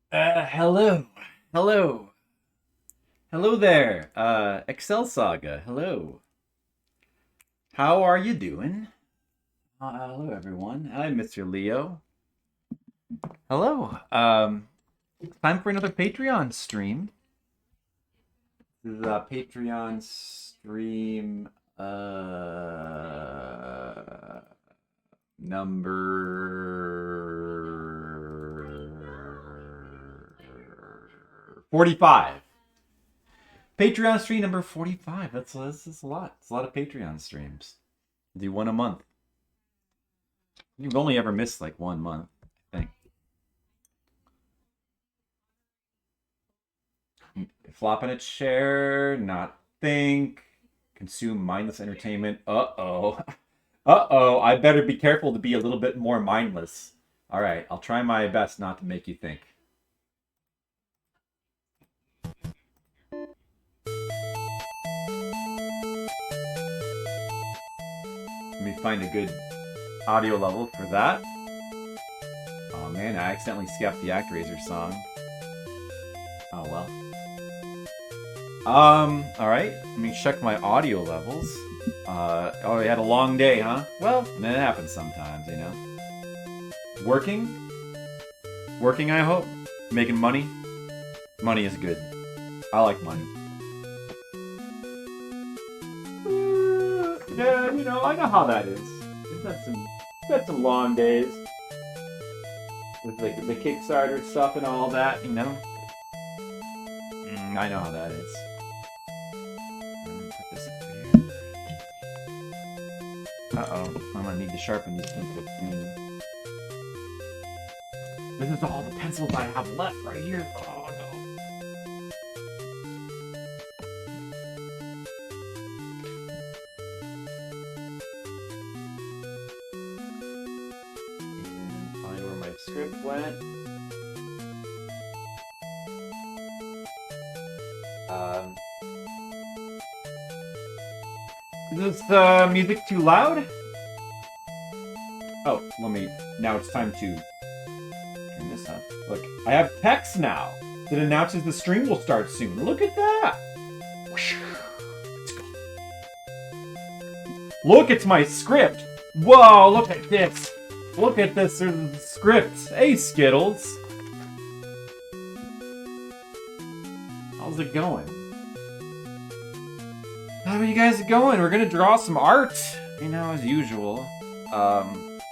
Hello. Hello. Hello there. Excel Saga. Hello. How are you doing? Hello, everyone. Hi, Mr. Leo. Hello. Time for another Patreon stream. This is a Patreon stream, number 45. Patreon stream number 45. That's a lot. It's a lot of Patreon streams. Do one a month. You've only ever missed like 1 month, I think. Flop in a chair, not think. Consume mindless entertainment. Uh-oh. Uh-oh. I better be careful to be a little bit more mindless. All right. I'll try my best not to make you think. Let me find a good audio level for that. Oh man, I accidentally skipped the ActRaiser song. Oh well. Alright. Let me check my audio levels. Oh, you had a long day, huh? Well, that happens sometimes, you know. Working? Working, I hope? Making money? Money is good. I like money. Yeah, you know, I know how that is. We've had some long days. With like the Kickstarter stuff and all that, you know? I know how that is. Put this up here. Uh-oh. I'm gonna need to sharpen these pencils. This is all the pencils I have left right here. Oh no. And find where my script went. Is this music too loud? Oh, now it's time to turn this up. Look, I have text now that announces the stream will start soon. Look at that! Let's go. Look, it's my script! Whoa, look at this! Look at this script! Hey, Skittles! How's it going? How are you guys going? We're gonna draw some art, you know, as usual.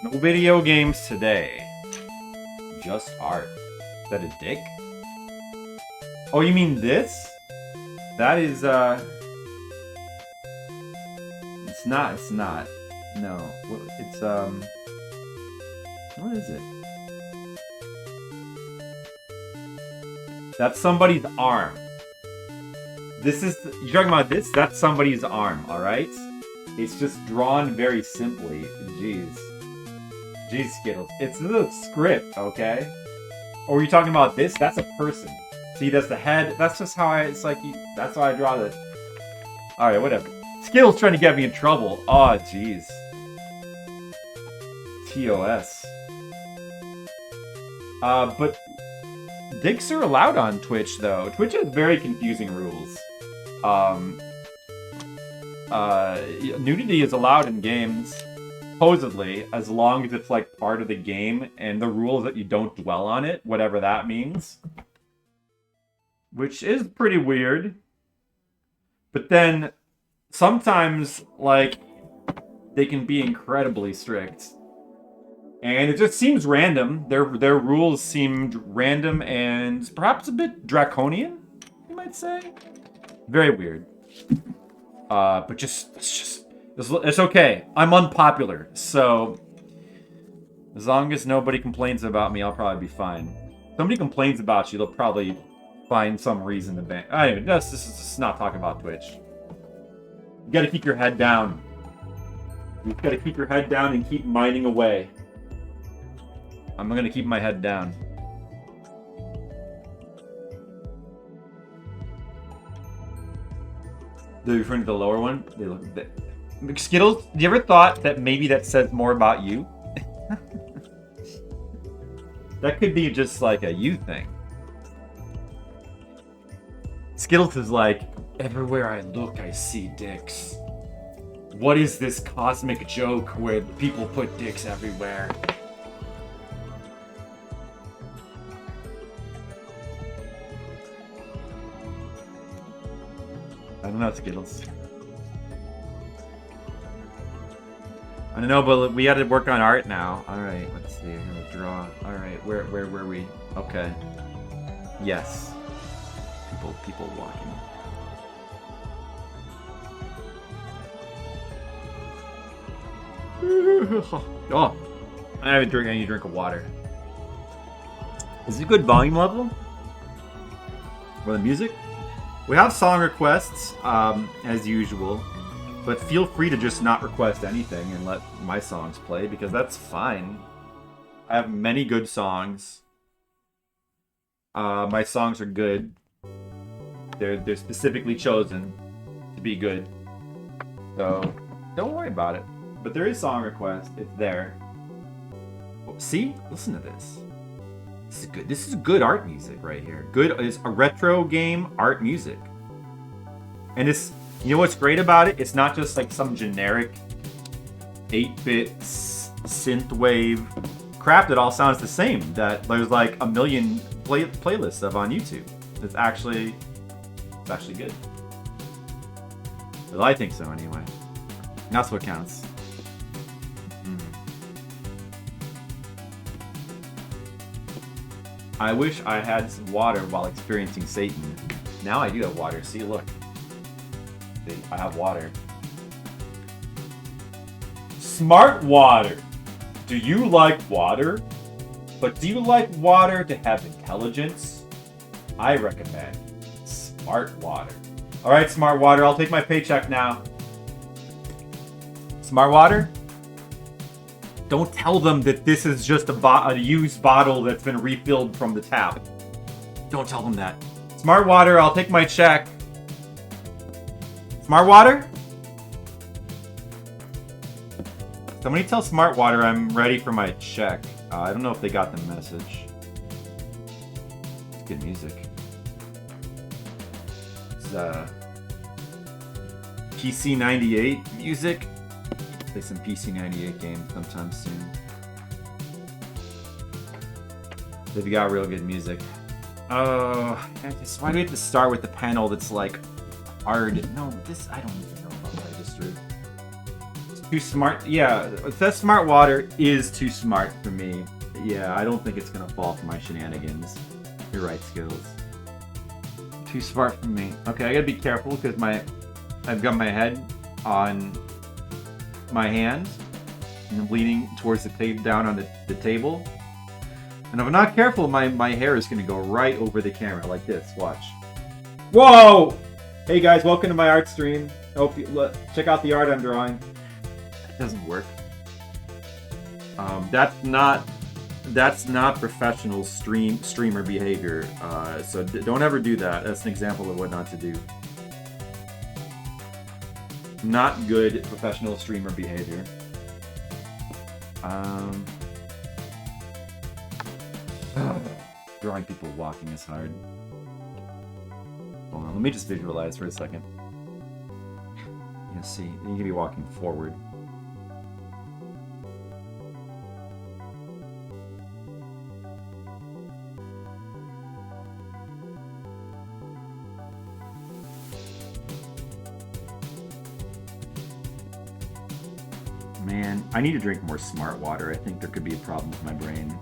No video games today. Just art. Is that a dick? Oh, you mean this? That is, It's not. No. It's, What is it? That's somebody's arm. You're talking about this? That's somebody's arm, alright? It's just drawn very simply. Jeez. Jeez, Skittles. It's the script, okay? Or are you talking about this? That's a person. See, that's the head. That's just how that's how I draw this. Alright, whatever. Skittles trying to get me in trouble. Oh, jeez. TOS. But dicks are allowed on Twitch, though. Twitch has very confusing rules. Nudity is allowed in games, supposedly, as long as it's like part of the game, and the rule is that you don't dwell on it, whatever that means. Which is pretty weird. But then, sometimes, like, they can be incredibly strict. And it just seems random. Their rules seemed random and perhaps a bit draconian, you might say. Very weird. But it's okay. I'm unpopular, so as long as nobody complains about me, I'll probably be fine. If somebody complains about you, they'll probably find some reason to ban. Anyway, this is just not talking about Twitch. You gotta keep your head down. You gotta keep your head down and keep mining away. I'm gonna keep my head down. Do you refer to the lower one? They look a bit... Skittles, have you ever thought that maybe that says more about you? That could be just like a you thing. Skittles is like, everywhere I look, I see dicks. What is this cosmic joke where people put dicks everywhere? I don't know, Skittles. I don't know, but we had to work on art now. Alright, let's see. I'm gonna draw. Alright, where were we? Okay. Yes. People walking. Oh, I need a drink of water. Is it a good volume level? For the music? We have song requests, as usual, but feel free to just not request anything and let my songs play, because that's fine. I have many good songs. My songs are good. They're specifically chosen to be good. So, don't worry about it. But there is song request. It's there. Oh, see? Listen to this. This is good. This is good art music right here. Good. It's a retro game art music. And it's, you know what's great about it? It's not just like some generic 8-bit synthwave crap that all sounds the same. That there's like a million playlists of on YouTube. It's actually good. Well, I think so anyway. That's what counts. I wish I had some water while experiencing Satan. Now I do have water. See, look. See, I have water. Smart water. Do you like water? But do you like water to have intelligence? I recommend smart water. Alright, smart water. I'll take my paycheck now. Smart water? Don't tell them that this is just a used bottle that's been refilled from the tap. Don't tell them that. Smart water, I'll take my check. Smart water? Somebody tell Smart Water I'm ready for my check. I don't know if they got the message. It's good music. It's PC98 music. Play some PC98 games sometime soon. They've got real good music. Oh, why do we have to start with the panel that's like hard? No, this, I don't even know about registry. It's too smart. Yeah, that Smart Water is too smart for me. Yeah, I don't think it's gonna fall for my shenanigans. You're right, Skills. Too smart for me. Okay, I gotta be careful because I've got my head on my hand and I'm leaning towards the tape down on the table. And if I'm not careful, my hair is going to go right over the camera like this. Watch. Whoa! Hey guys, welcome to my art stream. Hope you check out the art I'm drawing. That doesn't work. That's not professional streamer behavior. So don't ever do that. That's an example of what not to do. Not good professional streamer behavior. Drawing people walking is hard. Hold on, let me just visualize for a second. Yeah, see, you can be walking forward. Man, I need to drink more Smart Water. I think there could be a problem with my brain.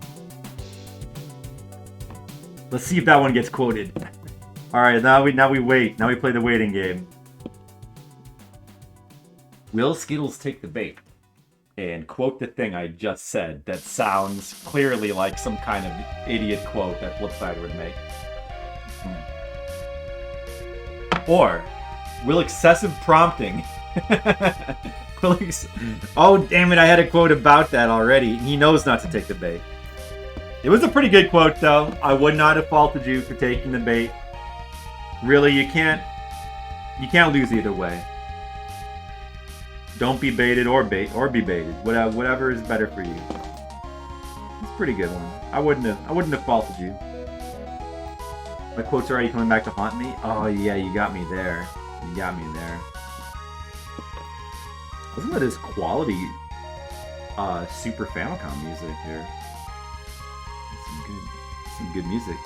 Let's see if that one gets quoted. Alright, now we wait. Now we play the waiting game. Will Skittles take the bait and quote the thing I just said that sounds clearly like some kind of idiot quote that Flipside would make? Or will excessive prompting... Oh, damn it, I had a quote about that already. He knows not to take the bait. It was a pretty good quote, though. I would not have faulted you for taking the bait. Really, you can't lose either way. Don't be baited or be baited. Whatever is better for you. It's a pretty good one. I wouldn't have faulted you. My quote's already coming back to haunt me. Oh yeah, you got me there. You got me there. Listen to this quality Super Famicom music here. Some good music.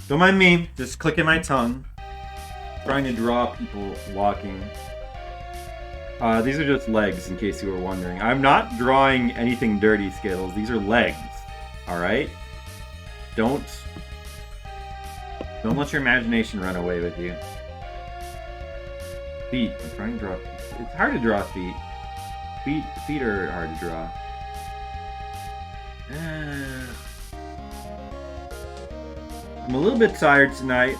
Don't mind me, just clicking my tongue. Trying to draw people walking. These are just legs, in case you were wondering. I'm not drawing anything dirty, Skittles. These are legs. Alright? Don't let your imagination run away with you. Feet. I'm trying to draw feet. It's hard to draw feet. Feet are hard to draw. I'm a little bit tired tonight,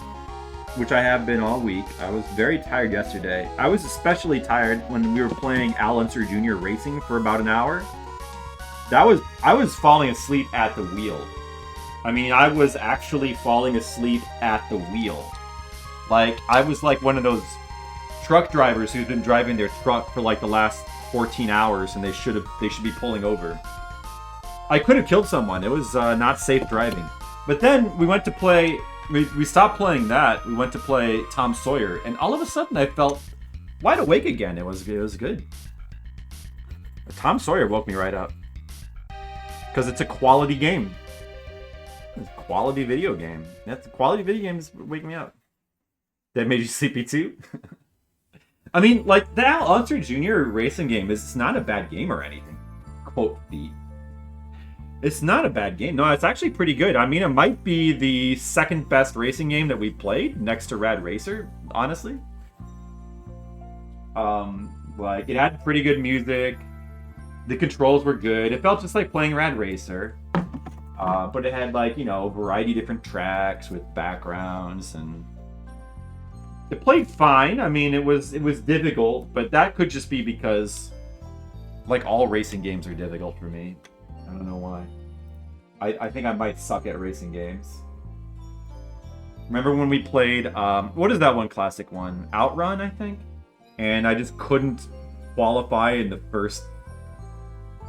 which I have been all week. I was very tired yesterday. I was especially tired when we were playing Al Unser Jr. Racing for about an hour. I was falling asleep at the wheel. I mean, I was actually falling asleep at the wheel. Like, I was like one of those truck drivers who's been driving their truck for like the last 14 hours and they should be pulling over. I could have killed someone. It was not safe driving. But then we went to play, we stopped playing that, we went to play Tom Sawyer, and all of a sudden I felt wide awake again. It was good. Tom Sawyer woke me right up. Because it's a quality game. It's a quality video game. That's quality video games wake me up. That made you sleepy too? I mean, like, the Al Unser Jr. racing game is not a bad game or anything. Quote feet. It's not a bad game. No, it's actually pretty good. I mean, it might be the second best racing game that we played, next to Rad Racer, honestly. Like, it had pretty good music. The controls were good. It felt just like playing Rad Racer. But it had, like, you know, a variety of different tracks with backgrounds, and it played fine. I mean, it was difficult, but that could just be because, like, all racing games are difficult for me. I don't know why. I think I might suck at racing games. Remember when we played, what is that one classic one? Outrun, I think? And I just couldn't qualify in the first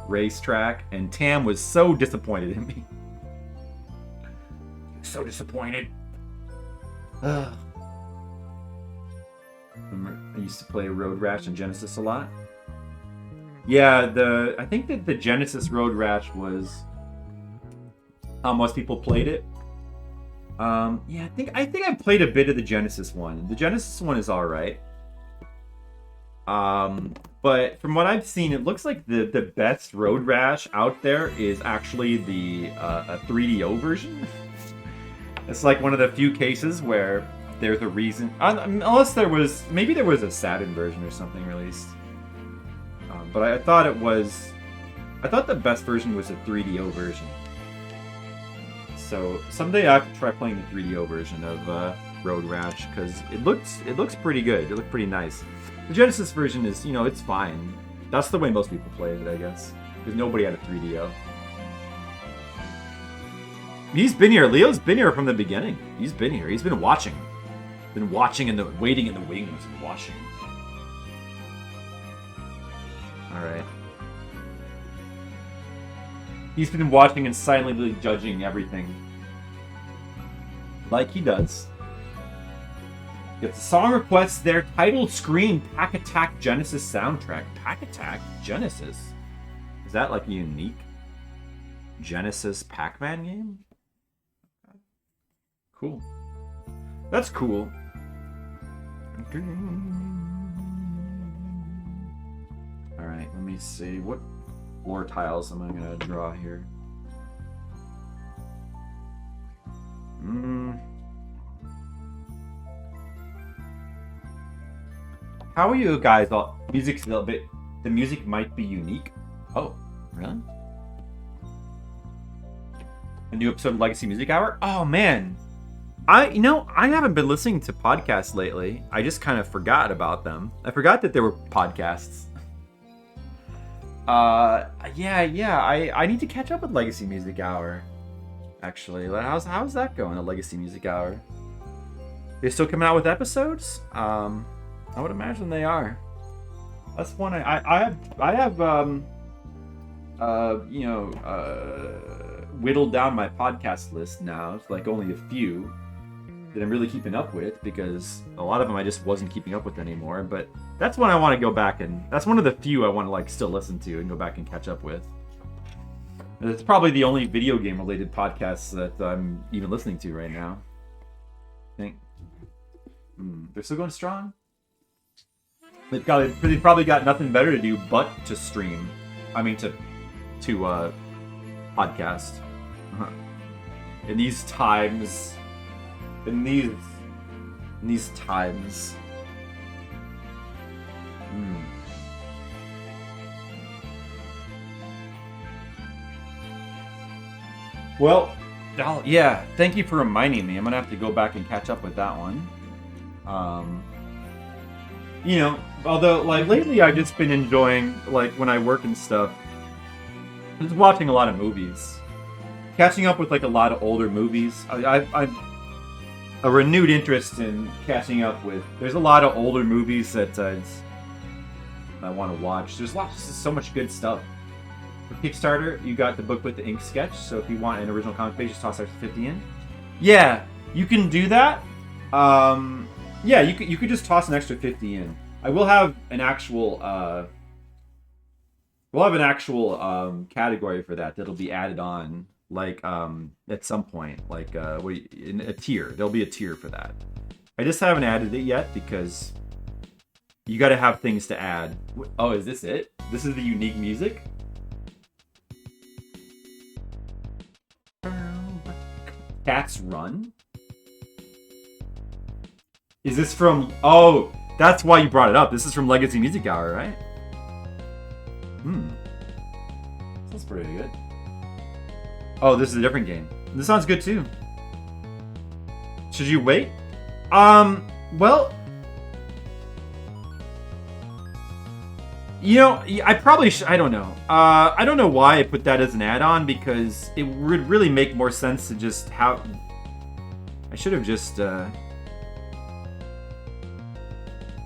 racetrack, and Tam was so disappointed in me. So disappointed. I used to play Road Rash and Genesis a lot. Yeah, I think that the Genesis Road Rash was how most people played it. Yeah, I think I played a bit of the Genesis one. The Genesis one is all right. But from what I've seen, it looks like the best Road Rash out there is actually the a 3DO version. It's like one of the few cases where there's a reason, unless maybe there was a Saturn version or something released. But I thought the best version was a 3DO version. So someday I have to try playing the 3DO version of Road Rash, because it looks pretty good. It looked pretty nice. The Genesis version is, you know, it's fine. That's the way most people played it, I guess, because nobody had a 3DO. He's been here. Leo's been here from the beginning. He's been here. He's been watching. Been watching and waiting in the wings and watching. Alright. He's been watching and silently judging everything. Like he does. Get the song requests their title screen Pack Attack Genesis soundtrack. Pack Attack Genesis? Is that like a unique Genesis Pac-Man game? Cool. That's cool. Alright, let me see. What floor tiles am I going to draw here? How are you guys all? Music's a little bit... The music might be unique. Oh, really? A new episode of Legacy Music Hour? Oh, man. I haven't been listening to podcasts lately. I just kind of forgot about them. I forgot that there were podcasts. I need to catch up with Legacy Music Hour. Actually, how's that going? The Legacy Music Hour. They're still coming out with episodes. I would imagine they are. That's one I have whittled down my podcast list now. It's like only a few that I'm really keeping up with, because a lot of them I just wasn't keeping up with anymore. But that's one I want to go back, and that's one of the few I want to like still listen to and go back and catch up with. It's probably the only video game related podcasts that I'm even listening to right now. I think they're still going strong. They've probably got nothing better to do but to stream. I mean to podcast. In these times. In these times. Well, yeah, thank you for reminding me. I'm gonna have to go back and catch up with that one. Although, like, lately I've just been enjoying, like, when I work and stuff, just watching a lot of movies. Catching up with, like, a lot of older movies. I've a renewed interest in catching up with. There's a lot of older movies that I want to watch. There's so much good stuff. For Kickstarter, you got the book with the ink sketch, so if you want an original comic page, just toss extra 50 in. Yeah, you can do that. Yeah, you could just toss an extra 50 in. I will have an actual category for that that'll be added on, like at some point, like in a tier. There'll be a tier for that. I just haven't added it yet because you got to have things to add. Oh, is this it? This is the unique music? Cats Run? Is this from... Oh, that's why you brought it up. This is from Legacy Music Hour, right? Sounds pretty good. Oh, this is a different game. This sounds good too. Should you wait? Well... I probably should... I don't know. I don't know why I put that as an add-on, because it would really make more sense to just have... I should have just,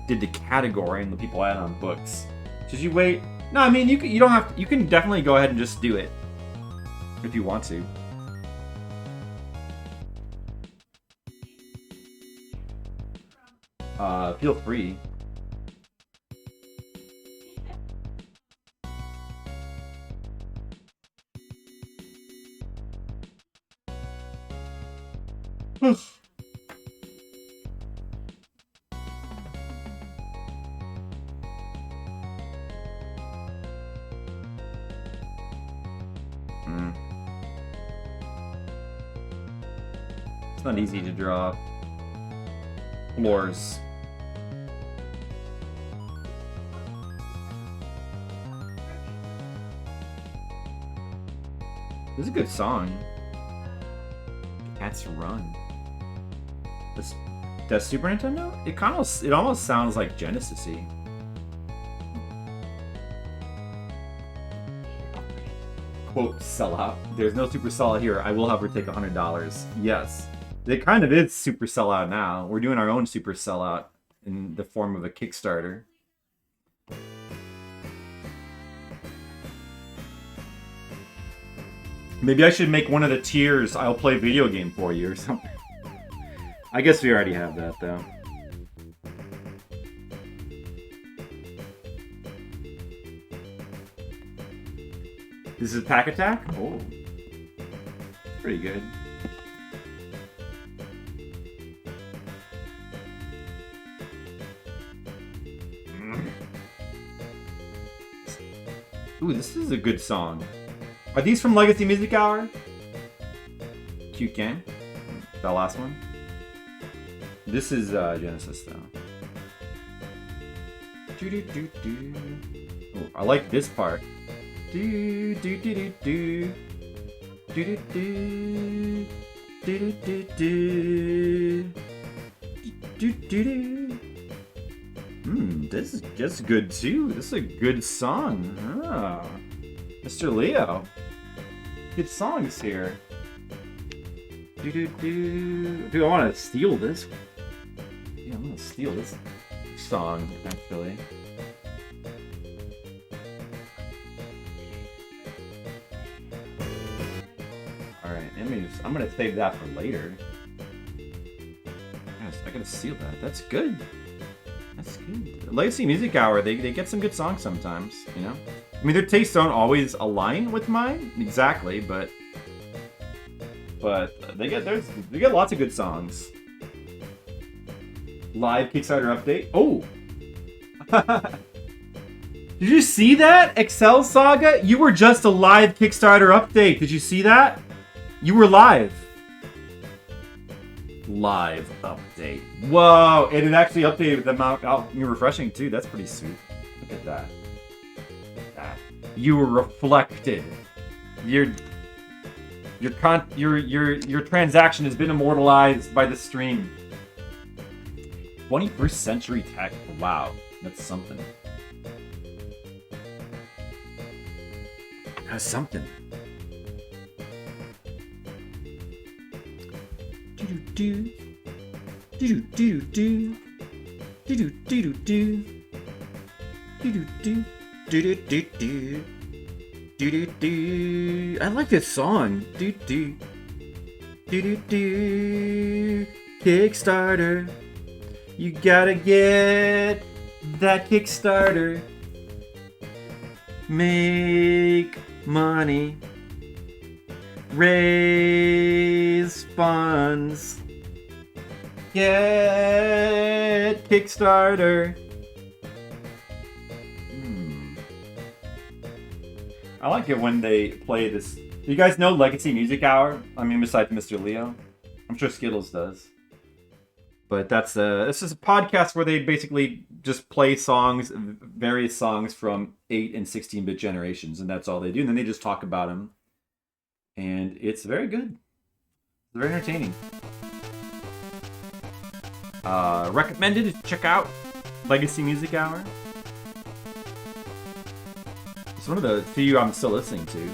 did the category and the people add on books. Should you wait? No, I mean, you don't have to... You can definitely go ahead and just do it. If you want to. Feel free. It's not easy to draw floors. This is a good song. Cats Run. That's Super Nintendo? It almost sounds like Genesis-y. Quote, sellout. There's no super sellout here. I will have her take $100. Yes. It kind of is super sellout now. We're doing our own super sellout in the form of a Kickstarter. Maybe I should make one of the tiers I'll play video game for you or something. I guess we already have that, though. This is Pack Attack? Oh. Pretty good. Ooh, this is a good song. Are these from Legacy Music Hour? Cute game. That last one? This is Genesis, though. Oh, I like this part. Do do do do do do do do do do do do. This is just good too. This is a good song. Mr. Leo. Good songs here. Dude, I want to steal this. Yeah, I'm gonna steal this song, actually. Alright, I'm gonna save that for later. I gotta steal that. That's good. That's good. Legacy Music Hour, they get some good songs sometimes, you know? I mean, their tastes don't always align with mine, exactly, but they get lots of good songs. Live Kickstarter update. Oh! Did you see that? Excel Saga? You were just a live Kickstarter update. Did you see that? You were live. Live update. Whoa! And it actually updated them out refreshing too. That's pretty sweet. Look at that. Look at that. You were reflected. Your transaction has been immortalized by the stream. 21st century tech. Wow, that's something. That's something. Do do do do do do do do do do do do do do do. I like this song. Do do do do do. Kickstarter. You gotta get that Kickstarter. Make money. Raise funds. Get Kickstarter. I like it when they play this. Do you guys know Legacy Music Hour? I mean, besides Mr. Leo. I'm sure Skittles does. But this is a podcast where they basically just play songs, various songs from 8 and 16-bit generations, and that's all they do. And then they just talk about them. And it's very good. It's very entertaining. Recommended to check out Legacy Music Hour. It's one of the few I'm still listening to.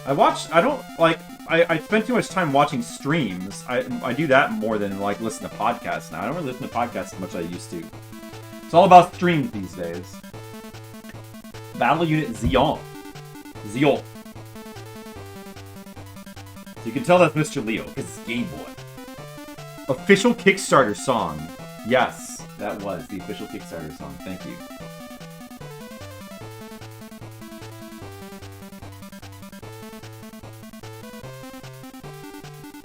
I spend too much time watching streams. I do that more than like listen to podcasts now. I don't really listen to podcasts as much as I used to. It's all about streams these days. Battle Unit Zeon. Zeon. You can tell that's Mr. Leo, because it's Game Boy. Official Kickstarter song. Yes, that was the official Kickstarter song. Thank you.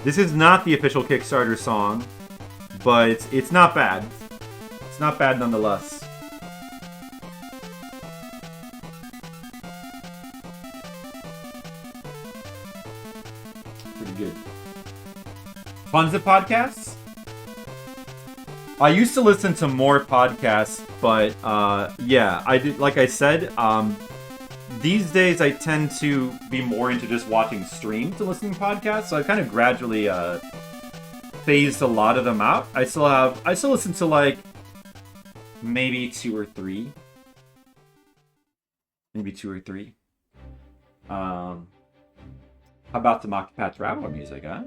This is not the official Kickstarter song, but it's not bad. It's not bad nonetheless. Pretty good. Tons of podcasts? I used to listen to more podcasts, but yeah, I did. Like I said, these days I tend to be more into just watching streams to listening to podcasts. So I've kind of gradually phased a lot of them out. I still listen to like maybe two or three. How about the Octopath Traveler music, huh?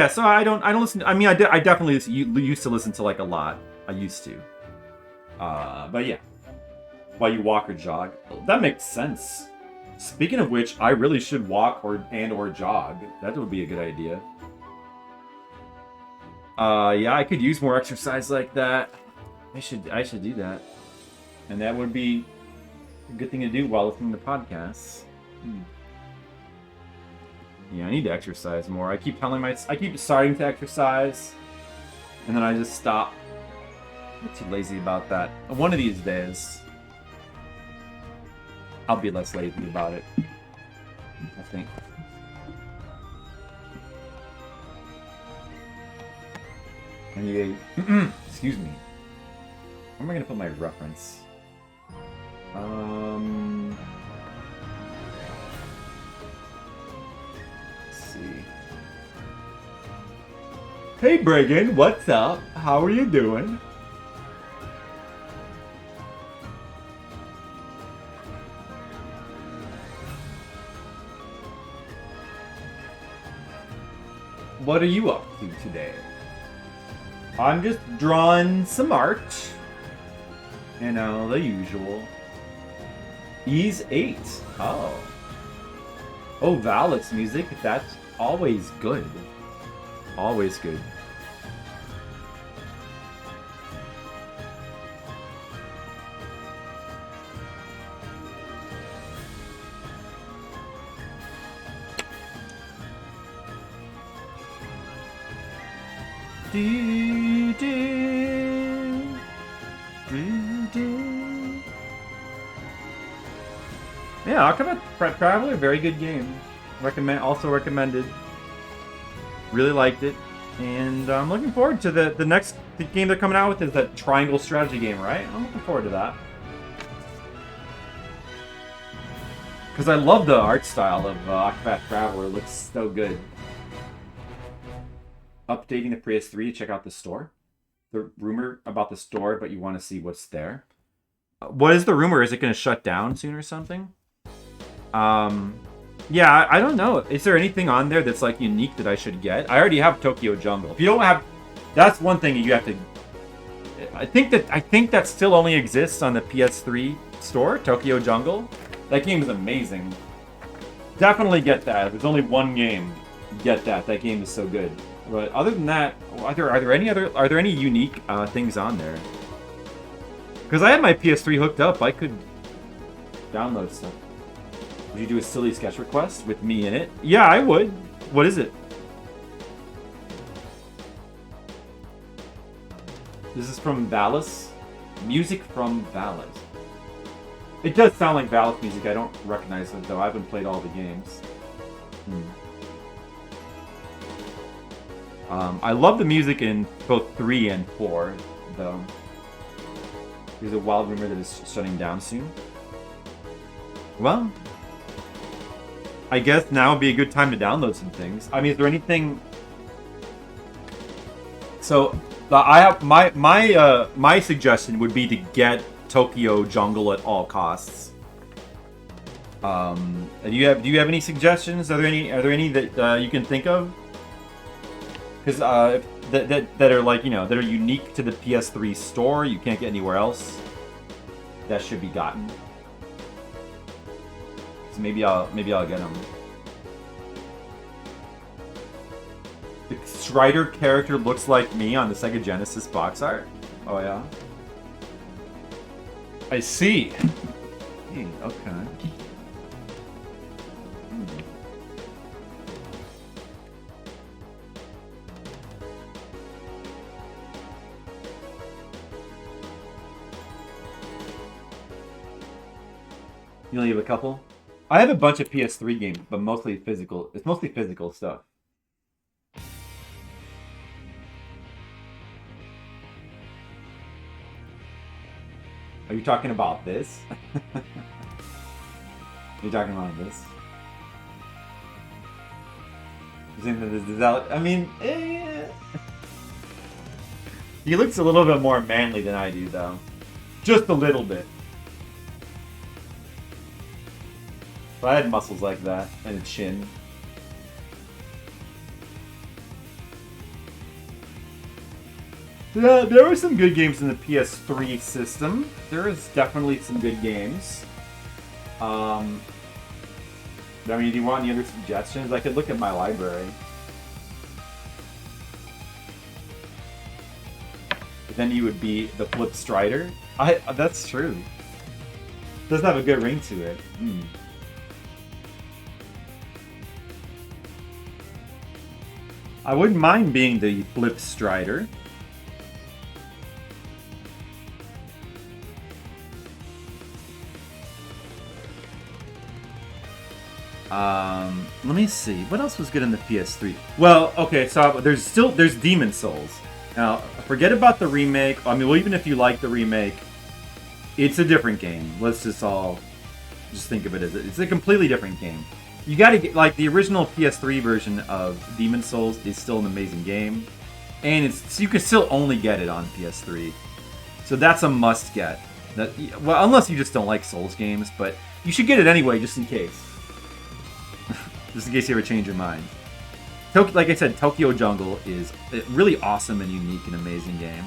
So I don't listen. I mean, I definitely used to listen to like a lot. I used to. But yeah. While you walk or jog, that makes sense. Speaking of which, I really should walk or jog. That would be a good idea. Yeah, I could use more exercise like that. I should do that, and that would be a good thing to do while listening to podcasts. Yeah, I need to exercise more. I keep starting to exercise, and then I just stop. I'm too lazy about that. One of these days, I'll be less lazy about it, I think. Anyway, excuse me. Where am I gonna put my reference? Hey Brigham, what's up? How are you doing? what are you up to today? I'm just drawing some art. You know, the usual. Ease 8. Oh. Oh, Valak's music. That's always good. Always good. Do, do, do, do. Yeah, Octopath Traveler, very good game. Also recommended. Really liked it, and I'm looking forward to the next game they're coming out with is that triangle strategy game, right? I'm looking forward to that because I love the art style of Octopath Traveler. It looks so good. Updating the PS3 to check out the store. The rumor about the store, but you want to see what's there. What is the rumor? Is it going to shut down soon or something? Yeah, I don't know. Is there anything on there that's like unique that I should get? I already have Tokyo Jungle. If you don't have, that's one thing you have to. I think that still only exists on the PS3 store. Tokyo Jungle. That game is amazing. Definitely get that. If there's only one game, get that. That game is so good. But other than that, are there any unique things on there? Because I had my PS3 hooked up, I could download stuff. Would you do a silly sketch request with me in it? Yeah, I would. What is it? This is from Valis. Music from Valis. It does sound like Valis music. I don't recognize it though. I haven't played all the games. I love the music in both 3 and 4, though. There's a wild rumor that it's shutting down soon. Well, I guess now would be a good time to download some things. I mean, is there anything? So, I have my suggestion would be to get Tokyo Jungle at all costs. And do you have any suggestions? Are there any that you can think of? Because that are like, you know, that are unique to the PS3 store, you can't get anywhere else. That should be gotten. So maybe I'll get them. The Strider character looks like me on the Sega Genesis box art. Oh yeah. I see. Okay. You only have a couple? I have a bunch of PS3 games, but mostly physical. It's mostly physical stuff. Are you talking about this? Are you talking about this? You think that this is out? I mean, he looks a little bit more manly than I do, though. Just a little bit. If I had muscles like that and a chin. Yeah, there were some good games in the PS3 system. There is definitely some good games. I mean, do you want any other suggestions? I could look at my library. But then you would be the Flipside. That's true. Doesn't have a good ring to it. I wouldn't mind being the Flipside. Let me see. What else was good in the PS3? Well, okay, so there's Demon Souls. Now, forget about the remake. I mean, well, even if you like the remake, it's a different game. Let's just think of it as it's a completely different game. You gotta get, like, the original PS3 version of Demon Souls is still an amazing game. And you can still only get it on PS3. So that's a must get. Well, unless you just don't like Souls games, but you should get it anyway, just in case. Just in case you ever change your mind. like I said, Tokyo Jungle is a really awesome and unique and amazing game.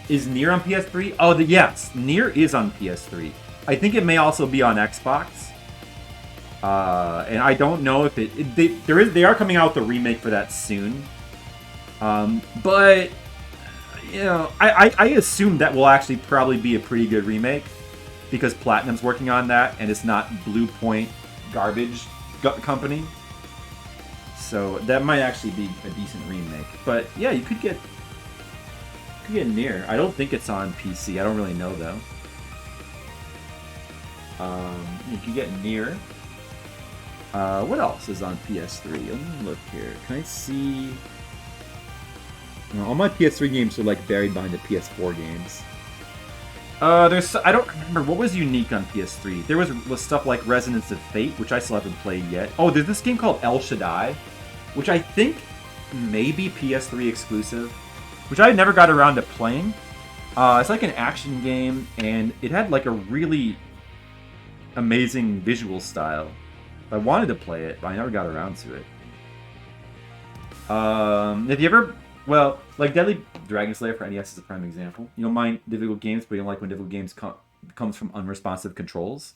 Is Nier on PS3? Oh, yes, Nier is on PS3. I think it may also be on Xbox. And I don't know if they are coming out with a remake for that soon. But you know, I assume that will actually probably be a pretty good remake because Platinum's working on that, and it's not Blue Point garbage company. So that might actually be a decent remake. But yeah, you could get Nier. I don't think it's on PC. I don't really know though. You could get Nier. What else is on PS3? Let me look here. Can I see? All my PS3 games are like buried behind the PS4 games. I don't remember what was unique on PS3. There was stuff like Resonance of Fate, which I still haven't played yet. Oh, there's this game called El Shaddai, which I think may be PS3 exclusive, which I never got around to playing. It's like an action game, and it had like a really amazing visual style. I wanted to play it, but I never got around to it. Have you ever... Well, like Deadly Dragon Slayer for NES is a prime example. You don't mind difficult games, but you don't like when difficult games comes from unresponsive controls.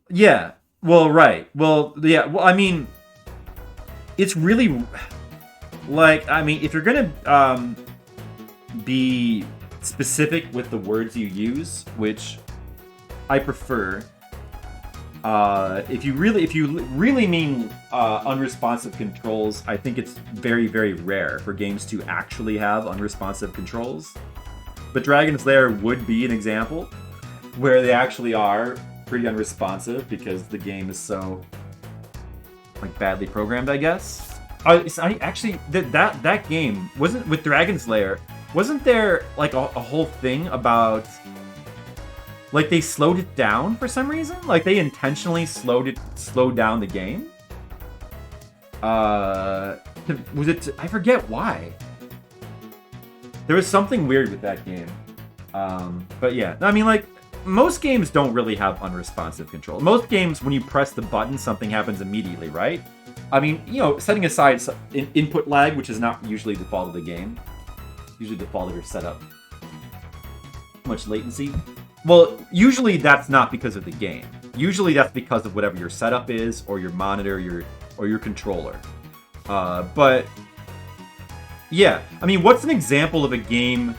Yeah. Well, right. Well, yeah. Well, I mean, it's really like, I mean, if you're gonna be specific with the words you use, which I prefer. If you really mean unresponsive controls, I think it's very, very rare for games to actually have unresponsive controls. But Dragon's Lair would be an example where they actually are pretty unresponsive because the game is so like badly programmed, I guess. I actually that game wasn't with Dragon's Lair. Wasn't there like a whole thing about? Like, they slowed it down for some reason? Like, they intentionally slowed down the game? Was it... I forget why. There was something weird with that game. But yeah. I mean, like, most games don't really have unresponsive control. Most games, when you press the button, something happens immediately, right? I mean, you know, setting aside input lag, which is not usually the fault of the game. Usually the fault of your setup. Much latency. Well, usually that's not because of the game. Usually that's because of whatever your setup is, or your monitor, or your controller. But yeah, I mean, what's an example of a game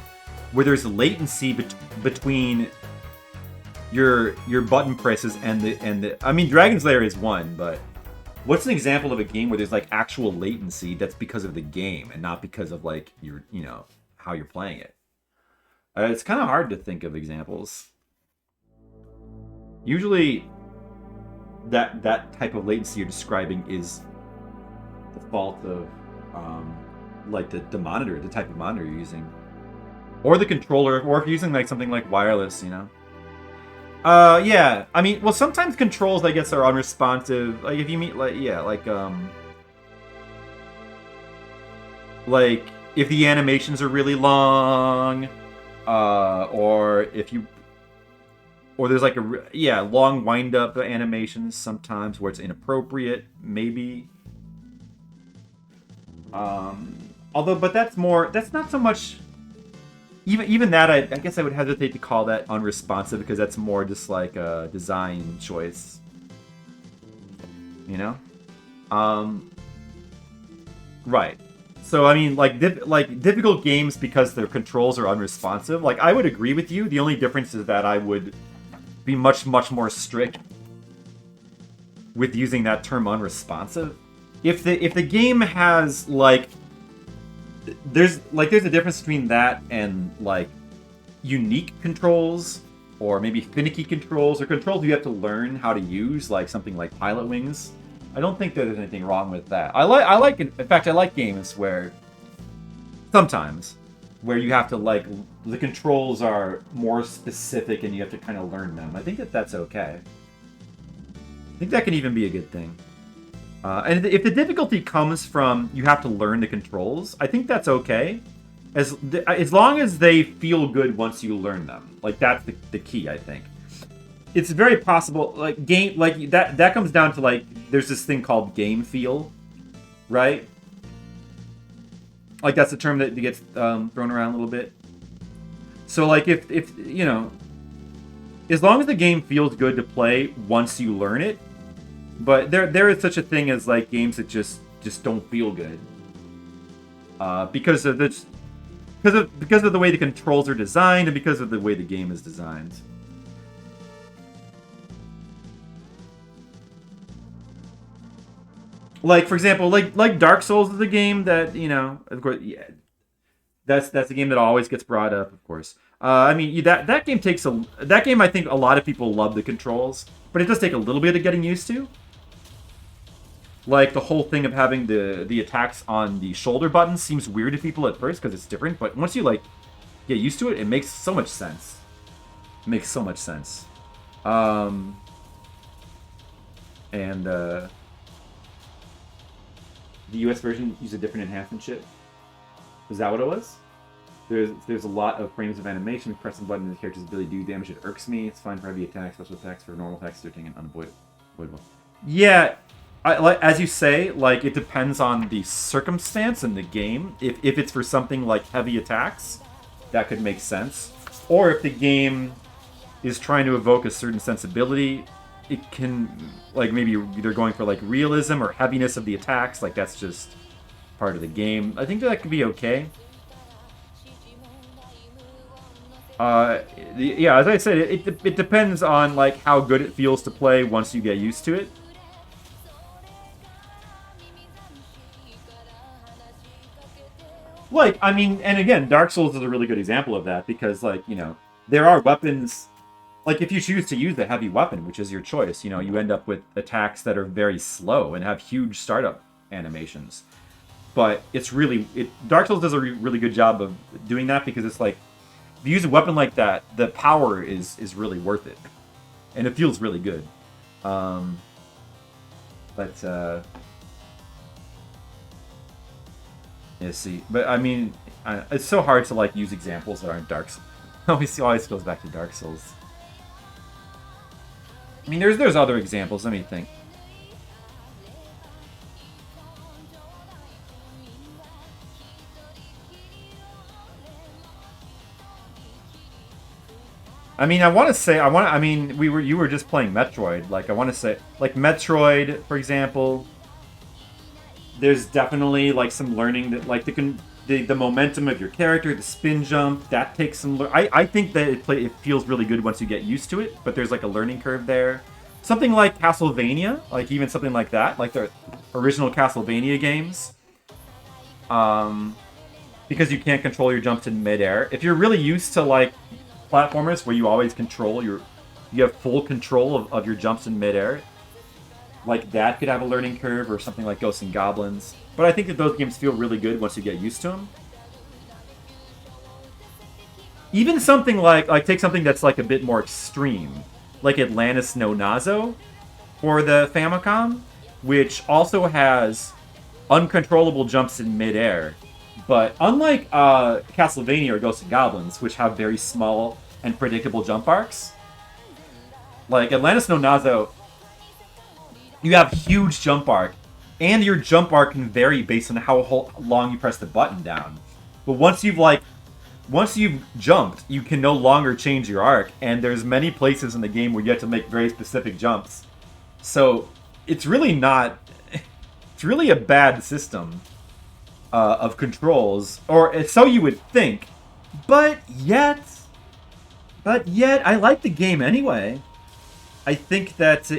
where there's latency between your button presses and the? I mean, Dragon's Lair is one, but what's an example of a game where there's like actual latency that's because of the game and not because of like how you're playing it? It's kind of hard to think of examples. Usually, that type of latency you're describing is the fault of, like the monitor, the type of monitor you're using, or the controller, or if you're using like something like wireless, you know. Yeah. I mean, well, sometimes controls, I guess, are unresponsive. Like if you mean like like if the animations are really long. Or there's like long wind-up animations sometimes where it's inappropriate, maybe. But that's not so much. Even that, I guess I would hesitate to call that unresponsive because that's more just like a design choice. You know? Right. So, I mean, like difficult games because their controls are unresponsive. Like, I would agree with you. The only difference is that I would be much, much more strict with using that term unresponsive. If the game has, like... There's a difference between that and, like, unique controls, or maybe finicky controls, or controls you have to learn how to use, like something like Pilot Wings. I don't think that there's anything wrong with that. I like games where sometimes where you have to like the controls are more specific and you have to kind of learn them. I think that's okay. I think that can even be a good thing. And if the difficulty comes from you have to learn the controls, I think that's okay. As long as they feel good once you learn them. Like that's the key, I think. it's very possible, like, game, like, that comes down to, like, there's this thing called game feel, right? Like, that's a term that gets thrown around a little bit. So, like, if you know, as long as the game feels good to play once you learn it, but there is such a thing as, like, games that just don't feel good. Because of this, because of the way the controls are designed and because of the way the game is designed. Like, for example, like Dark Souls is a game that, you know, of course, yeah, that's a game that always gets brought up, of course. I mean, that game takes that game. I think a lot of people love the controls, but it does take a little bit of getting used to. Like, the whole thing of having the attacks on the shoulder button seems weird to people at first because it's different, but once you, like, get used to it, it makes so much sense. It makes so much sense. And the US version used a different enhancement chip. Is that what it was? There's a lot of frames of animation. Pressing button and the character's ability to do damage. It irks me. It's fine for heavy attacks, special attacks, for normal attacks, irritating and unavoidable. Yeah, as you say, like, it depends on the circumstance in the game. If it's for something like heavy attacks, that could make sense. Or if the game is trying to evoke a certain sensibility, it can, like, maybe they're going for, like, realism or heaviness of the attacks. Like, that's just part of the game. I think that could be okay. Yeah, as I said, it depends on, like, how good it feels to play once you get used to it. Like, I mean, and again, Dark Souls is a really good example of that because, like, you know, there are weapons. Like, if you choose to use the heavy weapon, which is your choice, you know, you end up with attacks that are very slow and have huge startup animations. But it's really... Dark Souls does a really good job of doing that because it's like, if you use a weapon like that, the power is really worth it. And it feels really good. Yeah, see. But, I mean, it's so hard to, like, use examples that aren't Dark Souls. Always goes back to Dark Souls. I mean, there's other examples. Let me think. I mean, I mean, you were just playing Metroid. Like, I want to say, like, Metroid, for example, there's definitely, like, some learning that, like, the momentum of your character, the spin jump, that takes some... I think that it feels really good once you get used to it, but there's, like, a learning curve there. Something like Castlevania, like, even something like that, like the original Castlevania games, because you can't control your jumps in midair. If you're really used to, like, platformers where you always control you have full control of your jumps in midair, like, that could have a learning curve, or something like Ghosts and Goblins. But I think that those games feel really good once you get used to them. Even something like take something that's, like, a bit more extreme, like Atlantis no Nazo for the Famicom, which also has uncontrollable jumps in midair. But unlike Castlevania or Ghosts and Goblins, which have very small and predictable jump arcs, like Atlantis no Nazo, you have huge jump arc, and your jump arc can vary based on how long you press the button down. But once you've jumped, you can no longer change your arc, and there's many places in the game where you have to make very specific jumps. So it's really it's really a bad system of controls, or so you would think. But yet, I like the game anyway. I think that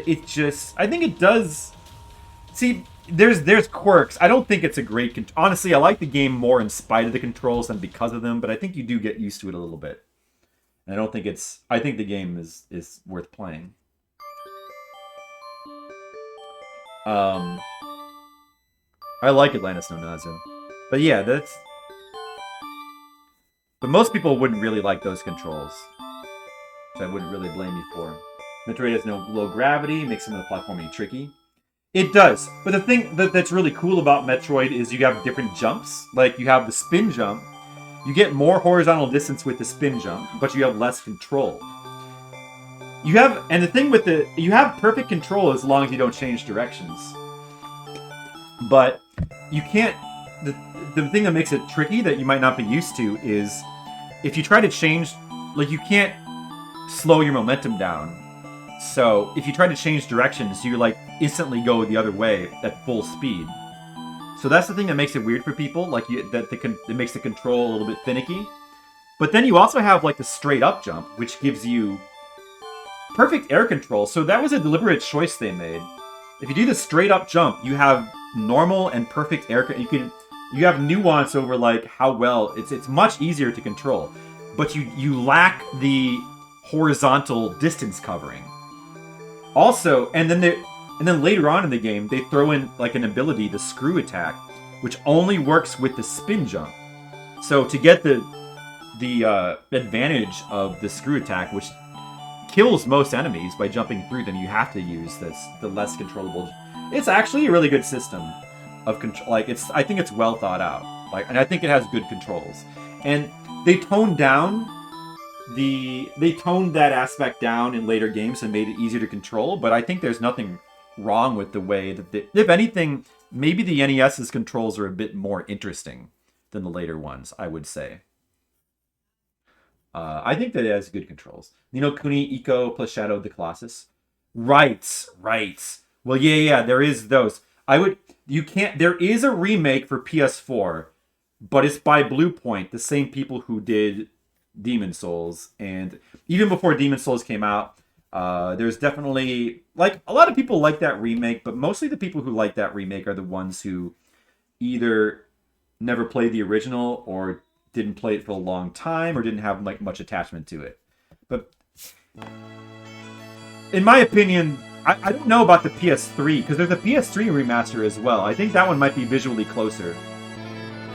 I think it does... See, there's quirks. I don't think it's a great... Honestly, I like the game more in spite of the controls than because of them, but I think you do get used to it a little bit. And I don't think it's... I think the game is worth playing. I like Atlantis no Nazo. But yeah, that's... But most people wouldn't really like those controls, which I wouldn't really blame you for. Metroid has no low gravity, makes some of the platforming tricky. It does, but the thing that's really cool about Metroid is you have different jumps. Like, you have the spin jump. You get more horizontal distance with the spin jump, but you have less control. You have, and the thing with you have perfect control as long as you don't change directions. But you can't, the thing that makes it tricky that you might not be used to is if you try to change, like you can't slow your momentum down. So if you try to change directions, you like instantly go the other way at full speed. So that's the thing that makes it weird for people, like it makes the control a little bit finicky. But then you also have like the straight up jump, which gives you perfect air control. So that was a deliberate choice they made. If you do the straight up jump, you have normal and perfect air. You have nuance over like how well it's much easier to control, but you lack the horizontal distance covering. Also, and then later on in the game, they throw in like an ability, the screw attack, which only works with the spin jump. So to get the advantage of the screw attack, which kills most enemies by jumping through them, you have to use the less controllable. It's actually a really good system of control. Like I think it's well thought out. Like, and I think it has good controls. And they toned that aspect down in later games and made it easier to control. But I think there's nothing wrong with the way that if anything, maybe the NES's controls are a bit more interesting than the later ones, I would say. I think that it has good controls. Ni no Kuni Ico plus Shadow of the Colossus. Right. Well, yeah, there is those. There is a remake for PS4, but it's by Bluepoint, the same people who did Demon Souls. And even before Demon Souls came out, there's definitely, like, a lot of people like that remake, but mostly the people who like that remake are the ones who either never played the original or didn't play it for a long time or didn't have like much attachment to it. But in my opinion, I don't know about the PS3 because there's a PS3 remaster as well. I think that one might be visually closer,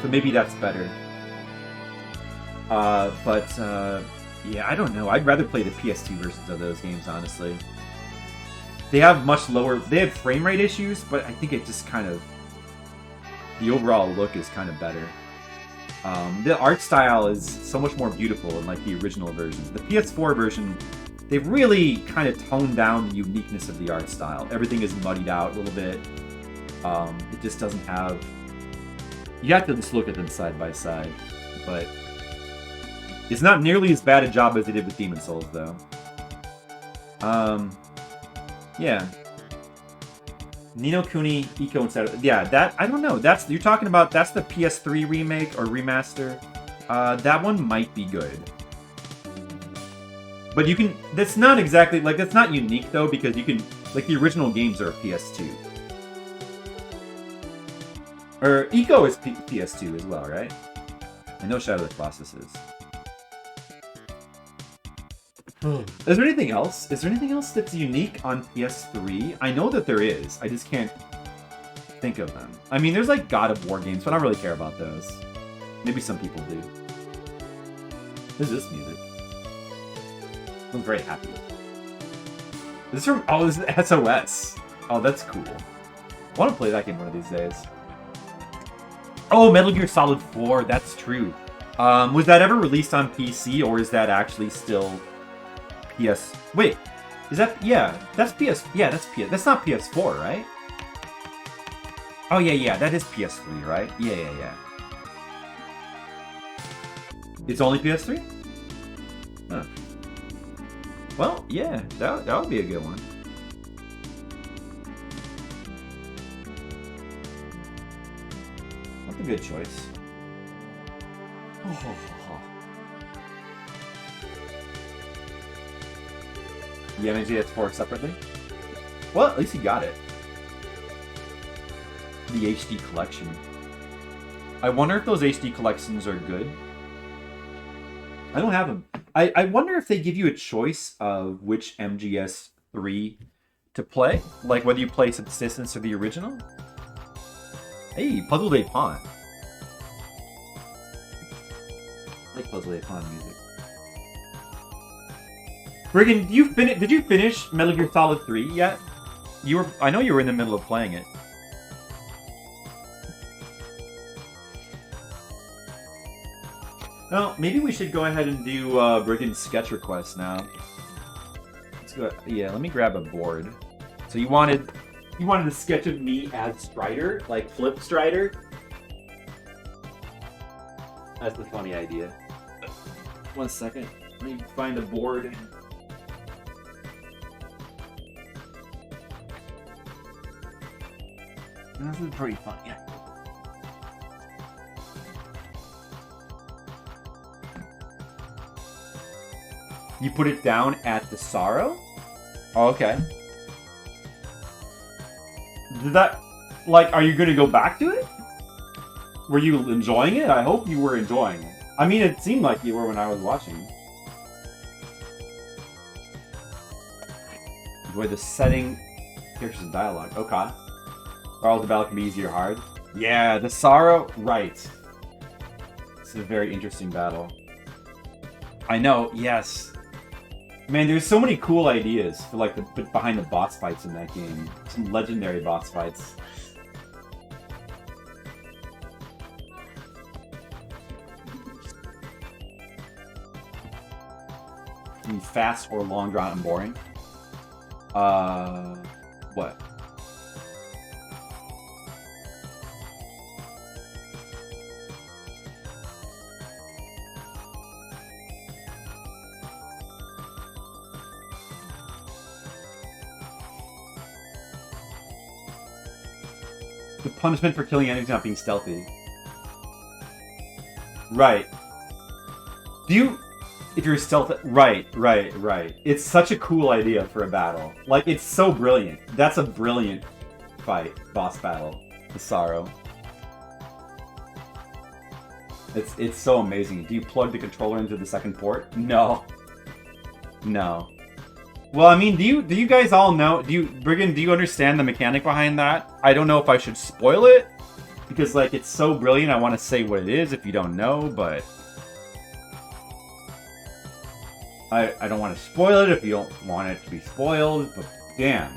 so maybe that's better. Yeah, I don't know. I'd rather play the PS2 versions of those games, honestly. They have much lower. They have frame rate issues, but I think it just kind of, the overall look is kind of better. The art style is so much more beautiful in like the original versions. The PS4 version, they've really kind of toned down the uniqueness of the art style. Everything is muddied out a little bit. It just doesn't have... You have to just look at them side by side. But it's not nearly as bad a job as they did with Demon Souls, though. Yeah. Ni no Kuni Ico instead of... Yeah, that... I don't know. You're talking about... That's the PS3 remake or remaster. That one might be good. But you can... That's not exactly... Like, that's not unique, though, because you can... Like, the original games are PS2. Or Ico is PS2 as well, right? I know Shadow of the Colossus is. Is there anything else? Is there anything else that's unique on PS3? I know that there is. I just can't think of them. I mean, there's like God of War games, but I don't really care about those. Maybe some people do. What is this music? I'm very happy. This is from... Oh, this is SOS. Oh, that's cool. I want to play that game one of these days. Oh, Metal Gear Solid 4. That's true. Was that ever released on PC, or is that actually still... PS... Wait, is that... Yeah, that's PS... Yeah, that's PS... That's not PS4, right? Oh, yeah, that is PS3, right? Yeah. It's only PS3? Huh. Well, yeah, that would be a good one. That's a good choice. You have MGS4 separately? Well, at least you got it. The HD collection. I wonder if those HD collections are good. I don't have them. I wonder if they give you a choice of which MGS3 to play. Like whether you play Subsistence or the original. Hey, Puzzle Day Pawn. I like Puzzle Day Pawn music. Brigham, did you finish Metal Gear Solid 3 yet? I know you were in the middle of playing it. Well, maybe we should go ahead and do Brigand's sketch request now. Let's yeah, let me grab a board. So you wanted a sketch of me as Strider, like Flip Strider? That's the funny idea. 1 second. Let me find a board. This is pretty fun, yeah. You put it down at the sorrow? Oh, okay. Did that... Like, are you going to go back to it? Were you enjoying it? I hope you were enjoying it. I mean, it seemed like you were when I was watching. Enjoy the setting. Characters and dialogue. Okay. Or the battle can be easy or hard. Yeah, the sorrow. Right. It's a very interesting battle. I know, yes. Man, there's so many cool ideas for like the behind the boss fights in that game. Some legendary boss fights. Fast or long, drawn, and boring. What? The punishment for killing enemies not being stealthy. Right. Do you... If you're stealth... Right. It's such a cool idea for a battle. Like, it's so brilliant. That's a brilliant fight. Boss battle. The Sorrow. It's so amazing. Do you plug the controller into the second port? No. No. Well, I mean, do you guys all know... Brigand, do you understand the mechanic behind that? I don't know if I should spoil it. Because, like, it's so brilliant, I want to say what it is if you don't know, but... I don't want to spoil it if you don't want it to be spoiled, but damn.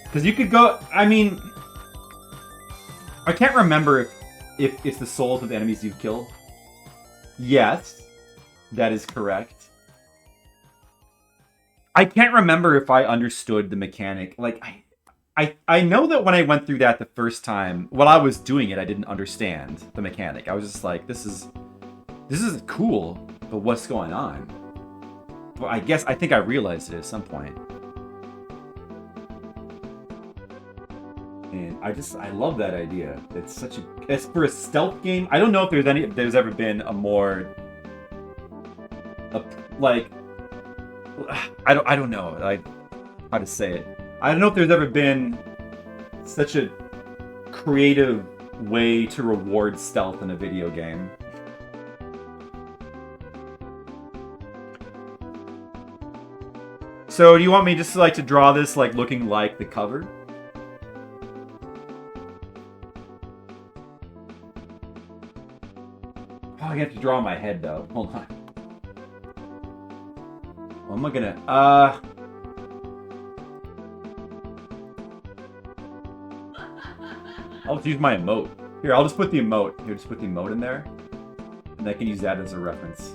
Because you could go... I mean... I can't remember if it's the souls of the enemies you've killed. Yes. That is correct. I can't remember if I understood the mechanic. Like, I know that when I went through that the first time, while I was doing it, I didn't understand the mechanic. I was just like, this is cool, but what's going on? Well, I think I realized it at some point. And I love that idea. It's for a stealth game. I don't know if there's ever been a more, like, I don't know, like, how to say it. I don't know if there's ever been such a creative way to reward stealth in a video game. So, do you want me just to draw this like looking like the cover? Oh, I have to draw my head though. Hold on. What am I gonna... I'll just use my emote. Here, I'll just put the emote. Here, just put the emote in there. And I can use that as a reference.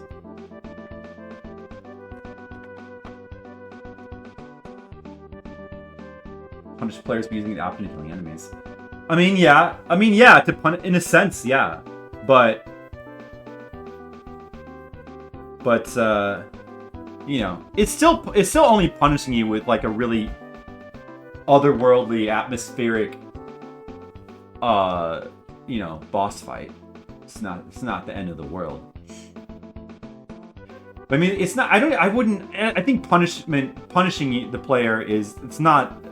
Punish players by using the option of killing enemies. I mean, yeah, to punish... In a sense, yeah. But, you know, it's still only punishing you with like a really otherworldly, atmospheric, you know, boss fight. It's not the end of the world. But, I mean, it's not. I think punishing the player is. It's not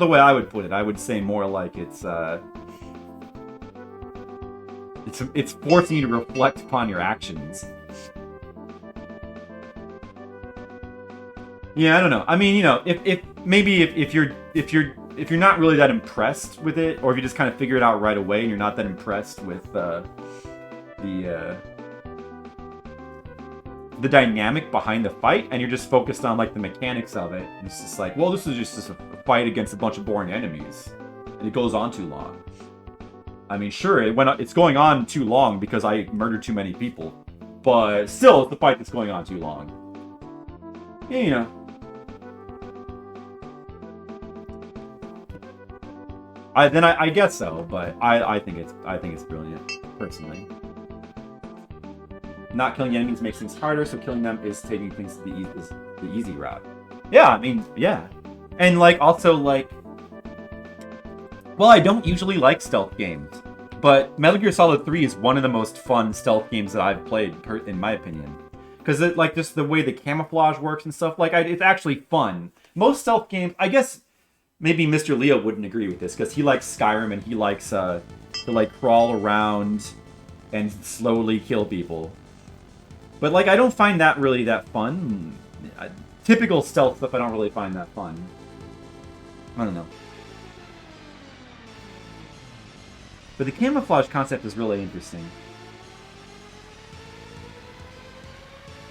the way I would put it. I would say more like it's forcing you to reflect upon your actions. Yeah, I don't know. I mean, you know, if you're not really that impressed with it, or if you just kind of figure it out right away and you're not that impressed with the dynamic behind the fight, and you're just focused on like the mechanics of it, and it's just like, well, this is just a fight against a bunch of boring enemies, and it goes on too long. I mean, sure, it's going on too long because I murdered too many people, but still, it's the fight that's going on too long. Yeah, you know. I guess so, but I think it's brilliant, personally. Not killing enemies makes things harder, so killing them is taking things to the easy route. Yeah, I mean, yeah. And, like, also, like... Well, I don't usually like stealth games, but Metal Gear Solid 3 is one of the most fun stealth games that I've played, in my opinion. Because, like, just the way the camouflage works and stuff, like, it's actually fun. Most stealth games, I guess, maybe Mr. Leo wouldn't agree with this, because he likes Skyrim and he likes to, like, crawl around and slowly kill people. But, like, I don't find that really that fun. Typical stealth stuff I don't really find that fun. I don't know. But the camouflage concept is really interesting.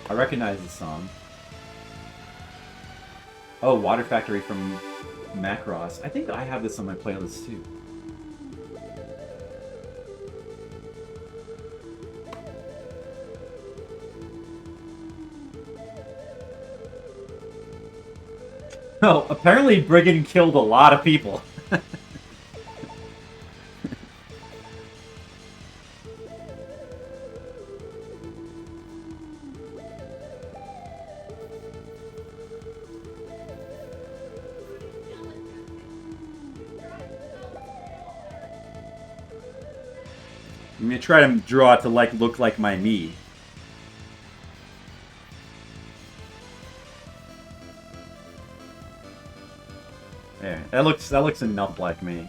I recognize this song. Oh, Water Factory from Macross. I think I have this on my playlist too. Oh, apparently Brigand killed a lot of people. I'm gonna try to draw it to like look like my me. There, that looks enough like me.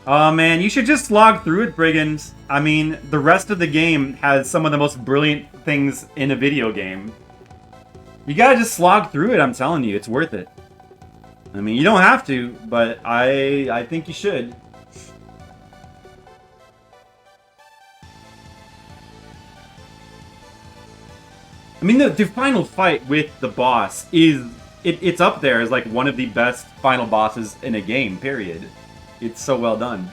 Oh man, you should just slog through it, Brigands. I mean, the rest of the game has some of the most brilliant things in a video game. You gotta just slog through it, I'm telling you, it's worth it. I mean, you don't have to, but I think you should. I mean, the final fight with the boss is... It's up there as like one of the best final bosses in a game, period. It's so well done.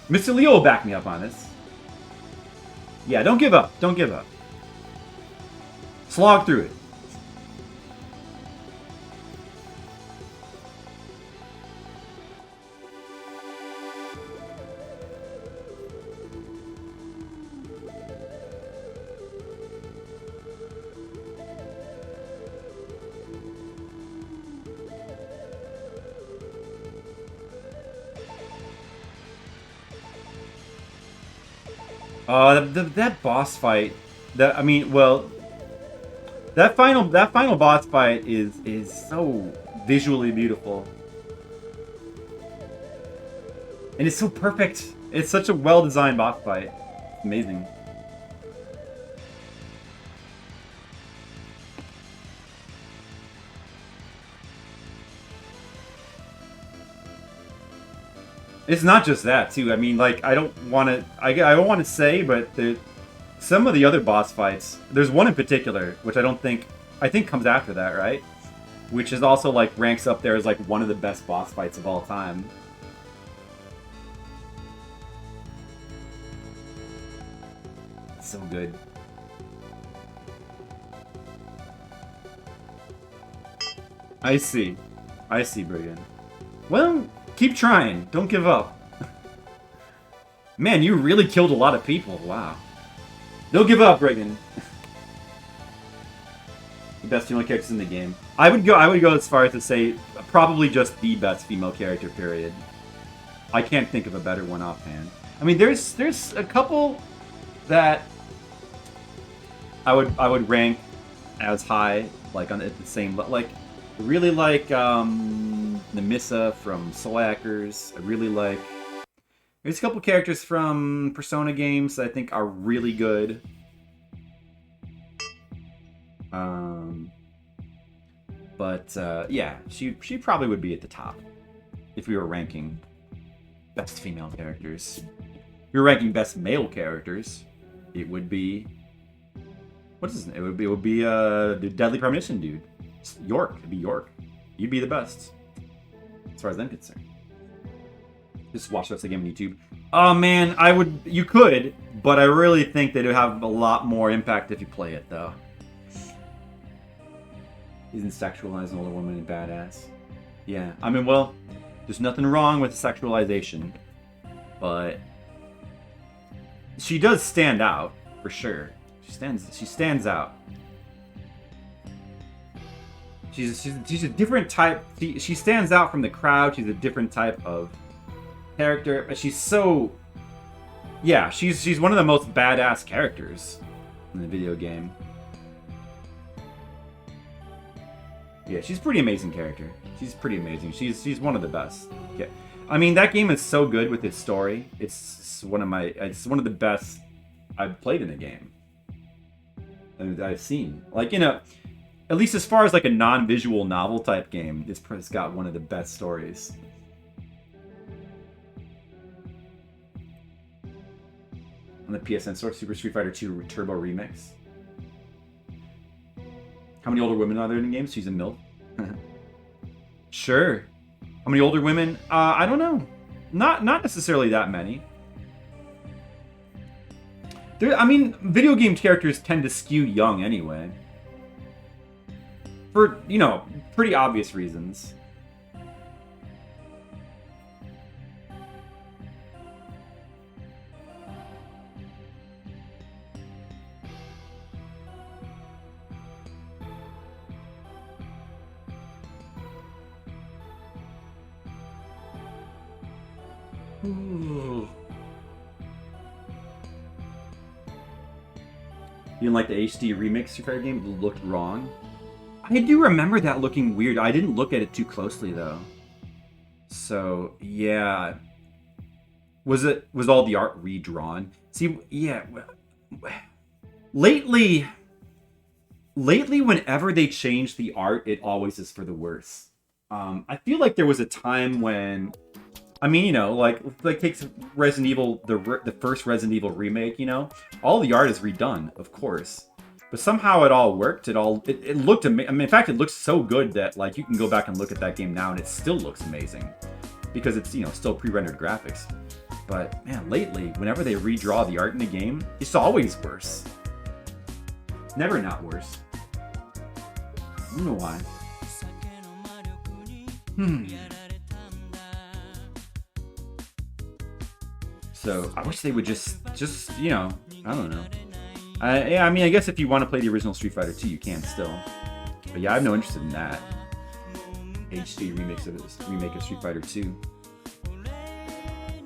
Mr. Leo will back me up on this. Yeah, don't give up. Don't give up. Slog through it. That boss fight, that final boss fight is so visually beautiful, and it's so perfect. It's such a well-designed boss fight. Amazing. It's not just that, too. I mean, like, I don't want to say, but some of the other boss fights, there's one in particular, which I think comes after that, right? Which is also, like, ranks up there as, like, one of the best boss fights of all time. It's so good. I see, Brigand. Well... Keep trying. Don't give up. Man, you really killed a lot of people. Wow. Don't give up, Brigand. The best female characters in the game. I would go as far as to say probably just the best female character, period. I can't think of a better one offhand. I mean, there's a couple that I would rank as high, like at the same, but like really like Nemissa from Soul Hackers. I really like... There's a couple characters from Persona games that I think are really good. Yeah, she probably would be at the top if we were ranking best female characters. If we were ranking best male characters, it would be... What is it? It would be the Deadly Premonition dude. York. It'd be York. You'd be the best. As far as I'm concerned. Just watch the rest of the game on YouTube. Oh man, you could, but I really think that it would have a lot more impact if you play it though. Isn't sexualizing older woman and badass? Yeah, I mean, well, there's nothing wrong with sexualization, but she does stand out for sure. She stands out. She's a different type. She stands out from the crowd. She's a different type of character, but she's so... Yeah, she's one of the most badass characters in the video game. Yeah, she's a pretty amazing character. She's pretty amazing. She's one of the best. Yeah. I mean, that game is so good with its story. It's one of the best I've played in a game that I've seen. Like, you know, at least as far as like a non-visual novel type game, it's got one of the best stories. On the PSN store, Super Street Fighter 2 Turbo Remix. How many older women are there in the game? She's a MILF. Sure. How many older women? I don't know. Not necessarily that many. I mean, video game characters tend to skew young anyway. For, you know, pretty obvious reasons. Ooh. You didn't like the HD remix Street Fighter game? It looked wrong. I do remember that looking weird. I didn't look at it too closely though. So yeah, was all the art redrawn? See, yeah. Lately, whenever they change the art, it always is for the worse. I feel like there was a time when, I mean, you know, like takes Resident Evil, the first Resident Evil remake, you know, all the art is redone, of course, but somehow it all worked. It looked amazing. I mean, in fact, it looks so good that like you can go back and look at that game now and it still looks amazing because it's, you know, still pre-rendered graphics. But man, lately, whenever they redraw the art in the game, it's always worse. Never not worse. I don't know why. So I wish they would just you know, I don't know. Yeah, I mean, I guess if you want to play the original Street Fighter 2, you can still. But yeah, I have no interest in that. HD remake of Street Fighter 2.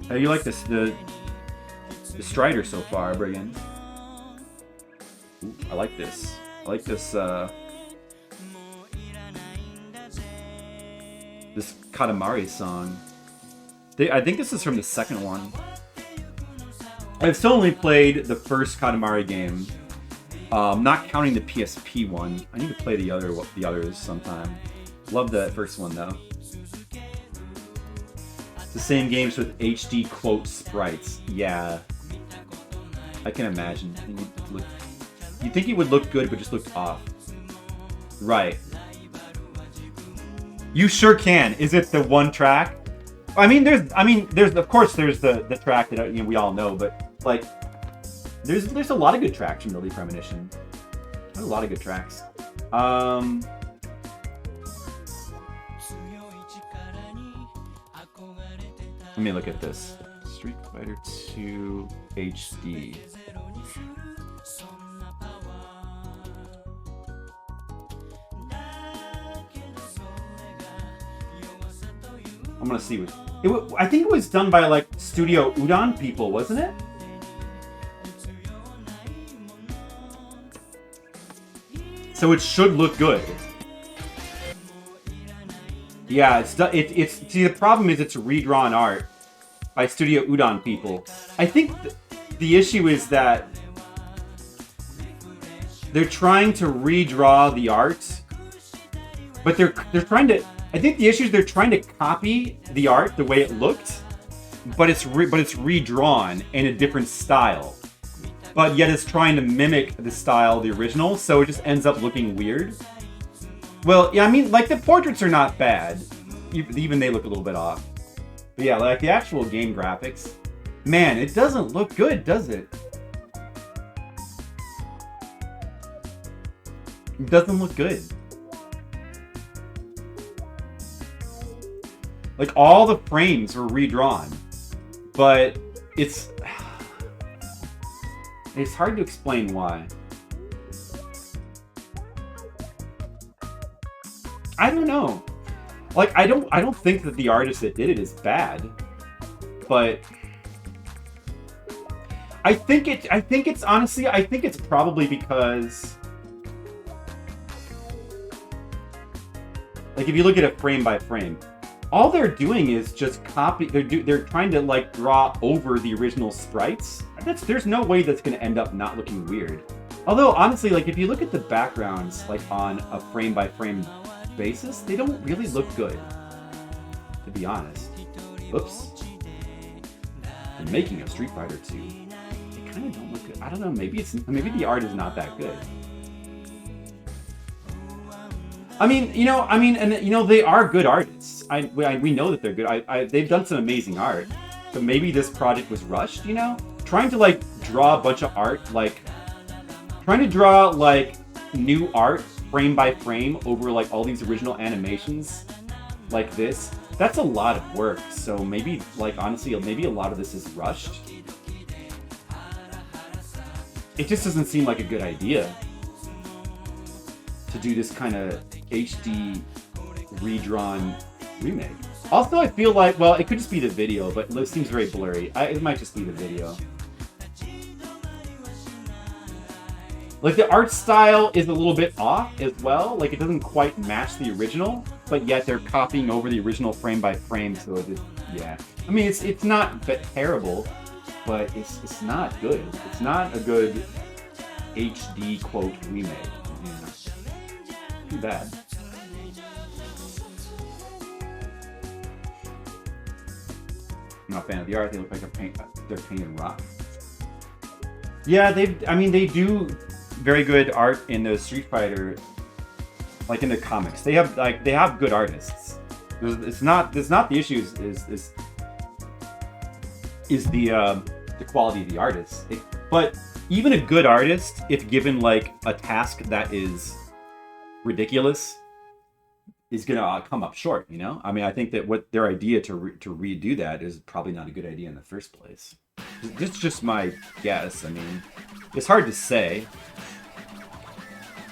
How do you like this? The Strider so far, Brigand? Ooh, I like this. I like this. This Katamari song. I think this is from the second one. I've still only played the first Katamari game, not counting the PSP one. I need to play the others sometime. Love the first one though. It's the same games with HD quote sprites. Yeah, I can imagine. You think it would look good, but just looked off. Right. You sure can. Is it the one track? I mean, there's of course there's the track that, you know, we all know, but like there's a lot of good tracks from Early Premonition. There's a lot of good tracks. Let me look at this. Street Fighter 2 HD. I'm gonna see what I think it was done by like Studio Udon people, wasn't it? So it should look good. Yeah, it's see, the problem is it's redrawn art by Studio Udon people. I think the issue is that they're trying to redraw the art, but they're trying to. I think the issue is they're trying to copy the art the way it looked, but it's redrawn in a different style. But yet it's trying to mimic the style of the original, so it just ends up looking weird. Well, yeah, I mean, like, the portraits are not bad. Even they look a little bit off. But yeah, like, the actual game graphics, Man, it doesn't look good, does it? It doesn't look good. Like, all the frames were redrawn, but it's hard to explain why. I don't know. Like, I don't think that the artist that did it is bad, but I think it's honestly, I think it's probably because, like, if you look at it frame by frame, all they're doing is just copy. They're trying to like draw over the original sprites. There's no way that's going to end up not looking weird. Although honestly, like if you look at the backgrounds, like on a frame by frame basis, they don't really look good. To be honest. Oops. The making of Street Fighter 2. They kind of don't look good. I don't know. Maybe the art is not that good. And they are good artists. We know that they're good. They've done some amazing art. So maybe this project was rushed, you know? Trying to, like, draw a bunch of art, like... Trying to draw, like, new art, frame by frame, over, like, all these original animations, like this. That's a lot of work. So maybe, like, honestly, maybe a lot of this is rushed. It just doesn't seem like a good idea to do this kind of HD redrawn remake. Also, I feel like, well, it could just be the video, but it seems very blurry. It might just be the video. Like, the art style is a little bit off as well. Like, it doesn't quite match the original, but yet they're copying over the original frame by frame, so it, yeah. I mean, it's not terrible, but it's not good. It's not a good HD, quote, remake. Yeah. Too bad. I'm not a fan of the art. They look like they're painted rock. Yeah, they do very good art in the Street Fighter, like in the comics. They have good artists. It's not the issue is the quality of the artists. But even a good artist, if given like a task that is ridiculous, is gonna come up short, you know? I mean, I think that what their idea to redo that is probably not a good idea in the first place. It's just my guess. I mean, it's hard to say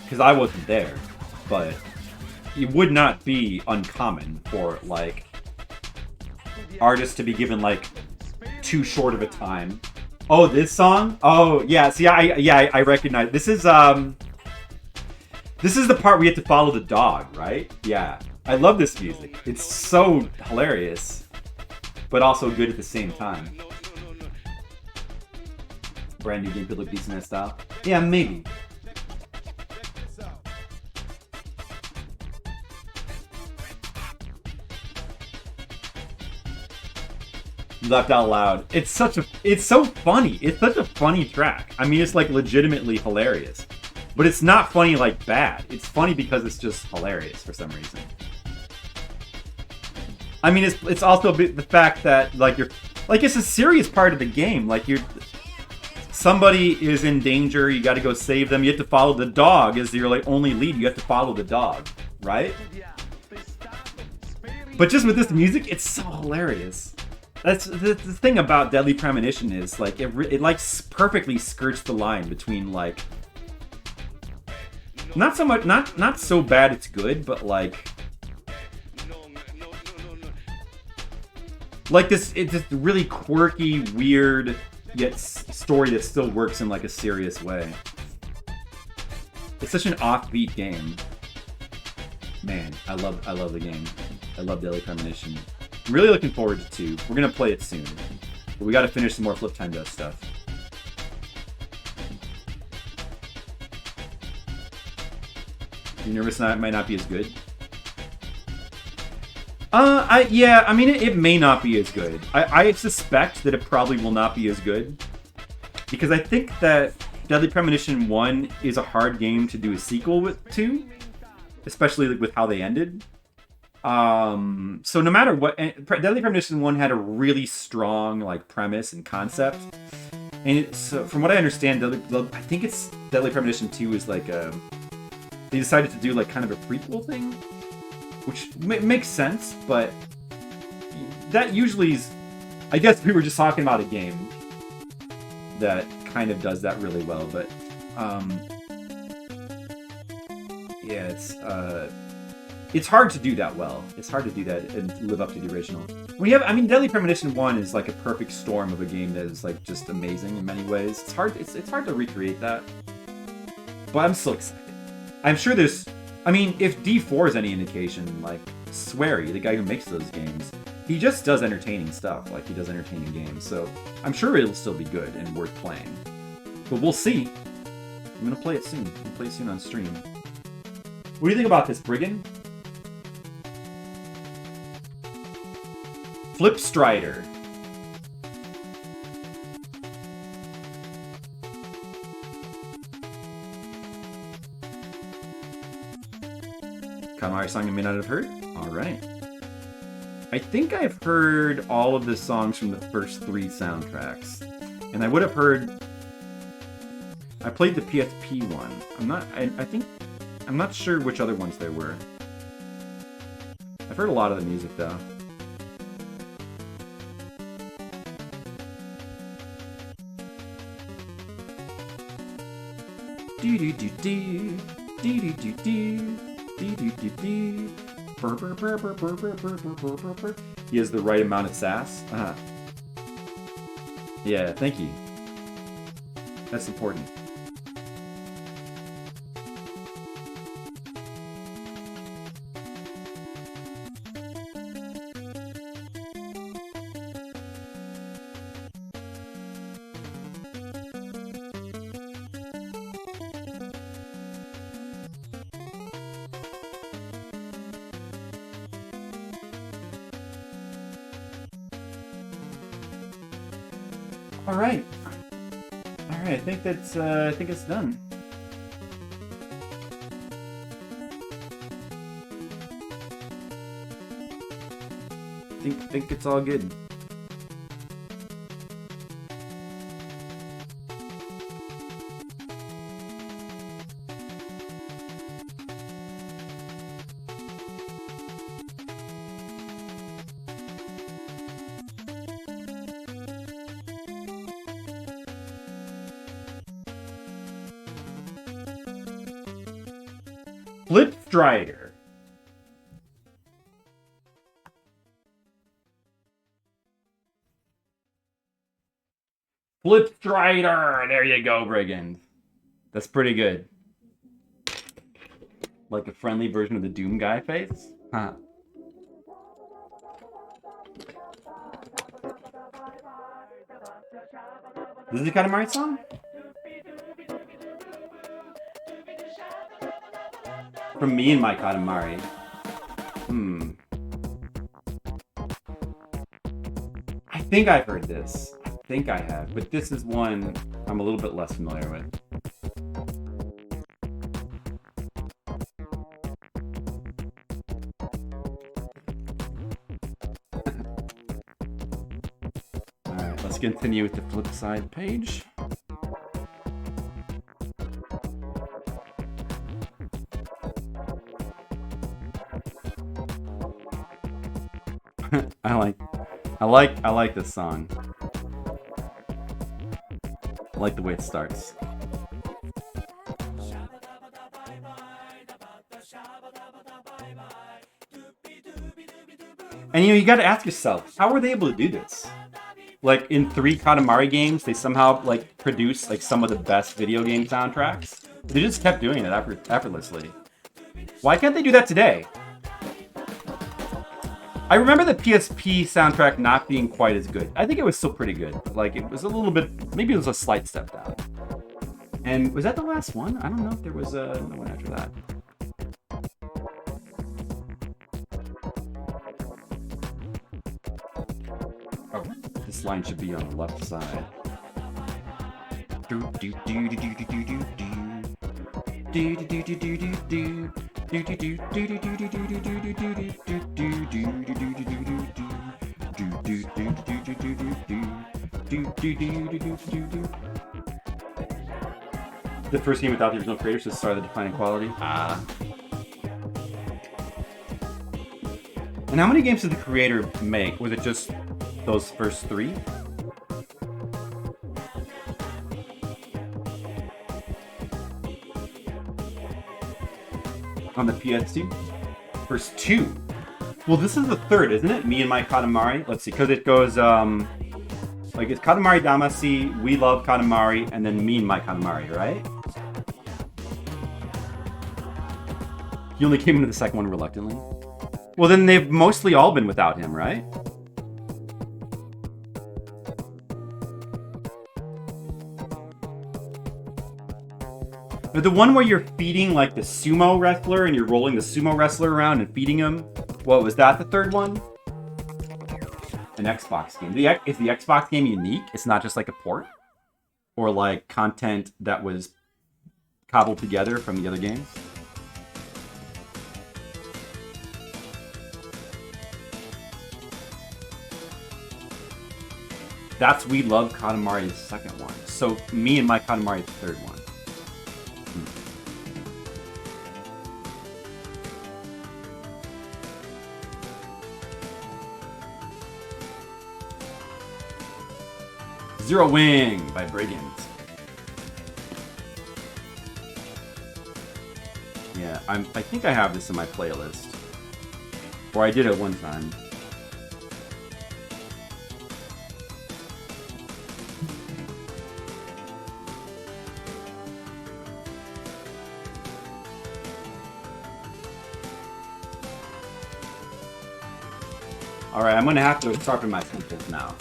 because I wasn't there, but it would not be uncommon for like artists to be given like too short of a time. Oh, this song? Oh, yeah. See, I recognize this is This is the part where you have to follow the dog, right? Yeah. I love this music. It's so hilarious, but also good at the same time. Brand new game could look decent in that style. Yeah, maybe. Laughed out loud. It's so funny. It's such a funny track. I mean, it's like legitimately hilarious. But it's not funny like bad. It's funny because it's just hilarious for some reason. I mean, it's also the fact that like it's a serious part of the game. Like somebody is in danger. You got to go save them. You have to follow the dog as your like only lead. You have to follow the dog, right? But just with this music, it's so hilarious. That's the thing about Deadly Premonition is like it like perfectly skirts the line between like. Not so much, not so bad it's good, but like this, it's this really quirky, weird, yet story that still works in like a serious way. It's such an offbeat game. Man, I love the game. I love Deadly Premonition. I'm really looking forward to 2. We're gonna play it soon, but we gotta finish some more Flip Time Does stuff. You nervous that it might not be as good? Yeah, I mean, it may not be as good. I suspect that it probably will not be as good. Because I think that Deadly Premonition 1 is a hard game to do a sequel to. Especially with how they ended. So no matter what, Deadly Premonition 1 had a really strong like premise and concept. And from what I understand, I think it's Deadly Premonition 2 is like they decided to do like kind of a prequel thing, which makes sense, but that usually is, I guess we were just talking about a game that kind of does that really well, but yeah, it's hard to do that well. It's hard to do that and live up to the original. Deadly Premonition 1 is like a perfect storm of a game that is like just amazing in many ways. It's hard to recreate that. But I'm still excited. I'm sure if D4 is any indication, like Swery, the guy who makes those games, he just does entertaining stuff. Like he does entertaining games. So I'm sure it'll still be good and worth playing. But we'll see. I'm gonna play it soon. I'll play it soon on stream. What do you think about this, Brigand? Flipside. Katamari song you may not have heard? Alright. I think I've heard all of the songs from the first 3 soundtracks. And I would have heard... I played the PSP one. I'm not sure which other ones there were. I've heard a lot of the music though. Do do do do do do do do do do do do. Burr, burr, burr, burr, burr, burr, burr, burr, burr, burr. He has the right amount of sass. Yeah, thank you. That's important. Alright. Alright, I think it's done. Think it's all good. Flipside. Flipside. There you go, Brigand. That's pretty good. Like a friendly version of the Doom guy face? Huh. This is the Katamari song? From me and my Katamari. I think I've heard this. I think I have. But this is one I'm a little bit less familiar with. Alright, let's continue with the Flipside page. I like this song. I like the way it starts. And you gotta ask yourself, how were they able to do this? Like in 3 Katamari games, they somehow like produce like some of the best video game soundtracks. They just kept doing it effortlessly. Why can't they do that today? I remember the PSP soundtrack not being quite as good. I think it was still pretty good. Like, it was a little bit... Maybe it was a slight step down. And was that the last one? I don't know if there was no one after that. Oh, this line should be on the left side. Do do do do do do do do do do do do do do do. The first game without the original creators just started the decline in quality. And how many games did the creator make? Was it just those first 3? On the PS2? First 2. Well, this is the third, isn't it? Me and My Katamari. Let's see, because it goes, like, it's Katamari Damacy, We Love Katamari, and then Me and My Katamari, right? He only came into the second one reluctantly. Well, then they've mostly all been without him, right? But the one where you're feeding, like, the sumo wrestler, and you're rolling the sumo wrestler around and feeding him, what, was that the third one? An Xbox game. Is the Xbox game unique? It's not just like a port? Or like content that was cobbled together from the other games? That's We Love Katamari's second one. So Me and My Katamari's third one. Zero Wing by Brigands. Yeah, I think I have this in my playlist. Or I did it one time. Alright, I'm gonna have to sharpen my pencils now.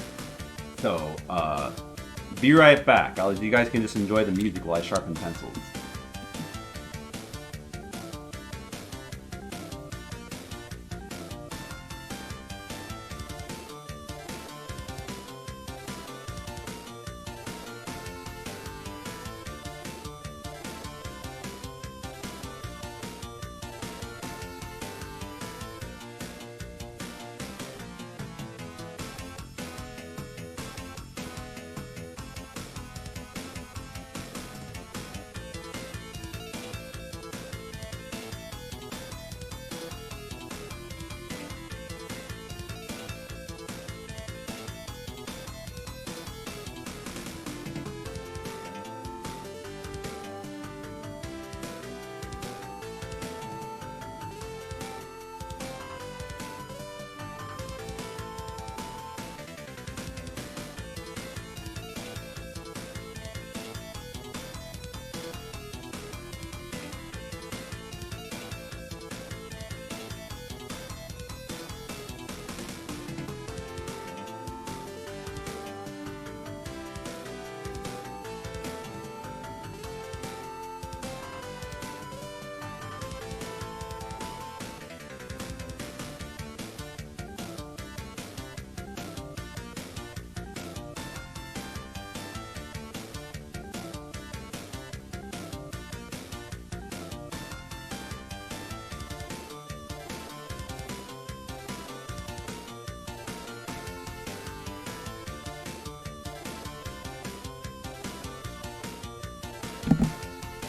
So, be right back. You guys can just enjoy the music while I sharpen pencils.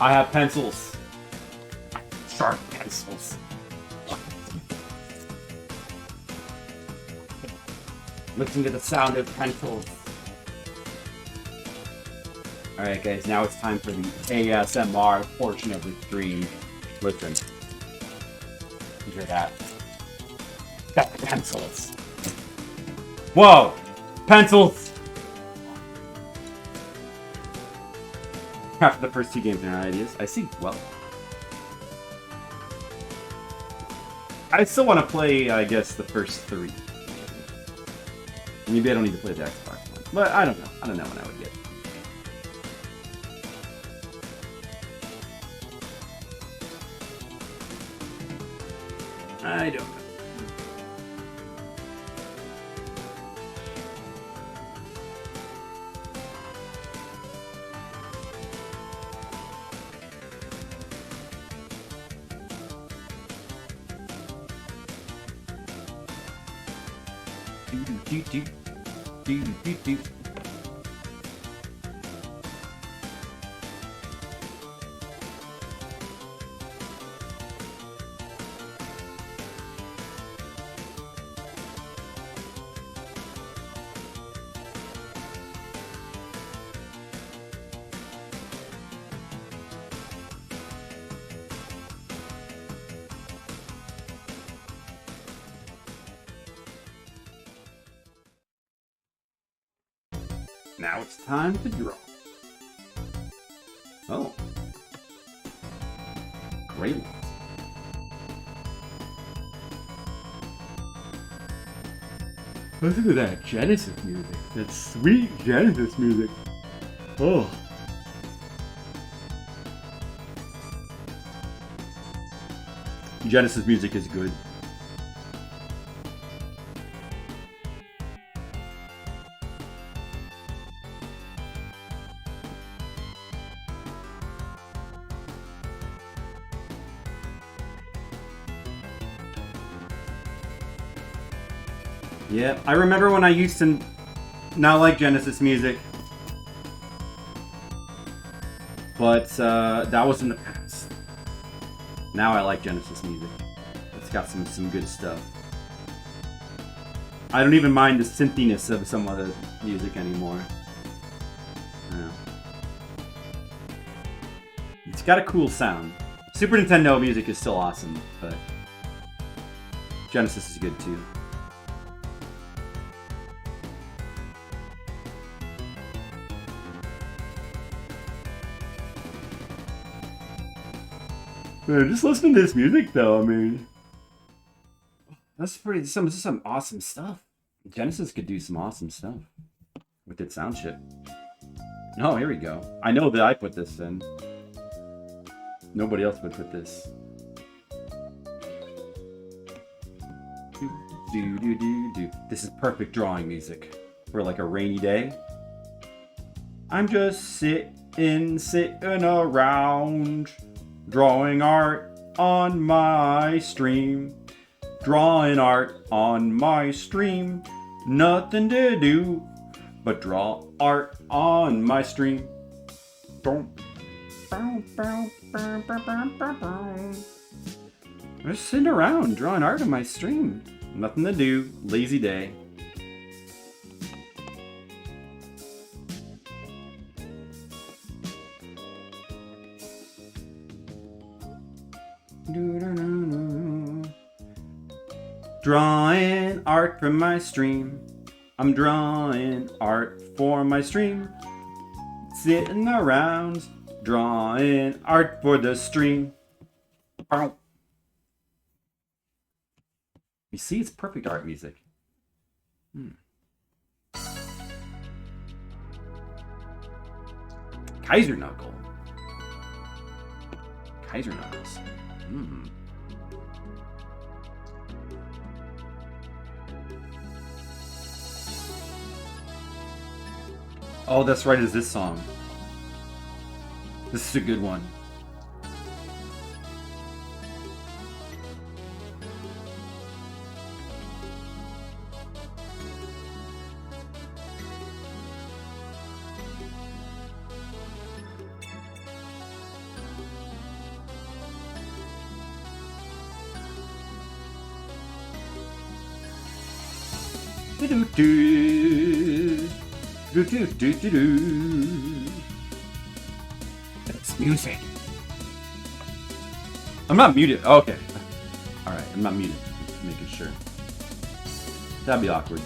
I have pencils. Sharp pencils. Listen to the sound of pencils. Alright guys, now it's time for the ASMR portion of the stream. Listen. You hear that? Got the pencils. Whoa! Pencils! After the first 2 games are not ideas. I see. Well. I still want to play, I guess, the first 3. Maybe I don't need to play the Xbox one. But I don't know. I don't know when I would get it. I don't know. Now it's time to draw. Oh. Great. Listen to that Genesis music. That sweet Genesis music. Oh. Genesis music is good. Yeah, I remember when I used to not like Genesis music. But that was in the past. Now I like Genesis music. It's got some good stuff. I don't even mind the synthiness of some of the music anymore. Yeah. It's got a cool sound. Super Nintendo music is still awesome, but Genesis is good too. Man, just listen to this music though, I mean, that's some awesome stuff. Genesis could do some awesome stuff with its sound chip. Oh, here we go. I know that I put this in. Nobody else would put this. This is perfect drawing music for like a rainy day. I'm just sitting around, drawing art on my stream. Drawing art on my stream. Nothing to do but draw art on my stream. Just sitting around drawing art on my stream. Nothing to do. Lazy day. Drawing art for my stream. I'm drawing art for my stream. Sitting around drawing art for the stream. You see, it's perfect art music. Kaiser Knuckle. Kaiser Knuckles. Oh, that's right, it's this song. This is a good one. It's music. I'm not muted. Oh, okay. Alright, I'm not muted. Just making sure. That'd be awkward.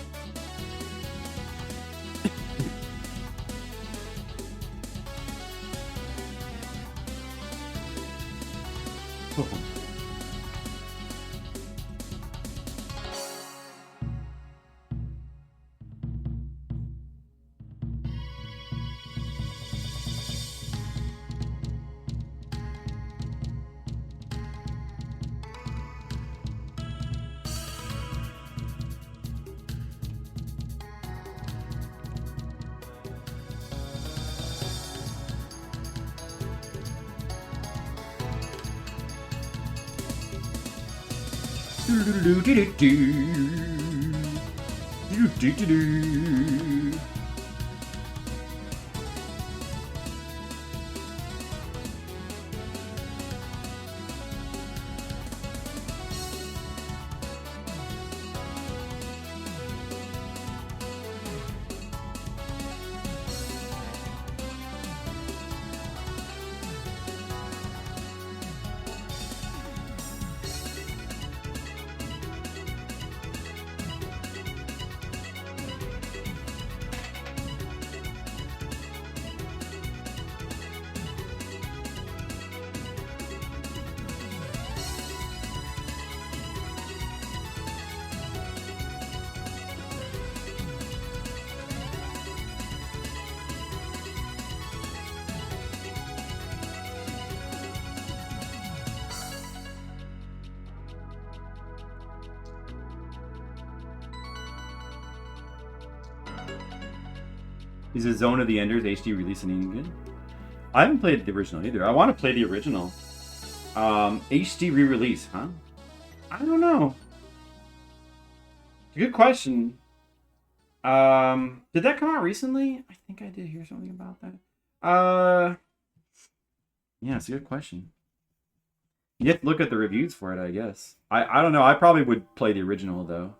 Is a Zone of the Enders HD release any good? I haven't played the original either. I want to play the original. HD re-release, huh? I don't know. Good question. Did that come out recently? I think I did hear something about that. Yeah, it's a good question. You have to look at the reviews for it, I guess. I don't know. I probably would play the original, though.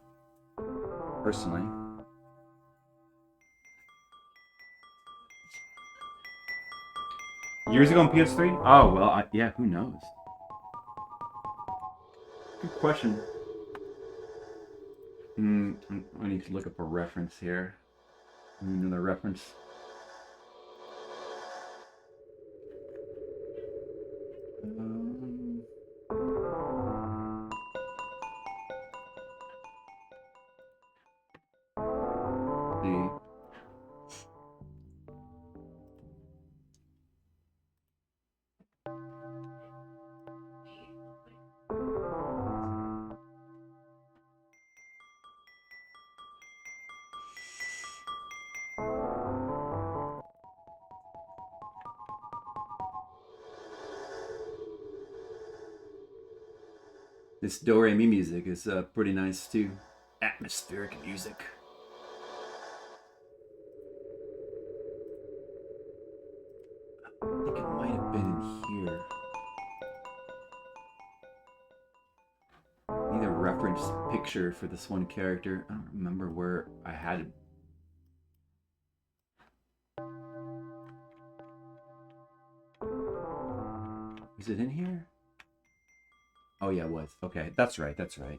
Personally. Years ago on PS3? Oh, well, yeah, who knows? Good question. I need to look up a reference here. Another reference. See. This Do-Re-Mi music is pretty nice too. Atmospheric music. I think it might have been in here. I need a reference picture for this one character. I don't remember where I had it. Is it in here? Oh yeah, it was. Okay, that's right, that's right.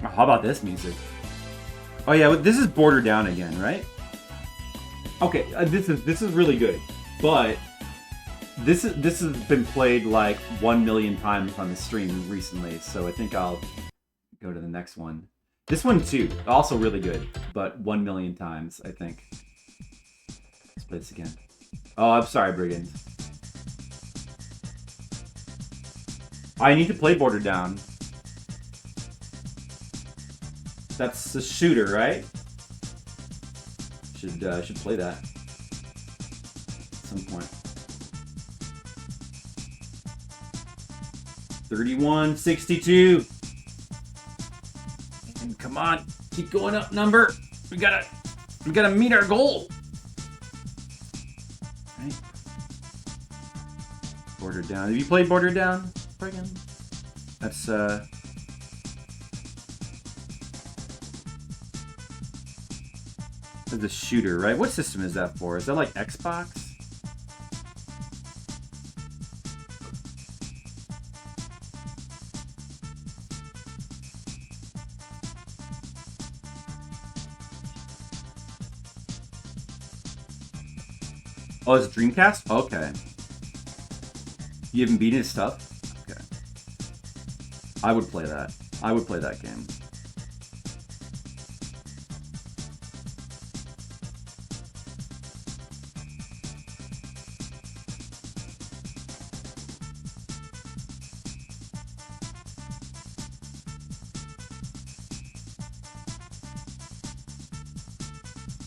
Oh, how about this music? Oh yeah, this is Border Down again, right? Okay, this is really good, but this has been played like 1 million times on the stream recently, so I think I'll go to the next one. This one too, also really good, but 1 million times, I think. Let's play this again. Oh, I'm sorry, Brigand. I need to play Border Down. That's a shooter, right? Should play that at some point. 3162. And come on, keep going up, number. We gotta meet our goal. Right. Border Down. Have you played Border Down? Friggin'. That's the shooter, right? What system is that for? Is that like Xbox? Oh, it's Dreamcast? Okay. You haven't beaten his stuff? Okay. I would play that. I would play that game.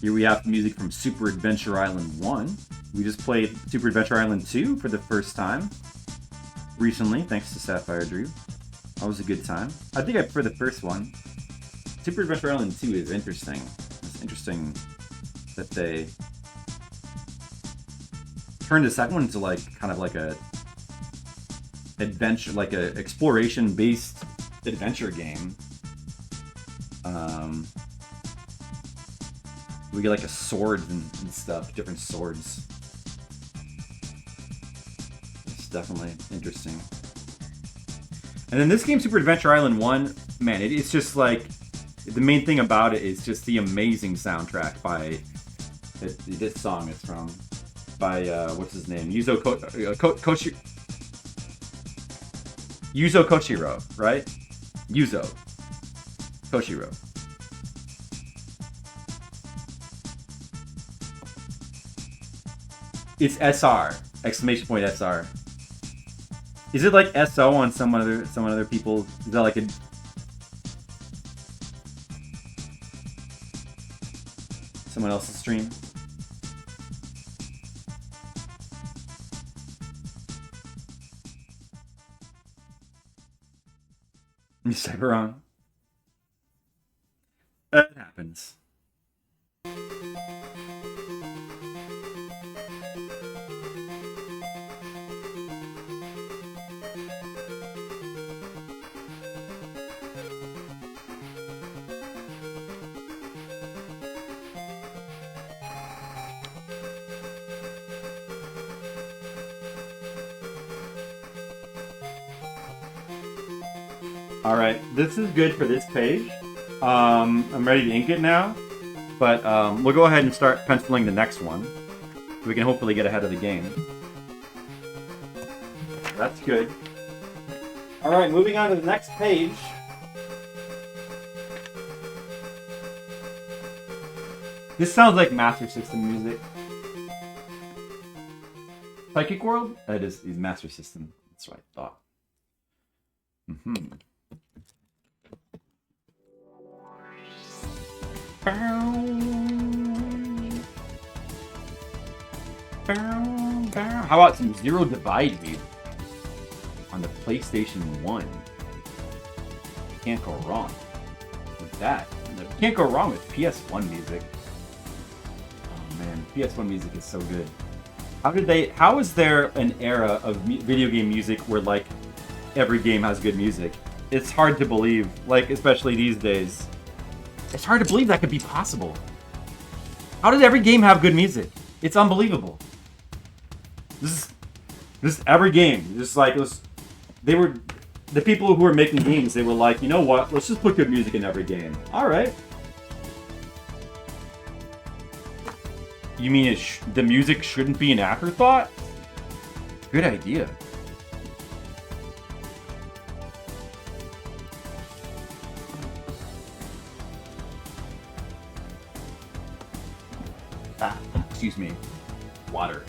Here we have music from Super Adventure Island 1. We just played Super Adventure Island 2 for the first time. recently, thanks to Sapphire Drew. Always a good time. I think I prefer the first one. Super Adventure Island 2 is interesting. It's interesting that they turned the second one into like kind of like a adventure, like a exploration-based adventure game. We get like a sword and stuff, different swords. It's definitely interesting. And then this game, Super Adventure Island 1, man, it's just like, the main thing about it is just the amazing soundtrack by, this song is from, by, what's his name? Yuzo Koshiro, right? Yuzo Koshiro. It's SR! Exclamation point SR. Is it like SO on some other people? Is that like a... someone else's stream? You cyber wrong. It happens. Alright, this is good for this page. I'm ready to ink it now, but we'll go ahead and start penciling the next one. So we can hopefully get ahead of the game. That's good. Alright, moving on to the next page. This sounds like Master System music. Psychic World? It is Master System. That's what I thought. How about some Zero Divide music on the PlayStation 1? Can't go wrong with that. Can't go wrong with PS1 music. Oh man, PS1 music is so good. How is there an era of video game music where like every game has good music? It's hard to believe, like especially these days. It's hard to believe that could be possible. How did every game have good music? It's unbelievable. This every game. Just like it was, they were the people who were making games. They were like, you know what? Let's just put good music in every game. All right. You mean the music shouldn't be an afterthought? Good idea. Excuse me. Water.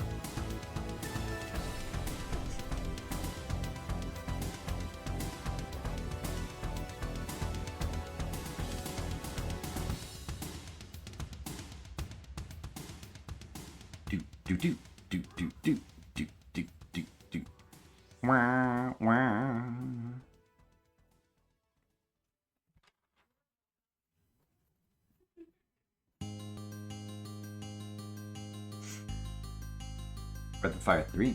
Do. Wah, wah. Breath of Fire 3.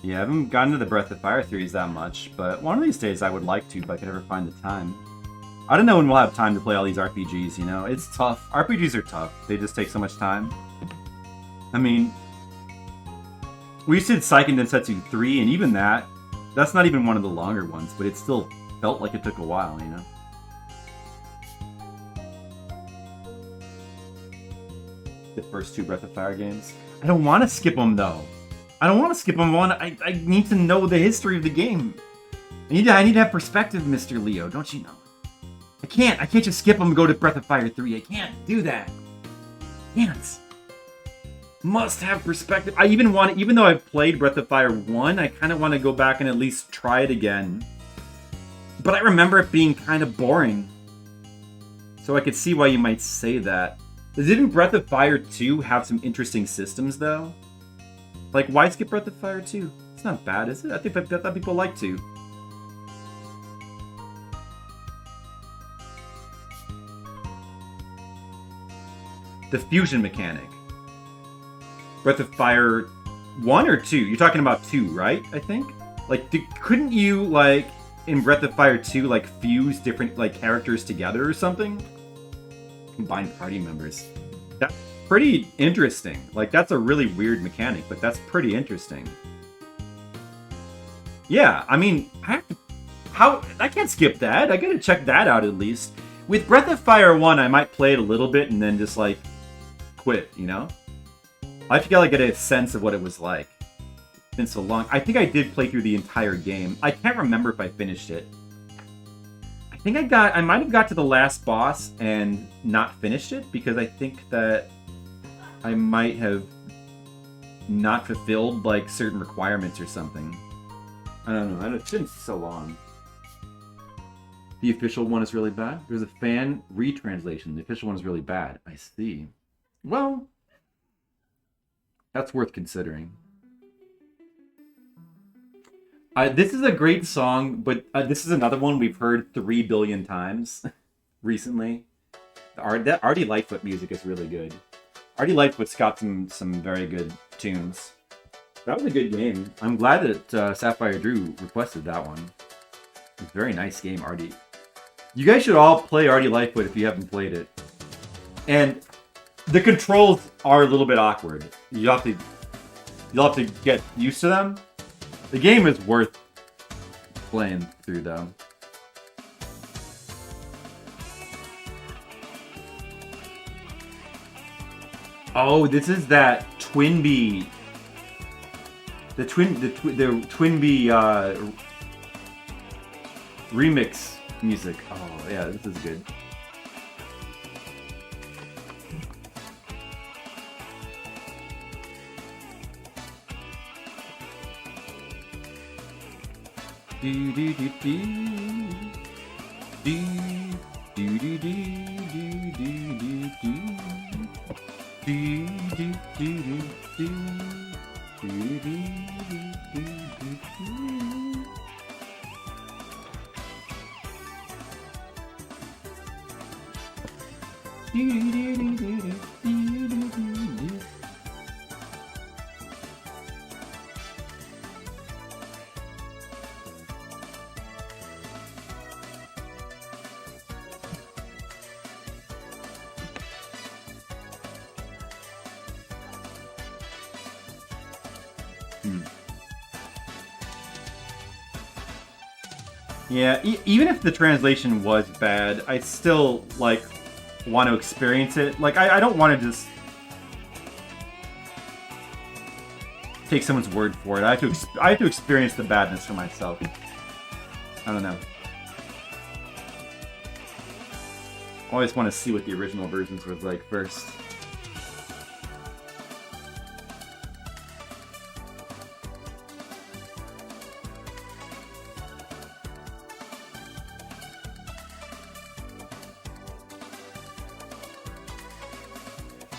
Yeah, I haven't gotten to the Breath of Fire 3s that much, but one of these days I would like to if I could ever find the time. I don't know when we'll have time to play all these RPGs, you know? It's tough. RPGs are tough. They just take so much time. I mean, we did Seiken Densetsu 3, and even that's not even one of the longer ones, but it still felt like it took a while, you know? The first two Breath of Fire games. I don't want to skip them, though. I don't want to skip them. I need to know the history of the game. I need to have perspective, Mr. Leo, don't you know? I can't just skip them and go to Breath of Fire 3. I can't do that. Can't. Must have perspective. Even though I've played Breath of Fire 1, I kind of want to go back and at least try it again. But I remember it being kind of boring. So I could see why you might say that. Didn't Breath of Fire 2 have some interesting systems, though? Like, why skip Breath of Fire 2? It's not bad, is it? I thought people like to. The fusion mechanic. Breath of Fire 1 or 2? You're talking about 2, right? I think? Like, couldn't you, like, in Breath of Fire 2, like, fuse different, like, characters together or something? Combine party members. That's pretty interesting. Like, that's a really weird mechanic, but that's pretty interesting. Yeah, I mean, I can't skip that. I gotta check that out at least. With Breath of Fire 1, I might play it a little bit and then just, like, quit, you know? I have to get a sense of what it was like. It's been so long. I think I did play through the entire game. I can't remember if I finished it. I think I might have got to the last boss and not finished it, because I think that I might have not fulfilled, like, certain requirements or something. I don't know. It's been so long. The official one is really bad? There's a fan retranslation. The official one is really bad. I see. Well, that's worth considering. This is a great song, but this is another one we've heard 3 billion times recently. That Artie Lightfoot music is really good. Artie Lightfoot's got some very good tunes. That was a good game. I'm glad that Sapphire Drew requested that one. It's a very nice game, Artie. You guys should all play Artie Lightfoot if you haven't played it. And the controls are a little bit awkward. You'll have to get used to them. The game is worth playing through, though. Oh, this is that Twinbee. The Twinbee remix music. Oh yeah, this is good. Do do do do do do do do do do do do Yeah, even if the translation was bad, I still, like, want to experience it. Like, I don't want to just take someone's word for it. I have to experience the badness for myself. I don't know. I always want to see what the original versions was like first.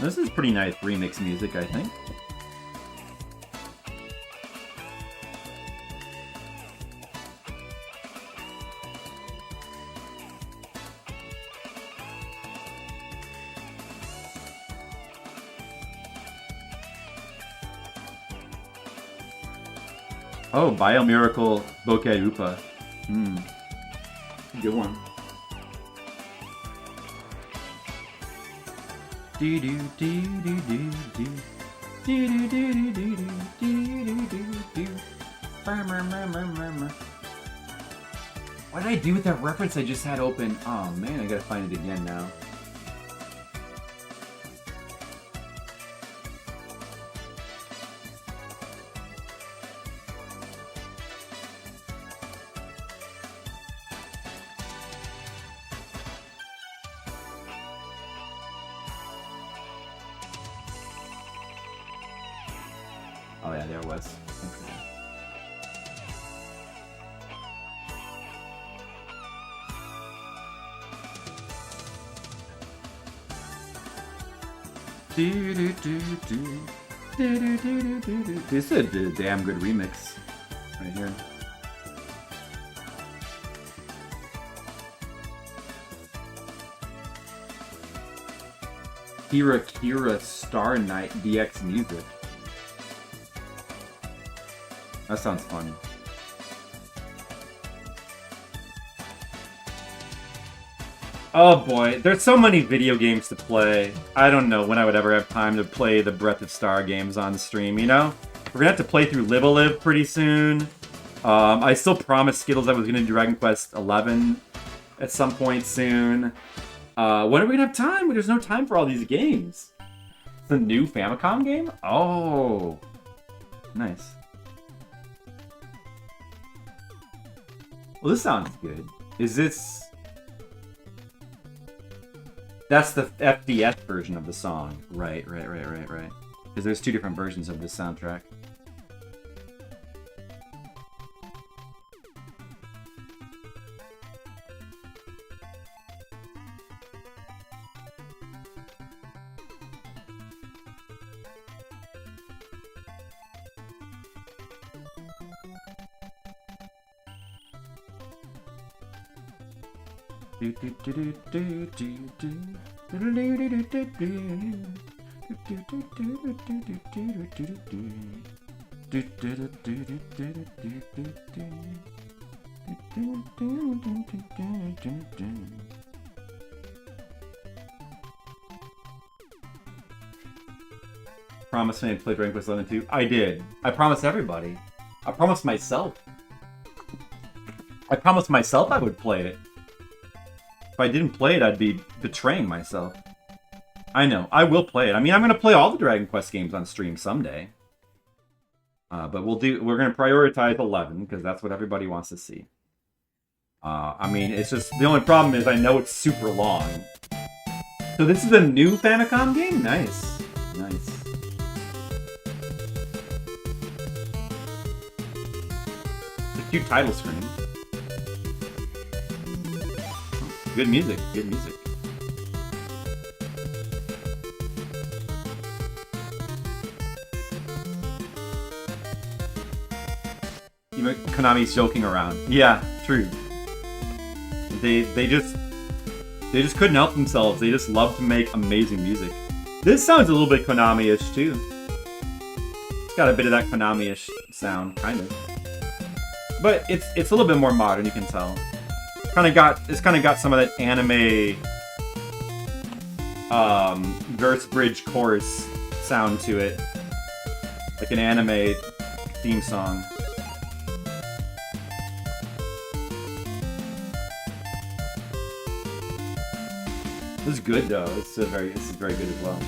This is pretty nice remix music, I think. Oh, Biomiracle Bokeh Upa. Good one. Why did I do with that reference I just had open? Oh man, I gotta find it again now. Oh yeah, there it was. Okay. This is a damn good remix. right here. Kira Star Knight DX Music. That sounds fun. Oh boy, there's so many video games to play. I don't know when I would ever have time to play the Breath of Star games on stream, you know? We're gonna have to play through Live pretty soon. I still promised Skittles I was gonna do Dragon Quest 11 at some point soon. When are we gonna have time? There's no time for all these games. It's a new Famicom game? Oh, nice. Well, this sounds good. Is this... That's the FDS version of the song. Right. Because there's two different versions of this soundtrack. Promised me I'd play Dragon Quest 11 too. I did. I promised everybody. I promised myself. I promised myself I would play it. If I didn't play it, I'd be betraying myself. I know. I will play it. I mean, I'm going to play all the Dragon Quest games on stream someday. But we're going to prioritize 11, because that's what everybody wants to see. I mean, it's just... The only problem is I know it's super long. So this is a new Famicom game? Nice. Nice. It's a cute title screen. Good music. Good music. Even Konami's joking around. Yeah, true. They just couldn't help themselves. They just love to make amazing music. This sounds a little bit Konami-ish too. It's got a bit of that Konami-ish sound, kind of. But it's a little bit more modern, you can tell. It's kind of got some of that anime verse bridge chorus sound to it, like an anime theme song. This is good though. This is very good as well.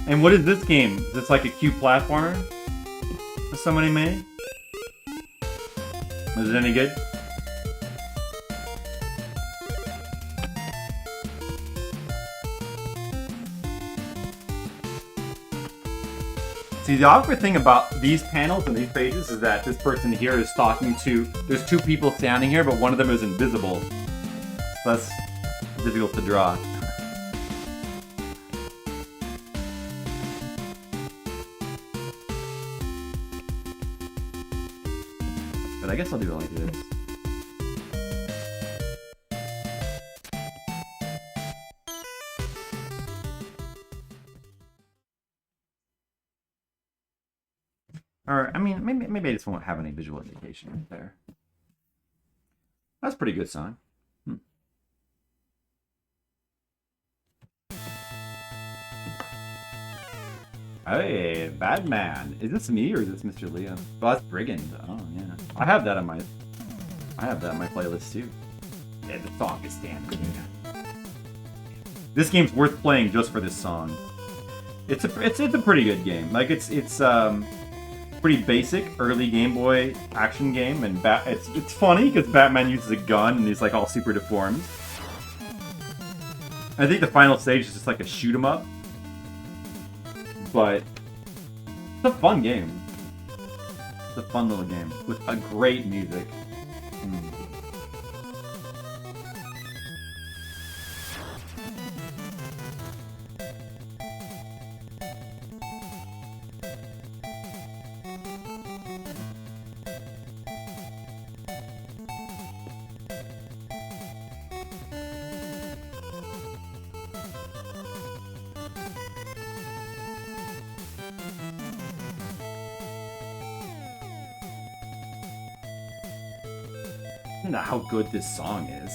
And what is this game? Is this like a cute platformer that somebody made? Is it any good? See, the awkward thing about these panels and these pages is that this person here is talking to... There's two people standing here, but one of them is invisible. So that's difficult to draw. But I guess I'll do it like this. Or, I mean, maybe I just won't have any visual indication right there. That's a pretty good song. Hey, Batman. Is this me or is this Mr. Leo? Oh, that's Brigand. Oh, yeah. I have that on my playlist too. Yeah, the song is standard. This game's worth playing just for this song. It's a pretty good game. Like it's pretty basic early Game Boy action game, and it's funny because Batman uses a gun and he's like all super deformed. I think the final stage is just like a shoot 'em up, but it's a fun game. It's a fun little game with a great music. I don't know how good this song is.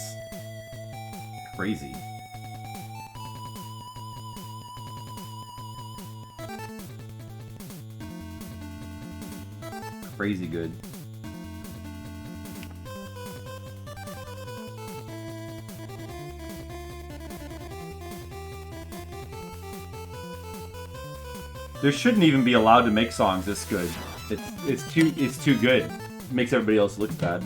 Crazy. Crazy good. There shouldn't even be allowed to make songs this good. It's too good. It makes everybody else look bad.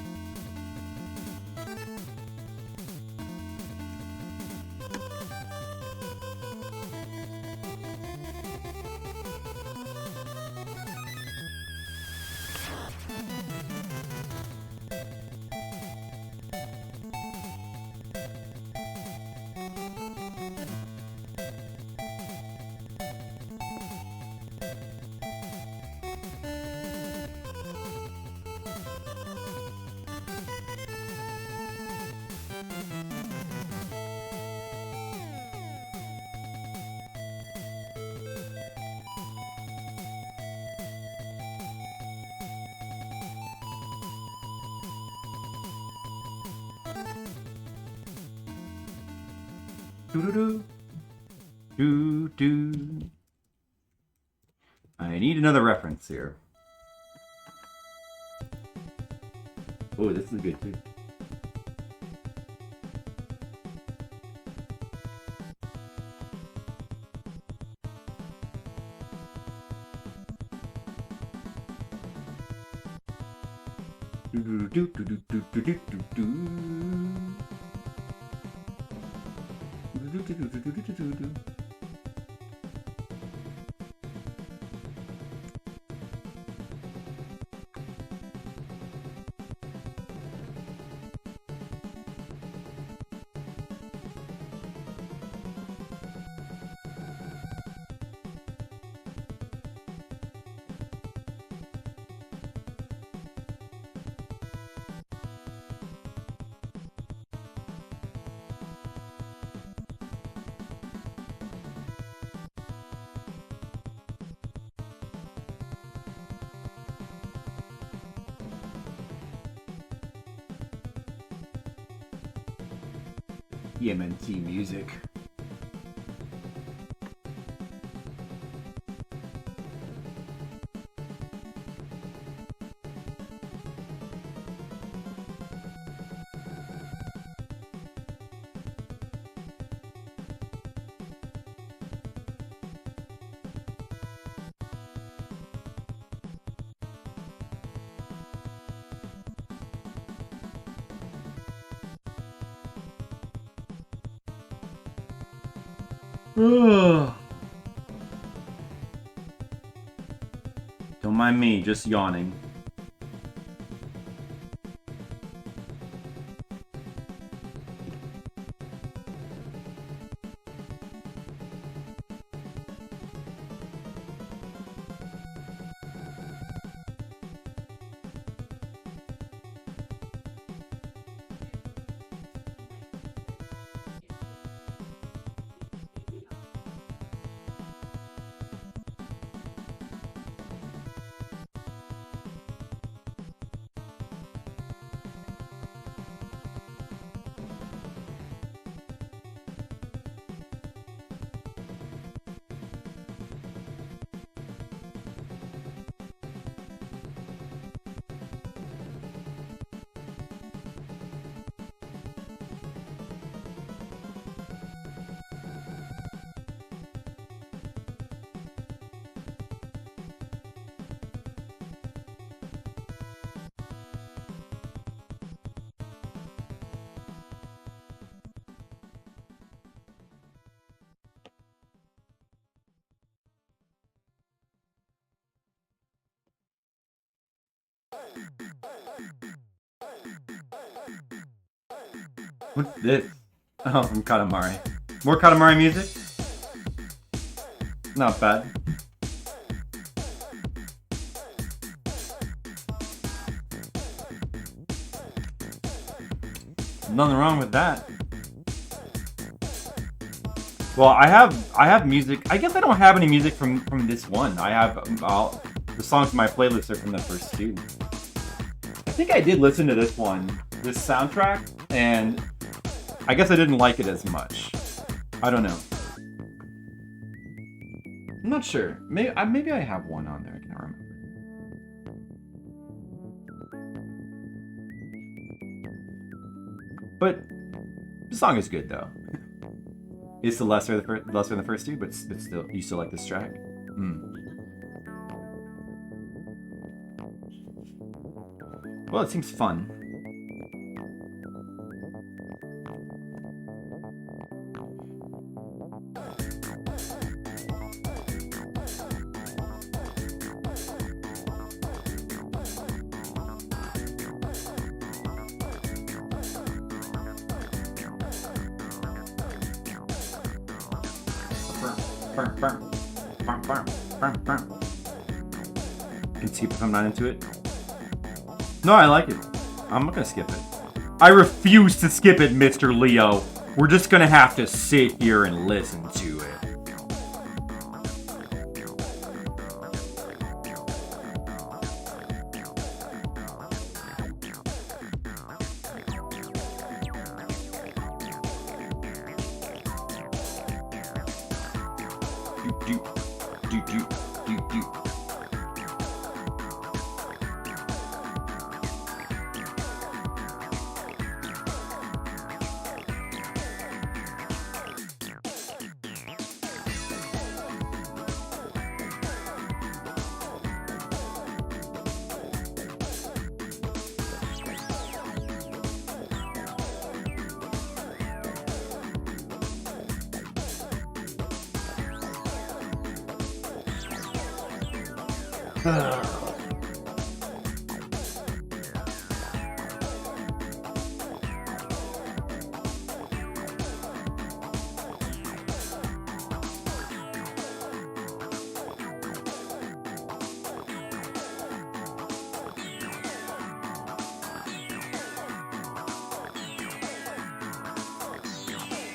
Do. I need another reference here. Oh, this is good too. EMNT music. Don't mind me, just yawning. What's this? Oh, from Katamari. More Katamari music? Not bad. Nothing wrong with that. Well, I have music. I guess I don't have any music from this one. I have the songs in my playlist are from the first two. I think I did listen to this one, this soundtrack, and I guess I didn't like it as much. I don't know. I'm not sure. Maybe I have one on there. I can't remember. But the song is good though. It's the lesser than the first two, but still, you still like this track? Well, it seems fun. You can skip if I'm not into it. No, I like it. I'm not gonna skip it. I refuse to skip it, Mr. Leo. We're just gonna have to sit here and listen to it.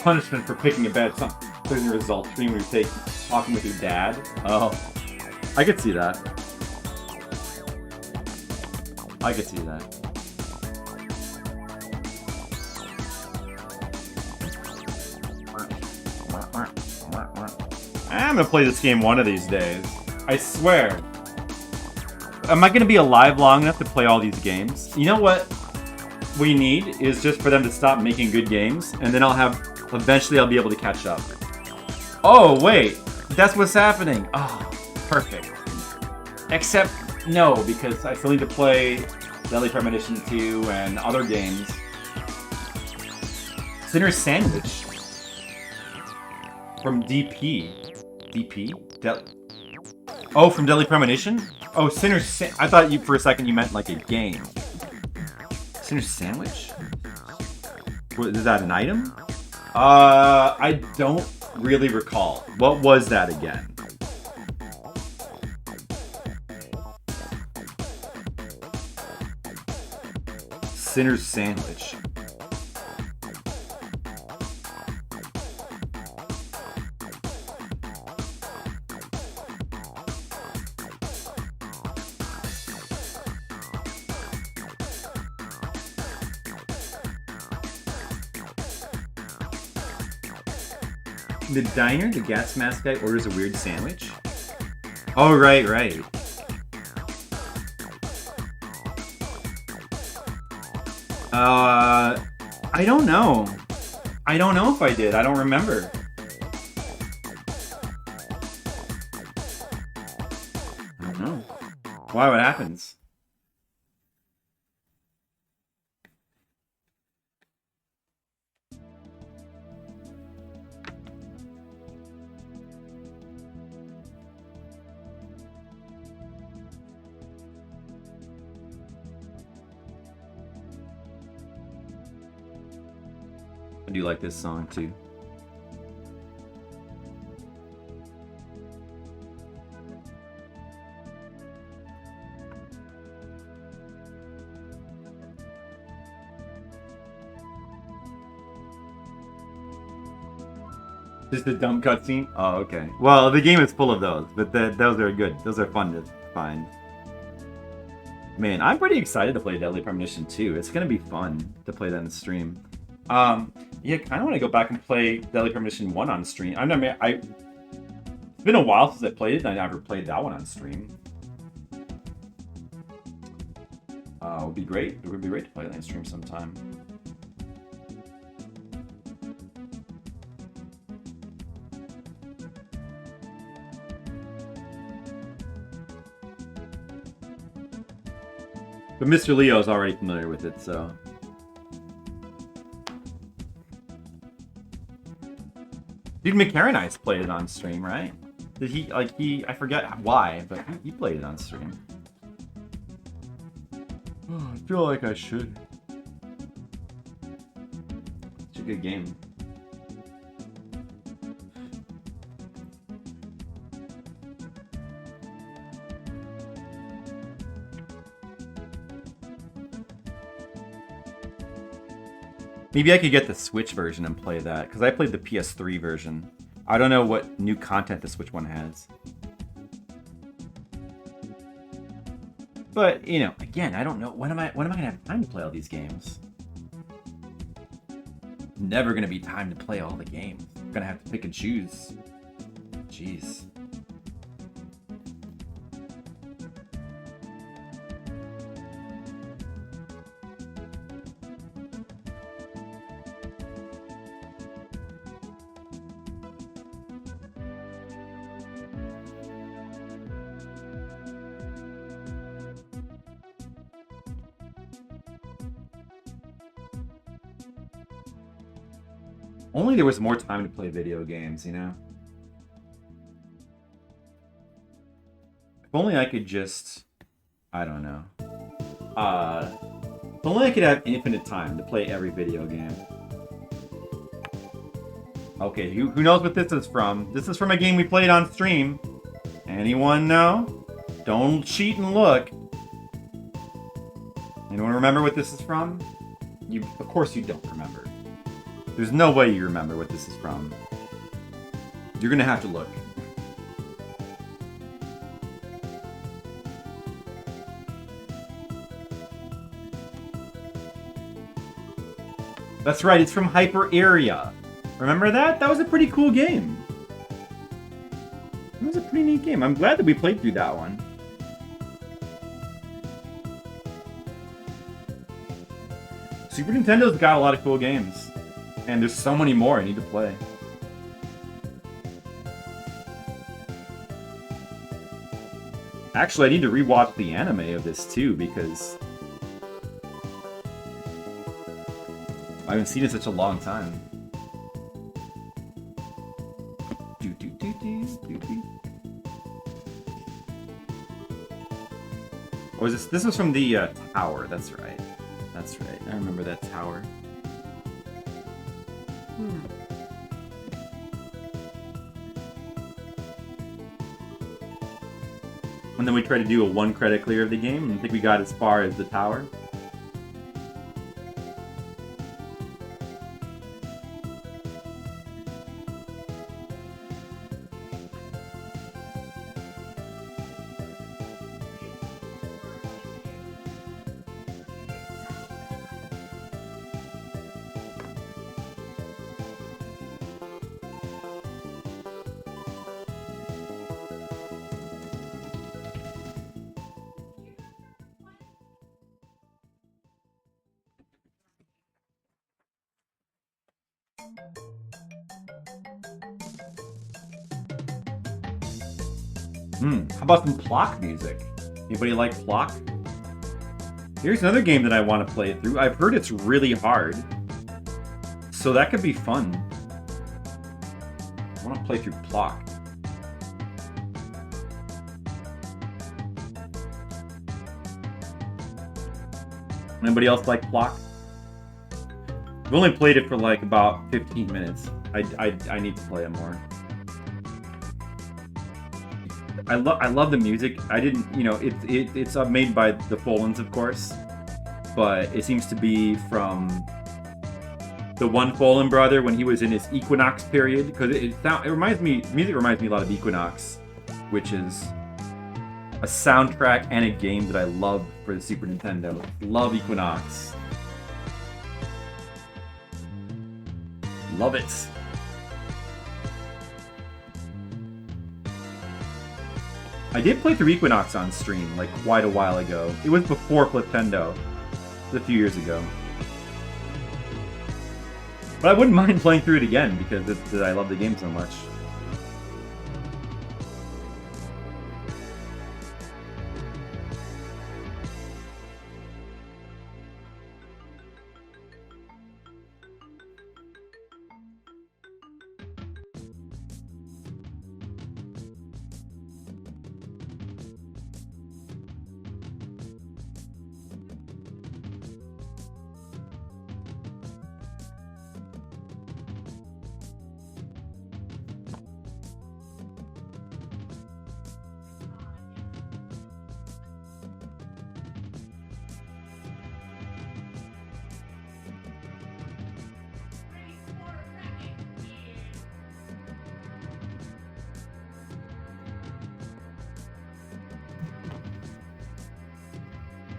Punishment for picking a bad song. There's a result. When you take talking with your dad. Oh, I could see that. I could see that. I'm gonna play this game one of these days. I swear. Am I gonna be alive long enough to play all these games? You know what we need is just for them to stop making good games, and then eventually I'll be able to catch up. Oh, wait. That's what's happening. Oh, perfect. Except, no, because I still need to play Deadly Premonition 2 and other games. Sinner's Sandwich. From DP. DP? Oh, from Deadly Premonition? Oh, I thought for a second you meant like a game. Sinner's Sandwich? Is that an item? I don't really recall. What was that again? Sinner's Sandwich. The diner, the gas mask guy orders a weird sandwich? Oh, right. I don't know. I don't know if I did. I don't remember. I don't know. Why? What happens? I do like this song too. Just a dumb cutscene? Oh, okay. Well, the game is full of those, but those are good. Those are fun to find. Man, I'm pretty excited to play Deadly Premonition 2. It's gonna be fun to play that in stream. Yeah, I kind of want to go back and play Deadly Premonition 1 on stream. It's been a while since I played it, and I never played that one on stream. It would be great. It would be great to play that on stream sometime. But Mr. Leo is already familiar with it, so... Dude, McCarranice played it on stream, right? Did he, I forget why, but he played it on stream. Oh, I feel like I should. It's a good game. Maybe I could get the Switch version and play that, because I played the PS3 version. I don't know what new content the Switch one has. But, you know, again, I don't know. When am I gonna have time to play all these games? Never gonna be time to play all the games. I'm gonna have to pick and choose. Jeez. Only there was more time to play video games, you know? If only I could just... I don't know. If only I could have infinite time to play every video game. Okay, who knows what this is from? This is from a game we played on stream. Anyone know? Don't cheat and look. Anyone remember what this is from? Of course you don't remember. There's no way you remember what this is from. You're gonna have to look. That's right, it's from Hyper Area. Remember that? That was a pretty cool game. It was a pretty neat game. I'm glad that we played through that one. Super Nintendo's got a lot of cool games. And there's so many more I need to play. Actually, I need to rewatch the anime of this too, because I haven't seen it in such a long time. Oh, is this was from the tower, that's right. That's right, I remember that tower. And then we tried to do a 1 credit clear of the game, and I think we got as far as the tower. How about some Plock music? Anybody like Plock? Here's another game that I want to play through. I've heard it's really hard. So that could be fun. I want to play through Plock. Anybody else like Plock? We only played it for like about 15 minutes. I need to play it more. I love the music. I didn't, you know, it's made by the Folens, of course, but it seems to be from the one Folen brother when he was in his Equinox period, because music reminds me a lot of Equinox, which is a soundtrack and a game that I love for the Super Nintendo. Love Equinox. Love it. I did play through Equinox on stream, like, quite a while ago. It was before Fliptendo. It was a few years ago. But I wouldn't mind playing through it again, because I love the game so much.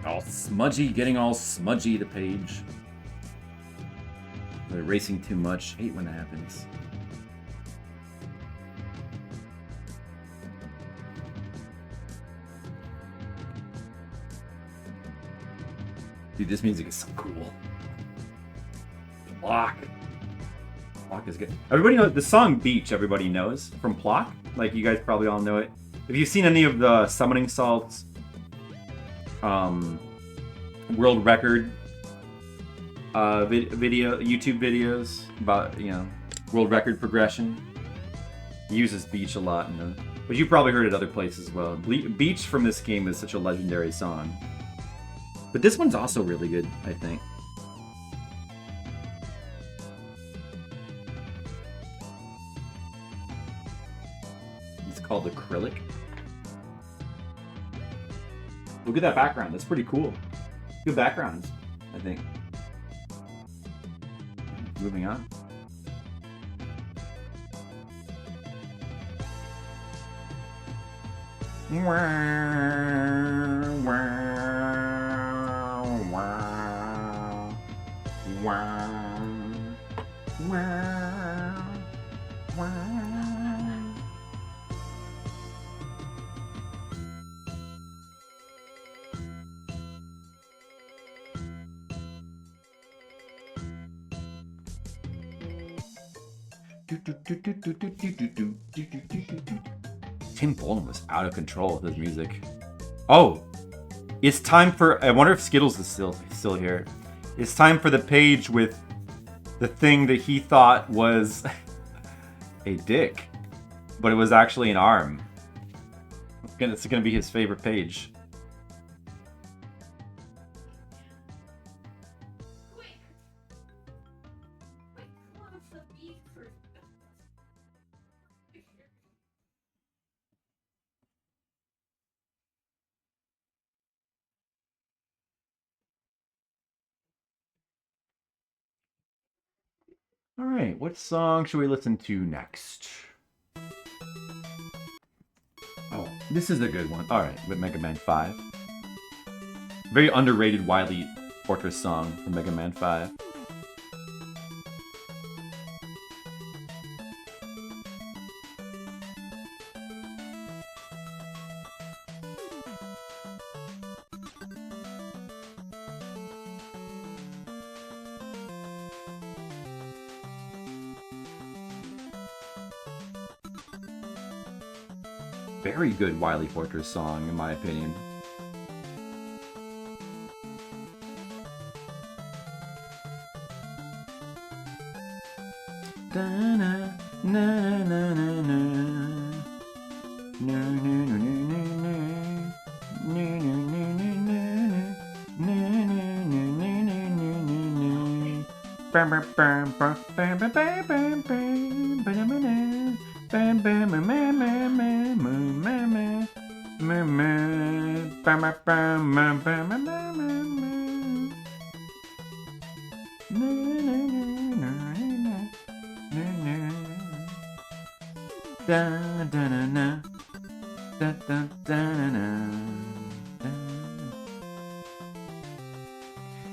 All smudgy, getting all smudgy, the page. They're racing too much. Hate when that happens. Dude, this music is so cool. Plock. Plock is good. Everybody knows the song Beach, everybody knows from Plock. Like, you guys probably all know it. If you've seen any of the Summoning Salts world record YouTube videos about, you know, world record progression, he uses Beach a lot, but you probably heard it other places as well. Beach from this game is such a legendary song, but this one's also really good, I think. It's called Acrylic. Look at that background. That's pretty cool. Good backgrounds, I think. Moving on. Tim Folen was out of control with his music. Oh, it's time for. I wonder if Skittles is still here. It's time for the page with the thing that he thought was a dick, but it was actually an arm. It's gonna be his favorite page. All right, what song should we listen to next? Oh, this is a good one. All right, with Mega Man 5. Very underrated Wily Fortress song from Mega Man 5. Very good Wily Fortress song, in my opinion.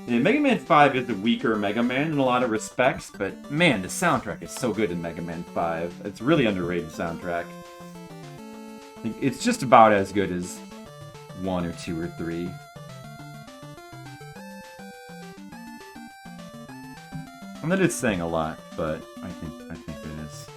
Yeah, Mega Man 5 is a weaker Mega Man in a lot of respects, but man, the soundtrack is so good in Mega Man 5. It's a really underrated soundtrack. I think it's just about as good as 1 or 2 or 3. And that is saying a lot, but I think it is.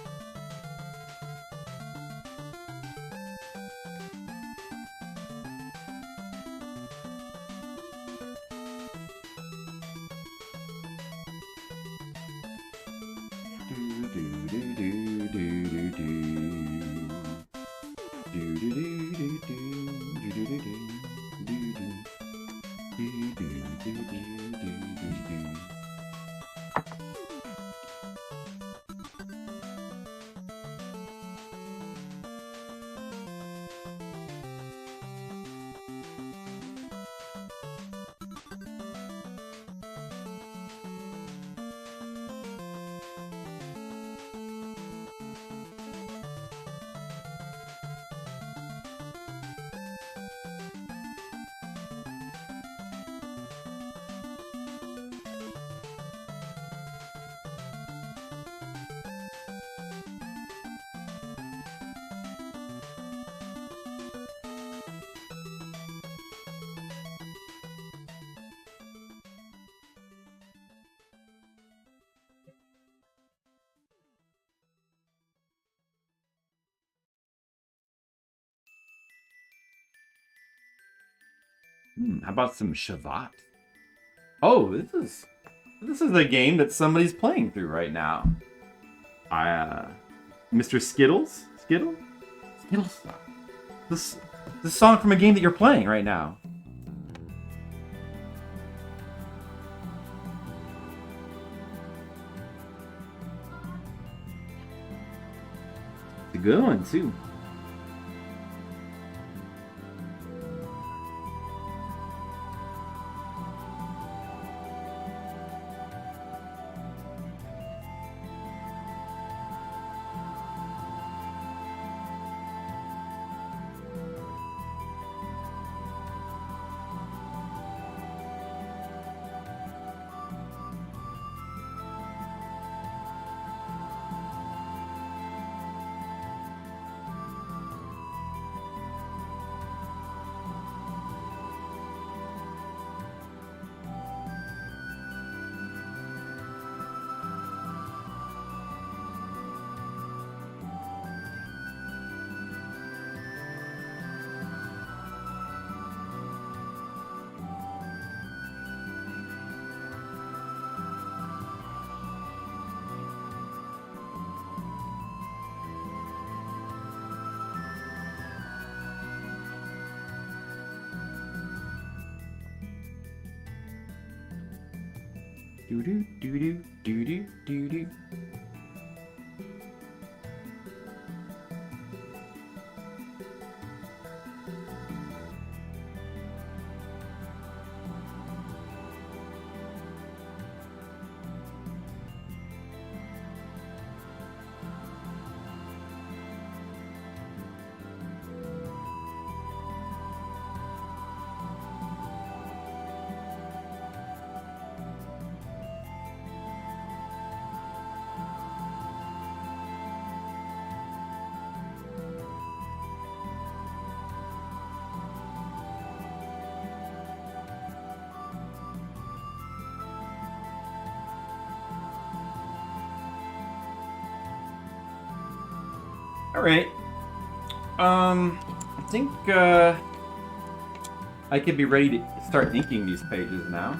How about some Shavat? Oh, this is a game that somebody's playing through right now. Mr. Skittles? Skittles? This song from a game that you're playing right now. It's a good one, too. Do do do do do do do do. All right. I think I could be ready to start inking these pages now.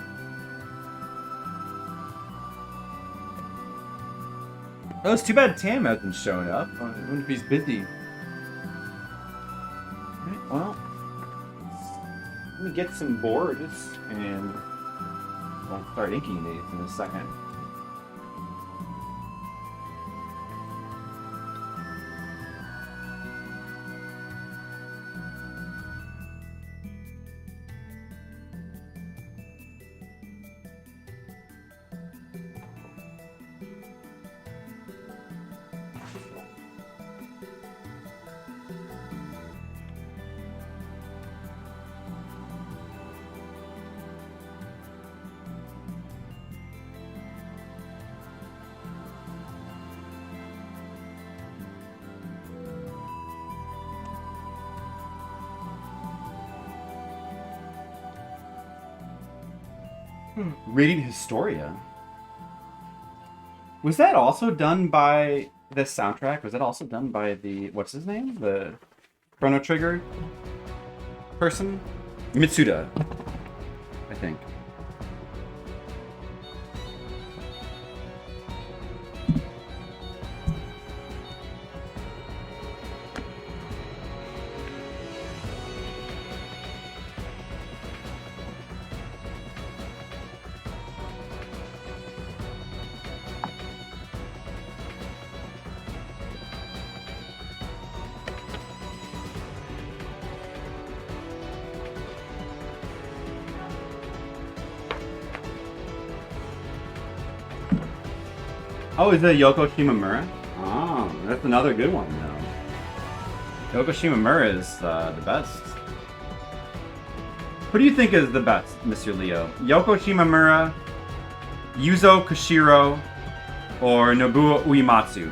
Oh, it's too bad Tam hasn't shown up. I wonder if he's busy. Alright, well, let me get some boards and I'll start inking these in a second. Radiant Historia. Was that also done by the soundtrack? Was that also done by the what's his name? The Chrono Trigger person? Mitsuda, I think. Oh, is it Yoko Shimomura? Oh, that's another good one, though. Yoko Shimomura is the best. Who do you think is the best, Mr. Leo? Yoko Shimomura, Yuzo Koshiro, or Nobuo Uematsu?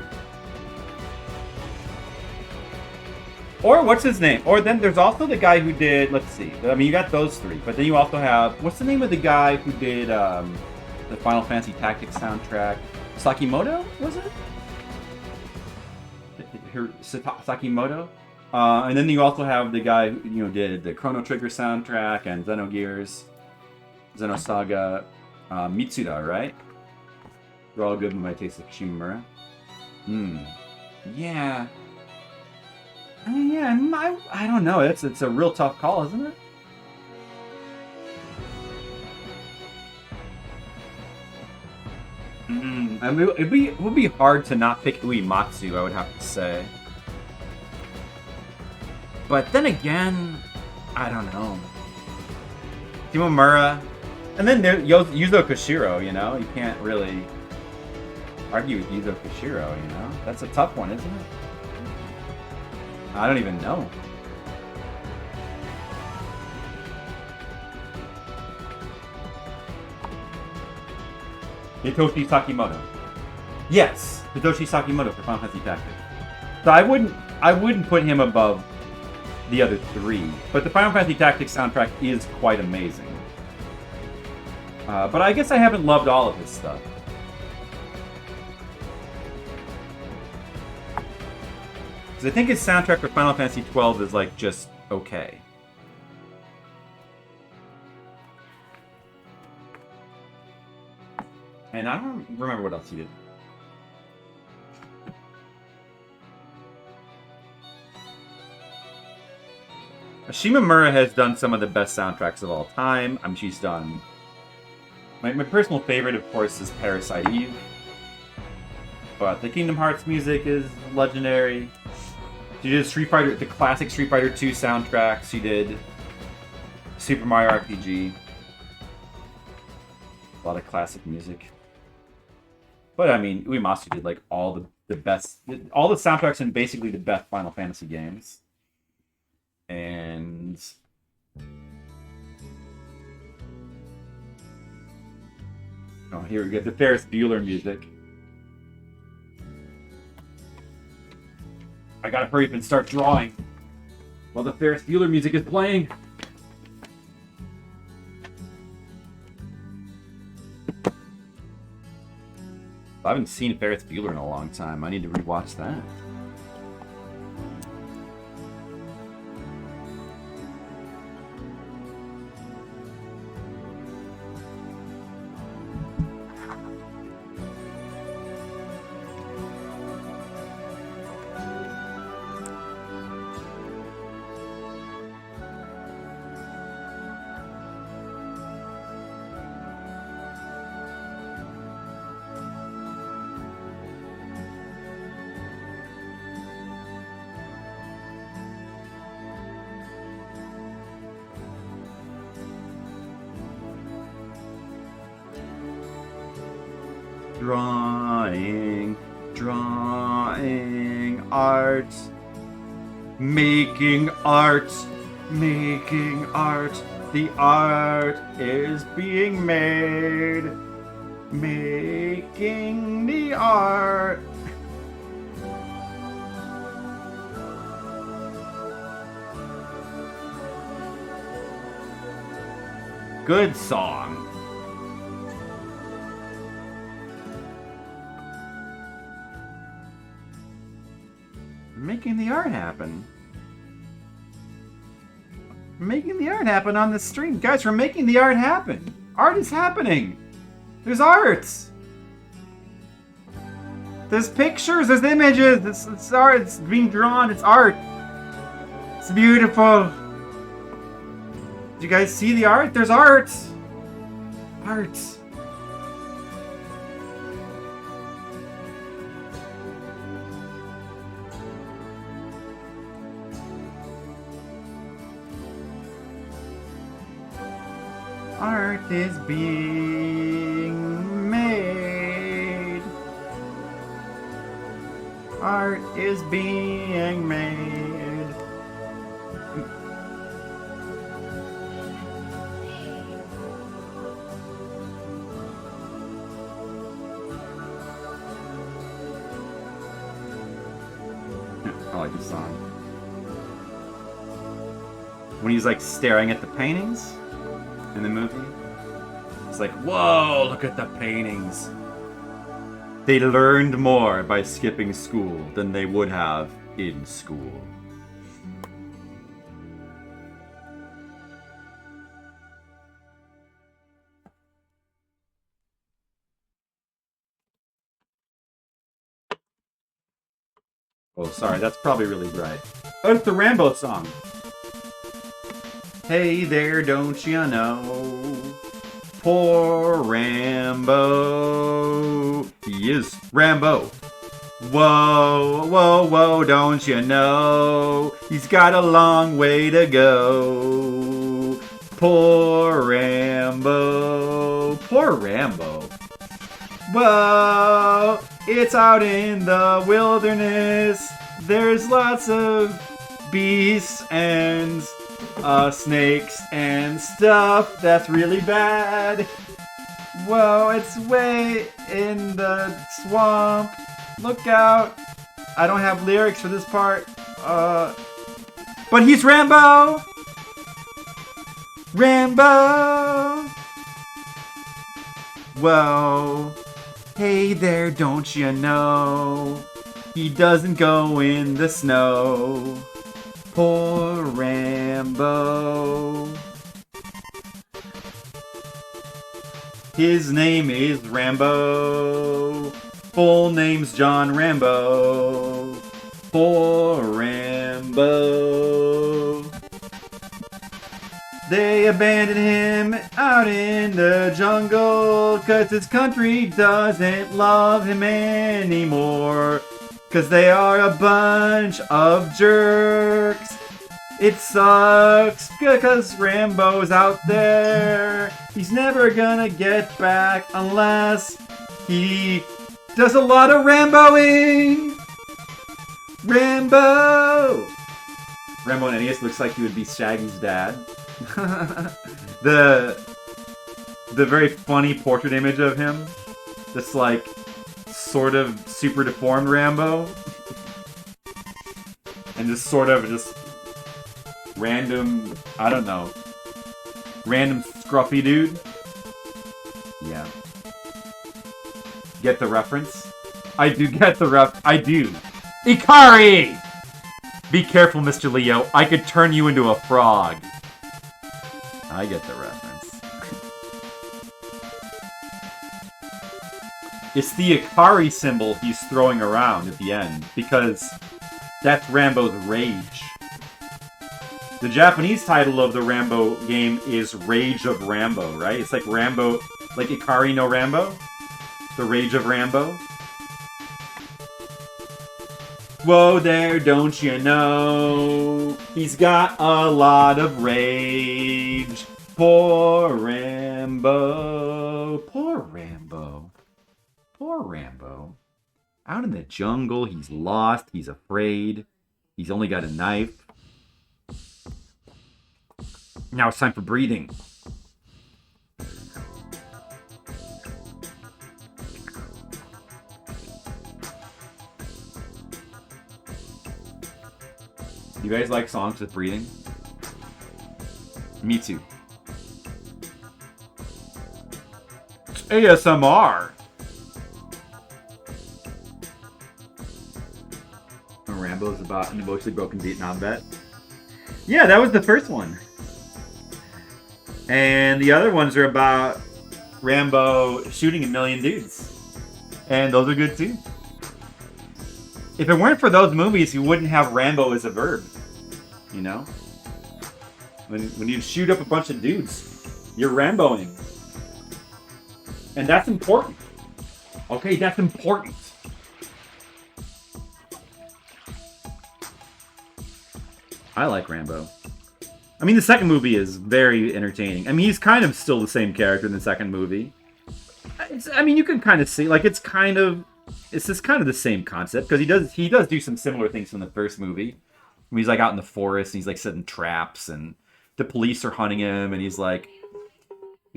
Or what's his name? Or then there's also the guy who did, let's see. I mean, you got those three, but then you also have, what's the name of the guy who did the Final Fantasy Tactics soundtrack? Sakimoto, was it? Sakimoto? And then you also have the guy who did the Chrono Trigger soundtrack and Xenogears, Xenosaga, Mitsuda, right? They're all good in my taste of Shimomura. Yeah. I mean, yeah, I don't know. It's a real tough call, isn't it? I mean, it would be hard to not pick Uematsu, I would have to say. But then again, I don't know. Shimomura, and then there's Yuzo Koshiro. You can't really argue with Yuzo Koshiro. That's a tough one, isn't it? I don't even know. Hitoshi Sakimoto. Yes, Hitoshi Sakimoto for Final Fantasy Tactics. So I wouldn't put him above the other three, but the Final Fantasy Tactics soundtrack is quite amazing. But I guess I haven't loved all of his stuff. Because I think his soundtrack for Final Fantasy XII is like just okay. And I don't remember what else he did. Shimomura has done some of the best soundtracks of all time. I mean, she's done... My personal favorite, of course, is Parasite Eve. But the Kingdom Hearts music is legendary. She did the classic Street Fighter 2 soundtrack. She did Super Mario RPG. A lot of classic music. But I mean, Uematsu did like all the best, all the soundtracks in basically the best Final Fantasy games. And oh, here we go, the Ferris Bueller music. I gotta hurry up and start drawing while the Ferris Bueller music is playing. I haven't seen Ferris Bueller in a long time. I need to rewatch that. Drawing art, making art, the art is being made, making the art. Good song. making the art happen. We're making the art happen on the stream. Guys, we're making the art happen. Art is happening. There's art. There's pictures, there's images. It's art, it's being drawn, it's art. It's beautiful. Did you guys see the art? There's art. Art. Art is being made. Art is being made. I like this song. When he's like staring at the paintings in the movie. It's like, whoa, look at the paintings. They learned more by skipping school than they would have in school. Oh, sorry, that's probably really bright. Oh, it's the Rambo song. Hey there, don't you know? Poor Rambo. He is Rambo. Whoa, whoa, whoa, don't you know? He's got a long way to go. Poor Rambo. Poor Rambo. Whoa, it's out in the wilderness. There's lots of beasts and snakes and stuff that's really bad. Whoa, it's way in the swamp. Look out. I don't have lyrics for this part. But he's Rambo! Rambo! Whoa. Hey there, don't you know? He doesn't go in the snow. Poor Rambo. His name is Rambo. Full name's John Rambo. Poor Rambo. They abandoned him out in the jungle 'cause his country doesn't love him anymore. 'Cause they are a bunch of jerks. It sucks because Rambo's out there. He's never gonna get back unless he does a lot of Ramboing. Rambo! Rambo and NES looks like he would be Shaggy's dad. the very funny portrait image of him. This like sort of super deformed Rambo. And just sort of just random, I don't know, random scruffy dude. Yeah. Get the reference? I do get the I do. Ikari! Be careful, Mr. Leo. I could turn you into a frog. I get the reference. It's the Ikari symbol he's throwing around at the end, because that's Rambo's rage. The Japanese title of the Rambo game is Rage of Rambo, right? It's like Rambo, like Ikari no Rambo? The Rage of Rambo? Whoa there, don't you know? He's got a lot of rage. Poor Rambo. Poor Rambo. Poor Rambo. Out in the jungle, he's lost, he's afraid. He's only got a knife. Now it's time for breathing. You guys like songs with breathing? Me too. It's ASMR. Rambo's about an emotionally broken Vietnam vet. Yeah, that was the first one. And the other ones are about Rambo shooting a million dudes. And those are good too. If it weren't for those movies, you wouldn't have Rambo as a verb. You know? When you shoot up a bunch of dudes, you're Ramboing. And that's important. Okay, that's important. I like Rambo. I mean, the second movie is very entertaining. I mean, he's kind of still the same character in the second movie. I mean, you can kind of see, like, it's just kind of the same concept, because he does do some similar things from the first movie. When he's, like, out in the forest, and he's, like, setting traps, and the police are hunting him, and he's, like,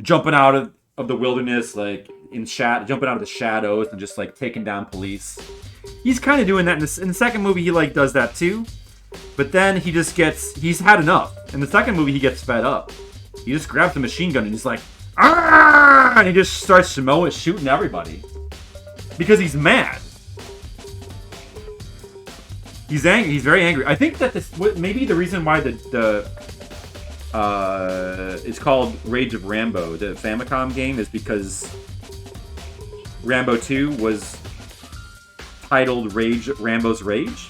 jumping out of the wilderness, like, jumping out of the shadows, and just, like, taking down police. He's kind of doing that in the second movie. He, like, does that, too. But then he's had enough. In the second movie, he gets fed up. He just grabs the machine gun and he's like, "Ah!" And he just starts shooting everybody. Because he's mad. He's angry. He's very angry. I think that maybe the reason why it's called Rage of Rambo, the Famicom game, is because Rambo 2 was titled Rambo's Rage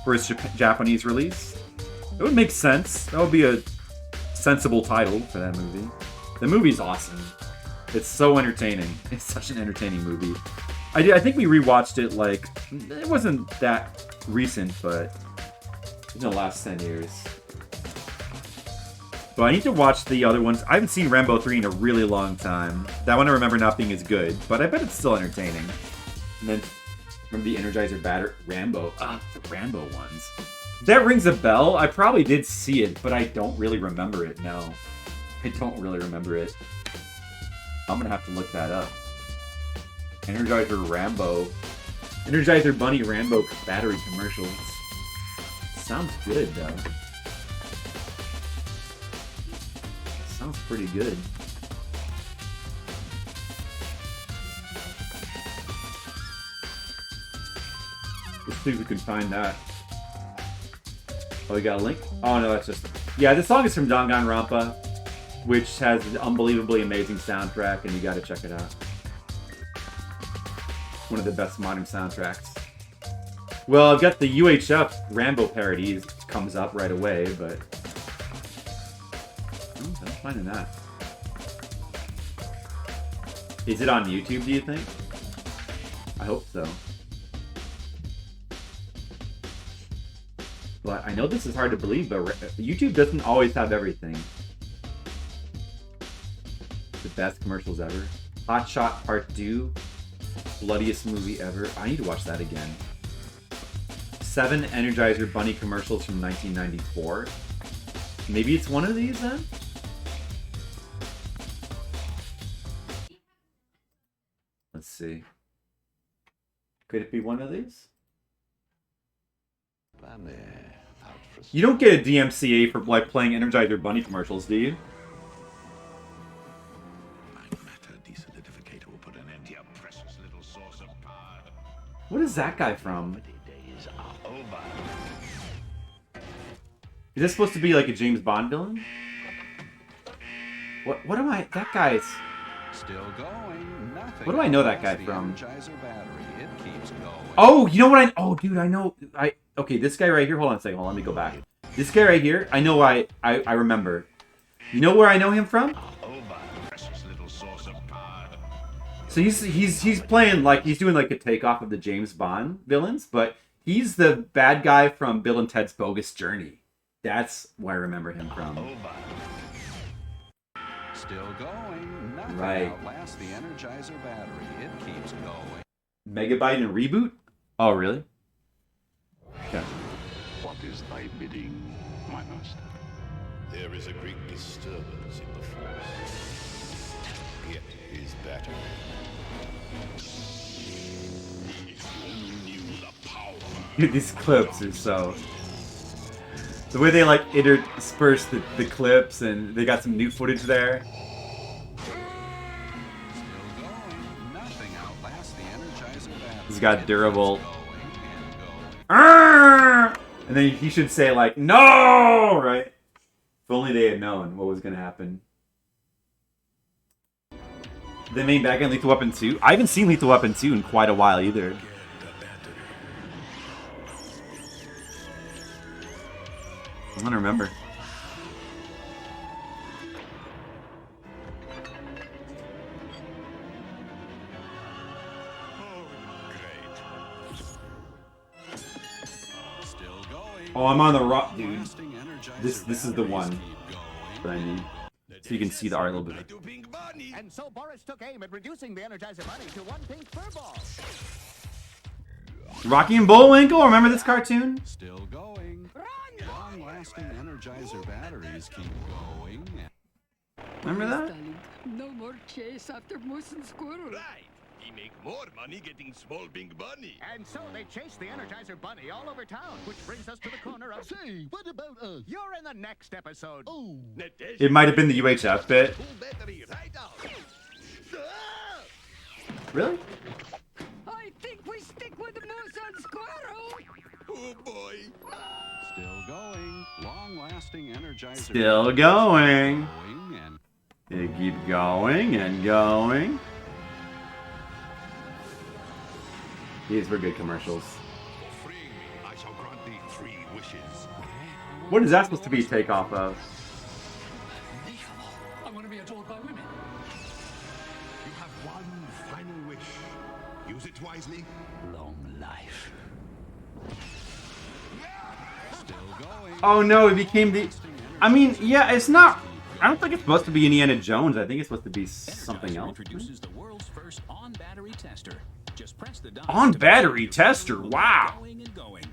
for its Japanese release. It would make sense. That would be a sensible title for that movie. The movie's awesome. It's so entertaining. It's such an entertaining movie. I think we rewatched it, like, it wasn't that recent, but in the last 10 years. But I need to watch the other ones. I haven't seen Rambo 3 in a really long time. That one I remember not being as good, but I bet it's still entertaining. And then remember the Energizer Batter Rambo. The Rambo ones. That rings a bell. I probably did see it, but I don't really remember it. No, I don't really remember it. I'm gonna have to look that up. Energizer Bunny Rambo battery commercials. Sounds good though. Sounds pretty good. Let's see if we can find that. Oh, we got a link? Oh, no, that's just... Yeah, this song is from Danganronpa, which has an unbelievably amazing soundtrack, and you gotta check it out. One of the best modern soundtracks. Well, I've got the UHF Rambo parody comes up right away, but... I'm not finding that. Is it on YouTube, do you think? I hope so. But I know this is hard to believe, but YouTube doesn't always have everything. The best commercials ever. Hot Shot Part 2. Bloodiest movie ever. I need to watch that again. 7 Energizer Bunny commercials from 1994. Maybe it's one of these then? Let's see. Could it be one of these? You don't get a DMCA for like playing Energizer Bunny commercials, do you? What is that guy from? Is this supposed to be like a James Bond villain? What am I? That guy's... Still going. Nothing. What do I know that guy from? It keeps going. Oh, you know what I... Oh, dude, I know... Okay, this guy right here... Hold on a second. Hold on, let me go back. This guy right here, I know I remember. You know where I know him from? So he's playing, like, he's doing, like, a takeoff of the James Bond villains, but he's the bad guy from Bill and Ted's Bogus Journey. That's where I remember him from. Still going. Nothing Right. outlasts the Energizer battery. It keeps going. Megabyte and Reboot? Oh, really? Okay. What is thy bidding, my master? There is a great disturbance in the force. It is battered. If you knew the power. Dude, these clips are so... The way they, like, intersperse the clips, and they got some new footage there. Still going. Nothing outlasts the Energizer battery. He's got It durable... keeps going and going. "Arr!" And then he should say like, no, right? If only they had known what was gonna happen. The main bad guy in Lethal Weapon 2? I haven't seen Lethal Weapon 2 in quite a while either. I don't remember. Still going. Oh, I'm on the rock, dude. Lasting Energizer This is the one batteries keep going. that I need. So you can see the art a little bit. And so Boris took aim at reducing the Energizer Bunny to one pink furball. Rocky and Bullwinkle, remember this cartoon? Still going. Long-lasting Energizer batteries keep going. Remember that? Darling, no more chase after moose and squirrel. Right. He make more money getting small pink bunny. And so they chased the Energizer Bunny all over town, which brings us to the corner of... Say, what about us? You're in the next episode. Oh. It might have been the UHF bit. Full battery right out. Ah! Really? I think we stick with moose and squirrel. Oh boy. Still going. Long-lasting Energizer Still batteries going. keep going and They keep going and going. These were good commercials. For freeing me, I shall grant thee 3 wishes. What is that supposed to be a takeoff of? I want to be adored by women. You have one final wish. Use it wisely. Long life. still going. Oh no, it became the... I mean, yeah, it's not... I don't think it's supposed to be Indiana Jones. I think it's supposed to be something else. Introduces the world's first on-battery tester. Just press the dial On to battery make it tester, go, wow. Going and going.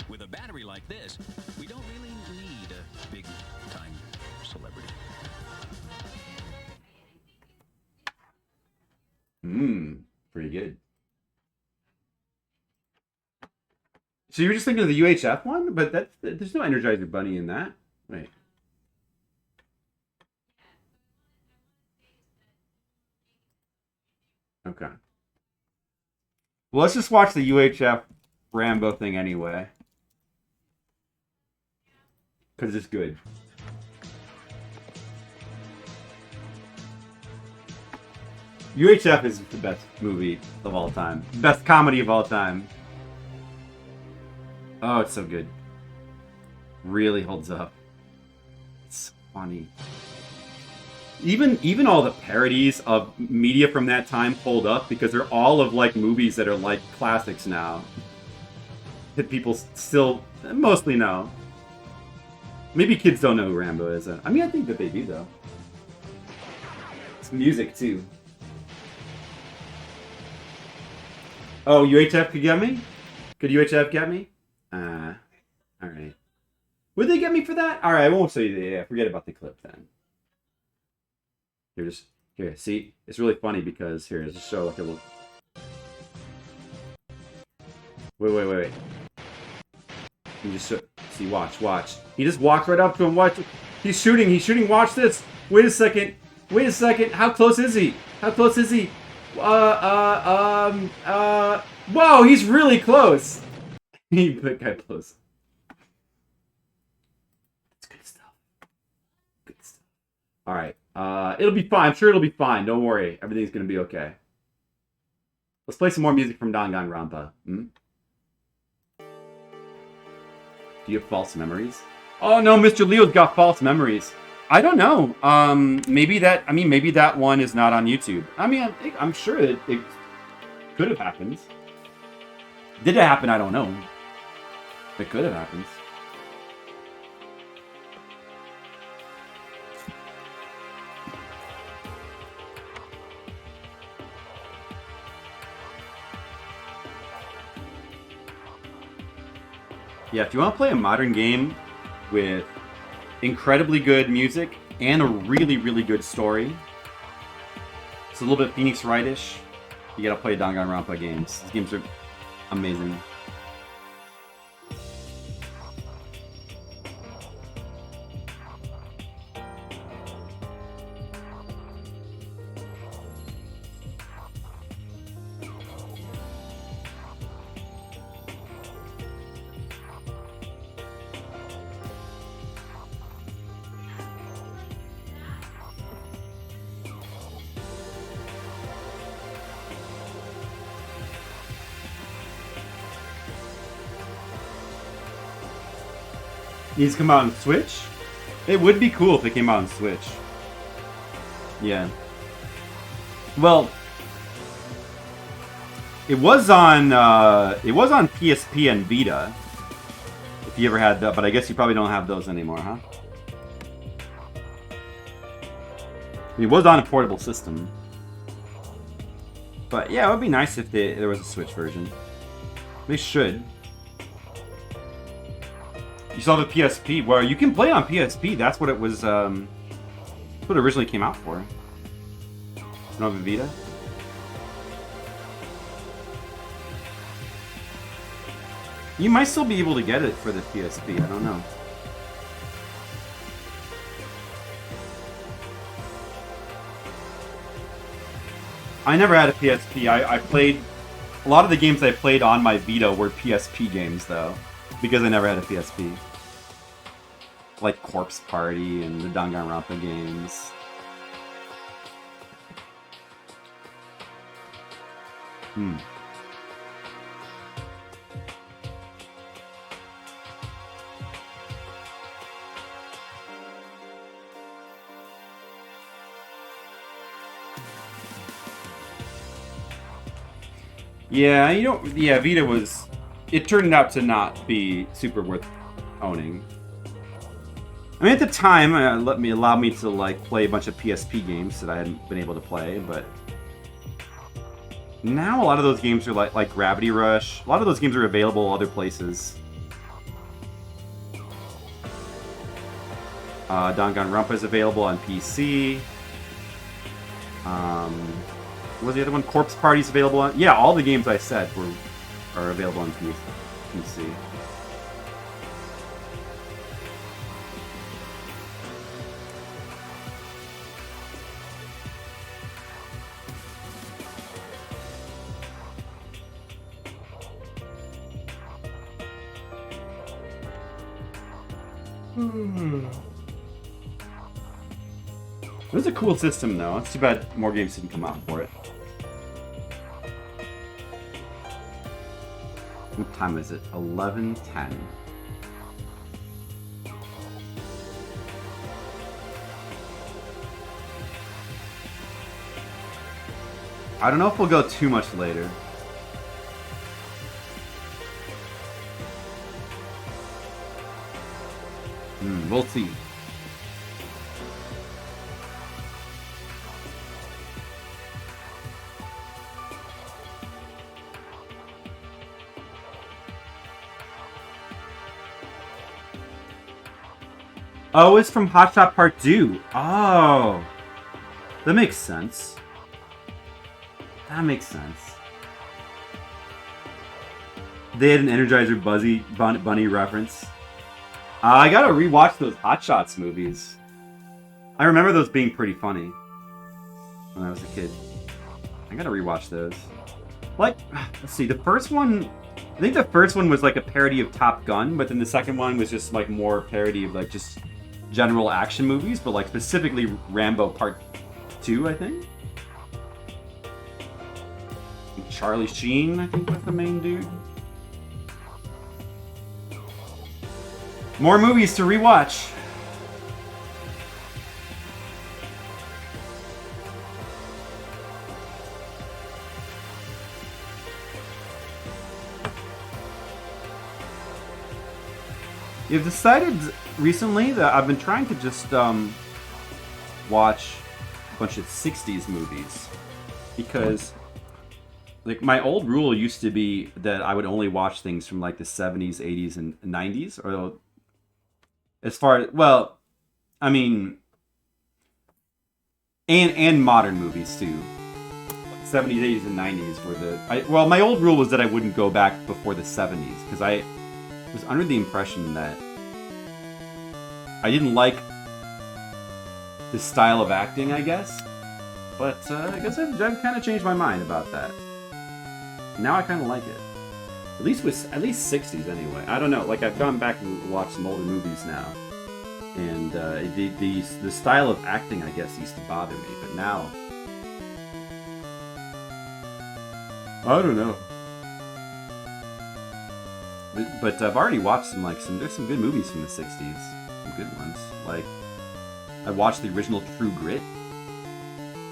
With a battery like this, we don't really need a big-time celebrity. Pretty good. So you were just thinking of the UHF one? But there's no Energizer Bunny in that. Wait. Okay. Well, let's just watch the UHF Rambo thing anyway. Because it's good. UHF is the best movie of all time. Best comedy of all time. Oh, it's so good. Really holds up. It's funny. Even all the parodies of media from that time hold up because they're all of like movies that are like classics now. That people still mostly know. Maybe kids don't know who Rambo is. I mean, I think that they do though. It's music too. Oh, UHF could get me? Could UHF get me? Alright. Would they get me for that? Alright, I won't say yeah, forget about the clip then. Here, see? It's really funny because, here, just show like a little... Wait. You just show... See, watch. He just walked right up to him, watch. He's shooting, watch this! Wait a second, how close is he? Whoa, he's really close! He put guy close. It's good stuff. Alright, it'll be fine. I'm sure it'll be fine. Don't worry. Everything's gonna be okay. Let's play some more music from Danganronpa. Do you have false memories? Oh no, Mr. Leo's got false memories. I don't know. Maybe that one is not on YouTube. I mean, I'm sure it could have happened. Did it happen? I don't know. It could have happened. Yeah, if you want to play a modern game with incredibly good music and a really, really good story, it's a little bit Phoenix Wright-ish, you gotta play Danganronpa games. These games are amazing. Needs to come out on Switch? It would be cool if it came out on Switch. Yeah. Well, it was on PSP and Vita. If you ever had that, but I guess you probably don't have those anymore, huh? It was on a portable system. But yeah, it would be nice if there was a Switch version. They should. You saw the PSP. Well, you can play on PSP. That's what it was. That's what it originally came out for. No Vita. You might still be able to get it for the PSP. I don't know. I never had a PSP. I played... A lot of the games I played on my Vita were PSP games, though. Because I never had a PSP. Like Corpse Party and the Danganronpa games. Yeah, you know, yeah, Vita was... It turned out to not be super worth owning. I mean, at the time, allowed me to like play a bunch of PSP games that I hadn't been able to play, but now a lot of those games are like Gravity Rush. A lot of those games are available other places. Danganronpa is available on PC. What was the other one? Corpse Party's available on... Yeah, all the games I said are available on PC. It was a cool system, though. It's too bad more games didn't come out for it. What time is it? 11:10. I don't know if we'll go too much later. We'll see. Oh, it's from Hot Shot Part 2. Oh. That makes sense. That makes sense. They had an Energizer Bunny reference. I gotta rewatch those Hot Shots movies. I remember those being pretty funny when I was a kid. I gotta rewatch those. Like, let's see, the first one... I think the first one was like a parody of Top Gun, but then the second one was just like more parody of like just general action movies, but like specifically Rambo Part 2, I think. And Charlie Sheen, I think, was the main dude. More movies to rewatch. You've decided recently that I've been trying to just watch a bunch of 60s movies because like my old rule used to be that I would only watch things from like the 70s, 80s, and 90s, or as far as, well, I mean, and modern movies too. 70s, 80s, and 90s were well, my old rule was that I wouldn't go back before the 70s because I was under the impression that I didn't like this style of acting, I guess. But I guess I've kind of changed my mind about that. Now I kind of like it. At least 60s anyway. I don't know. Like I've gone back and watched some older movies now, and the style of acting, I guess, used to bother me, but now I don't know. But I've already watched there's some good movies from the 60s. Some good ones. Like, I watched the original True Grit.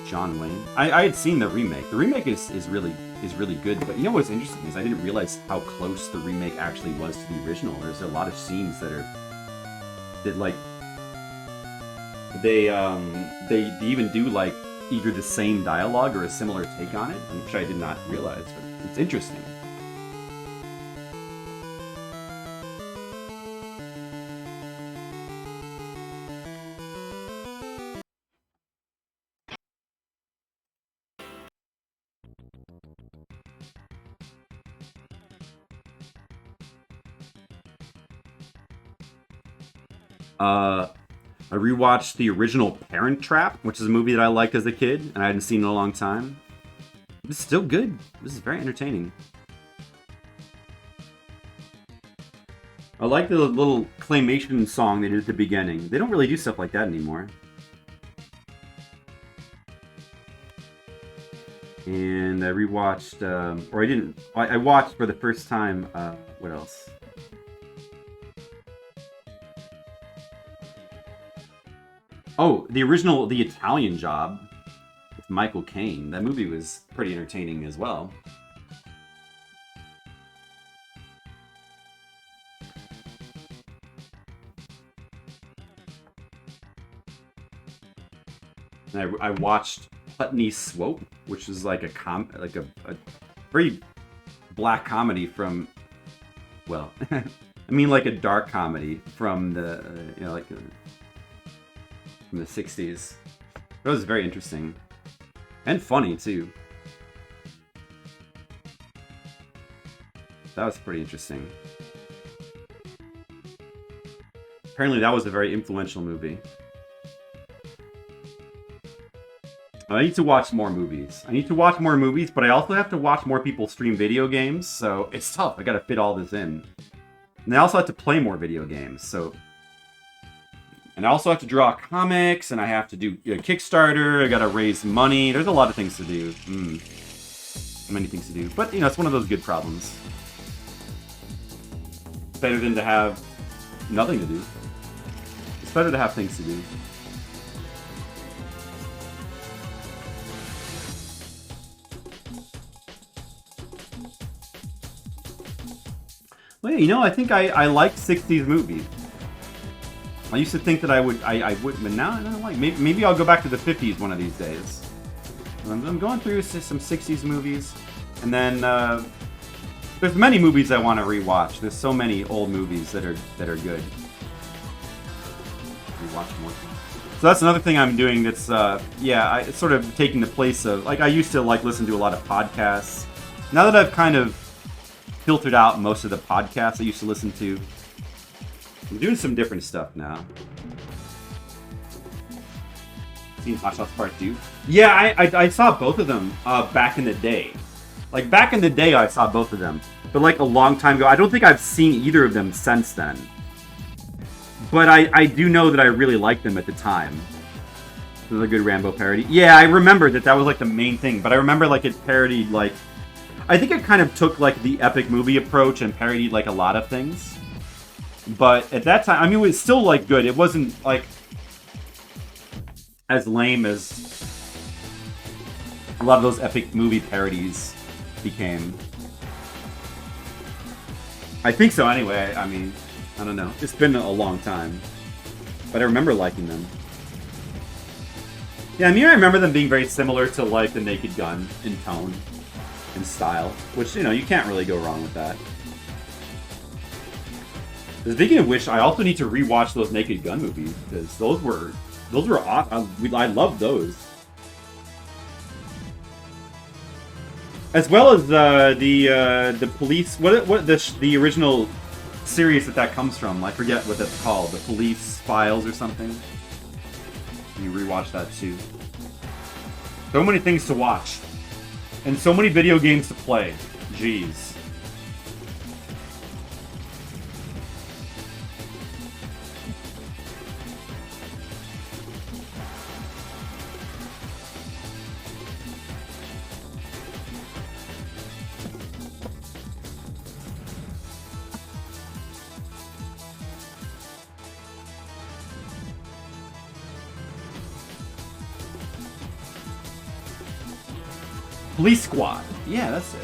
John Wayne. I had seen the remake. The remake is really good, but you know what's interesting is I didn't realize how close the remake actually was to the original. There's a lot of scenes that like they even do like either the same dialogue or a similar take on it, which I did not realize, but it's interesting. I rewatched the original Parent Trap, which is a movie that I liked as a kid, and I hadn't seen in a long time. It's still good. This is very entertaining. I like the little claymation song they did at the beginning. They don't really do stuff like that anymore. And I rewatched, I watched for the first time, what else? Oh, the original The Italian Job with Michael Caine. That movie was pretty entertaining as well. And I watched Putney Swope, which is like a very black comedy from, well, I mean like a dark comedy from the from the 60s. That was very interesting. And funny, too. That was pretty interesting. Apparently that was a very influential movie. I need to watch more movies. But I also have to watch more people stream video games, so it's tough. I gotta fit all this in. And I also have to play more video games, so... And I also have to draw comics, and I have to do a Kickstarter, I gotta raise money. There's a lot of things to do. Many things to do. But, you know, it's one of those good problems. Better than to have nothing to do. It's better to have things to do. Well, yeah, you know, I think I like 60s movies. I used to think that I would, but now I don't like. Maybe I'll go back to the 50s one of these days. I'm going through some 60s movies, and then there's many movies I want to rewatch. There's so many old movies that are good. Rewatch more. So that's another thing I'm doing. That's it's sort of taking the place of I used to listen to a lot of podcasts. Now that I've kind of filtered out most of the podcasts I used to listen to, I'm doing some different stuff now. Seen Hot Shots Part 2? Yeah, I saw both of them back in the day. Back in the day, I saw both of them. But a long time ago. I don't think I've seen either of them since then. But I do know that I really liked them at the time. It was a good Rambo parody. Yeah, I remember that was the main thing. But I remember it parodied I think it kind of took the epic movie approach and parodied a lot of things. But at that time, I mean, it was still good. It wasn't as lame as a lot of those epic movie parodies became. I think so anyway. I mean, I don't know. It's been a long time. But I remember liking them. Yeah, I mean, I remember them being very similar to The Naked Gun in tone and style, which, you know, you can't really go wrong with that. Speaking of which, I also need to rewatch those Naked Gun movies, because those were awesome. I loved those. As well as the police, the original series that comes from. I forget what that's called, the Police Files or something. You rewatch that too. So many things to watch. And so many video games to play. Jeez. Police Squad. Yeah, that's it.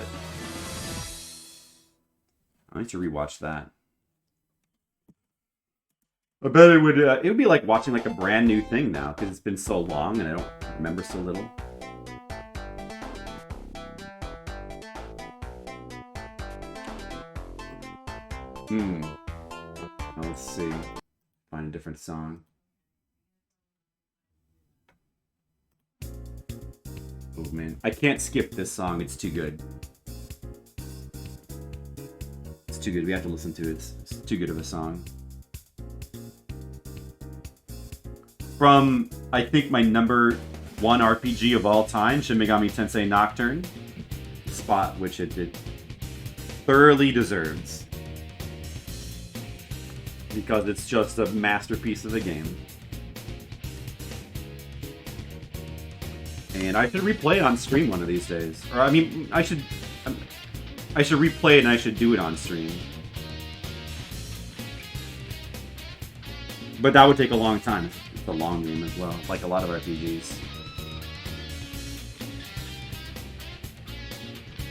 I need to rewatch that. I bet it would be like watching like a brand new thing now because it's been so long and I don't remember so little. Well, let's see. Find a different song. Oh man, I can't skip this song. It's too good. It's too good. We have to listen to it. It's too good of a song. From, I think, my #1 RPG of all time, Shin Megami Tensei Nocturne. The spot which it thoroughly deserves. Because it's just a masterpiece of a game. And I should replay it on stream one of these days. Or, I mean, I should replay it and I should do it on stream. But that would take a long time. It's a long game as well, like a lot of RPGs.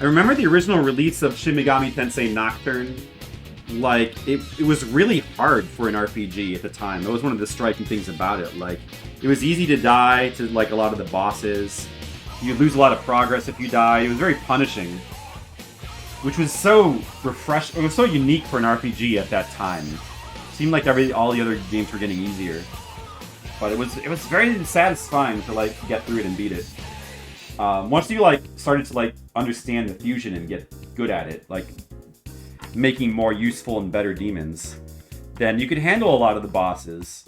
I remember the original release of Shin Megami Tensei Nocturne. Like, it was really hard for an RPG at the time. That was one of the striking things about it. Like, it was easy to die to, like, a lot of the bosses. You lose a lot of progress if you die. It was very punishing. Which was so refreshing. It was so unique for an RPG at that time. It seemed like all the other games were getting easier. But it was very satisfying to, like, get through it and beat it. Once you, like, started to, like, understand the fusion and get good at it, like, making more useful and better demons, then you could handle a lot of the bosses.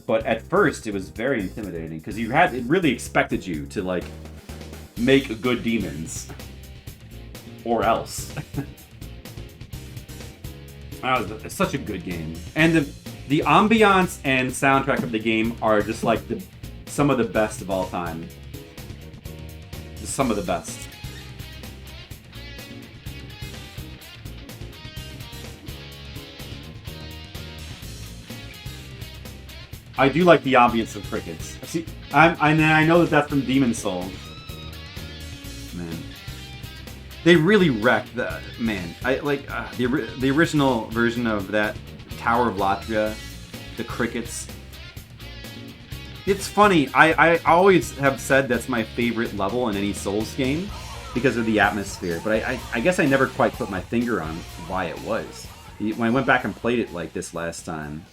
But at first, it was very intimidating because it really expected you to like make good demons, or else. It's such a good game, and the ambiance and soundtrack of the game are just like some of the best of all time. Just some of the best. I do like the ambience of crickets. See, I know that's from Demon Souls. Man, they really wrecked the man. I like the original version of that Tower of Latria, the crickets. It's funny. I always have said that's my favorite level in any Souls game because of the atmosphere. But I guess I never quite put my finger on why it was. When I went back and played it like this last time.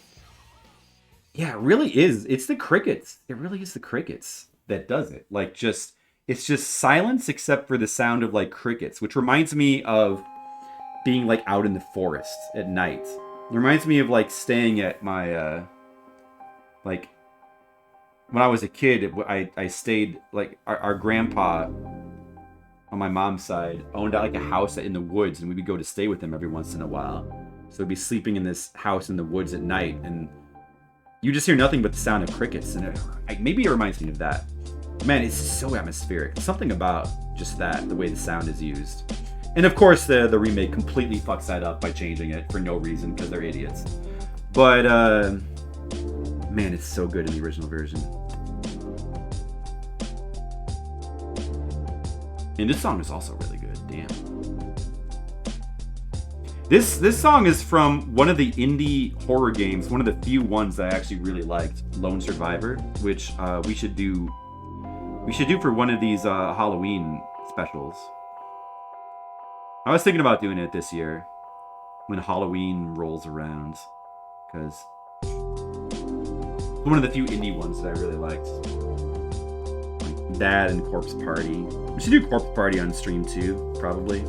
Yeah, it really is. It's the crickets. It really is the crickets that does it. Like, it's just silence except for the sound of, like, crickets, which reminds me of being, like, out in the forest at night. It reminds me of, like, staying at my, like, when I was a kid, I stayed, like, our grandpa on my mom's side owned, like, a house in the woods, and we would go to stay with him every once in a while. So we'd be sleeping in this house in the woods at night, and you just hear nothing but the sound of crickets, and maybe it reminds me of that. Man, it's so atmospheric. Something about just that, the way the sound is used. And of course, the remake completely fucks that up by changing it for no reason, because they're idiots. But, man, it's so good in the original version. And this song is also really good, damn. This song is from one of the indie horror games, one of the few ones that I actually really liked, Lone Survivor, which we should do for one of these Halloween specials. I was thinking about doing it this year when Halloween rolls around, because it's one of the few indie ones that I really liked. Like that and Corpse Party. We should do Corpse Party on stream too, probably,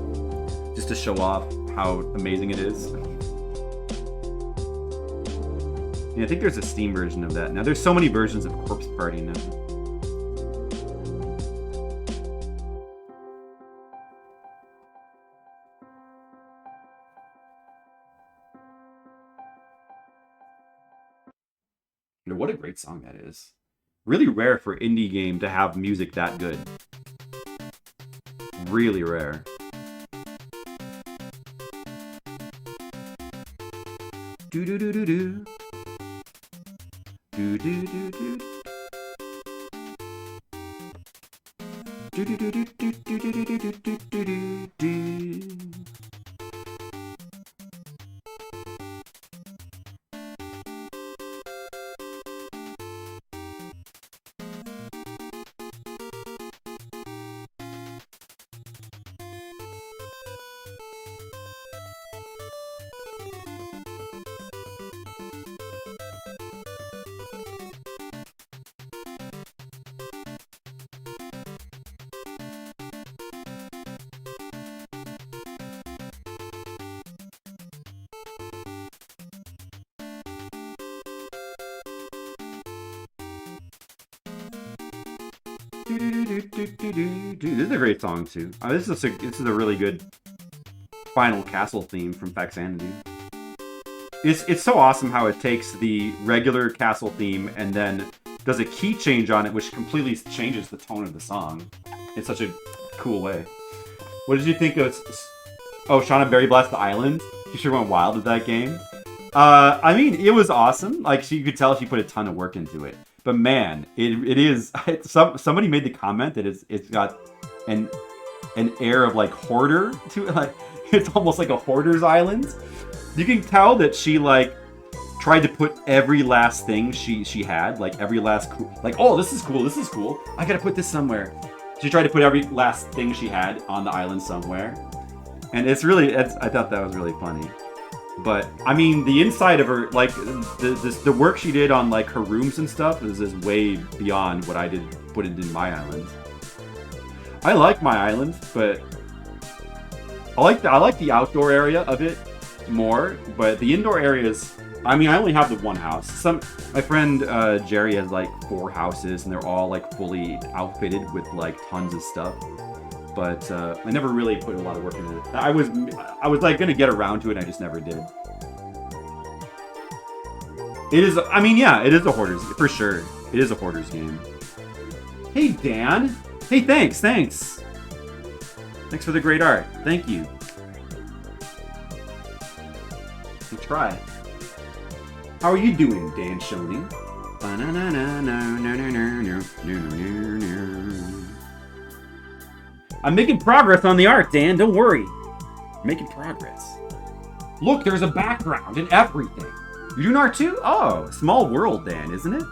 just to show off how amazing it is. Yeah, I think there's a Steam version of that now. There's so many versions of Corpse Party now. What a great song that is. Really rare for indie game to have music that good. Really rare. Do do do do do. Do do do do. This is a great song too. This is a really good final castle theme from Faxanity. It's so awesome how it takes the regular castle theme and then does a key change on it, which completely changes the tone of the song in such a cool way. What did you think of? Oh, Shauna Berry Blast the Island. She sure went wild with that game. I mean, it was awesome. Like, you could tell she put a ton of work into it. But man, it is. Somebody made the comment that it's got an air of like hoarder to it. Like, it's almost like a hoarder's island. You can tell that she like tried to put every last thing she had, like every last like, oh, this is cool. I gotta put this somewhere. She tried to put every last thing she had on the island somewhere, and I thought that was really funny. But I mean, the inside of her, like the work she did on like her rooms and stuff is way beyond what I did put it in my island. I like my island, but I like the outdoor area of it more. But the indoor areas, I mean, I only have the one house. My friend Jerry has like 4 houses, and they're all like fully outfitted with like tons of stuff. But I never really put a lot of work into it. I was like gonna get around to it, and I just never did. It is. I mean, yeah, it is a hoarders for sure. It is a hoarders game. Hey Dan. Hey, thanks. Thanks for the great art. Thank you. We'll try. How are you doing, Dan Shoney? I'm making progress on the art, Dan. Don't worry. I'm making progress. Look, there's a background and everything. You're doing art too? Oh, small world, Dan, isn't it?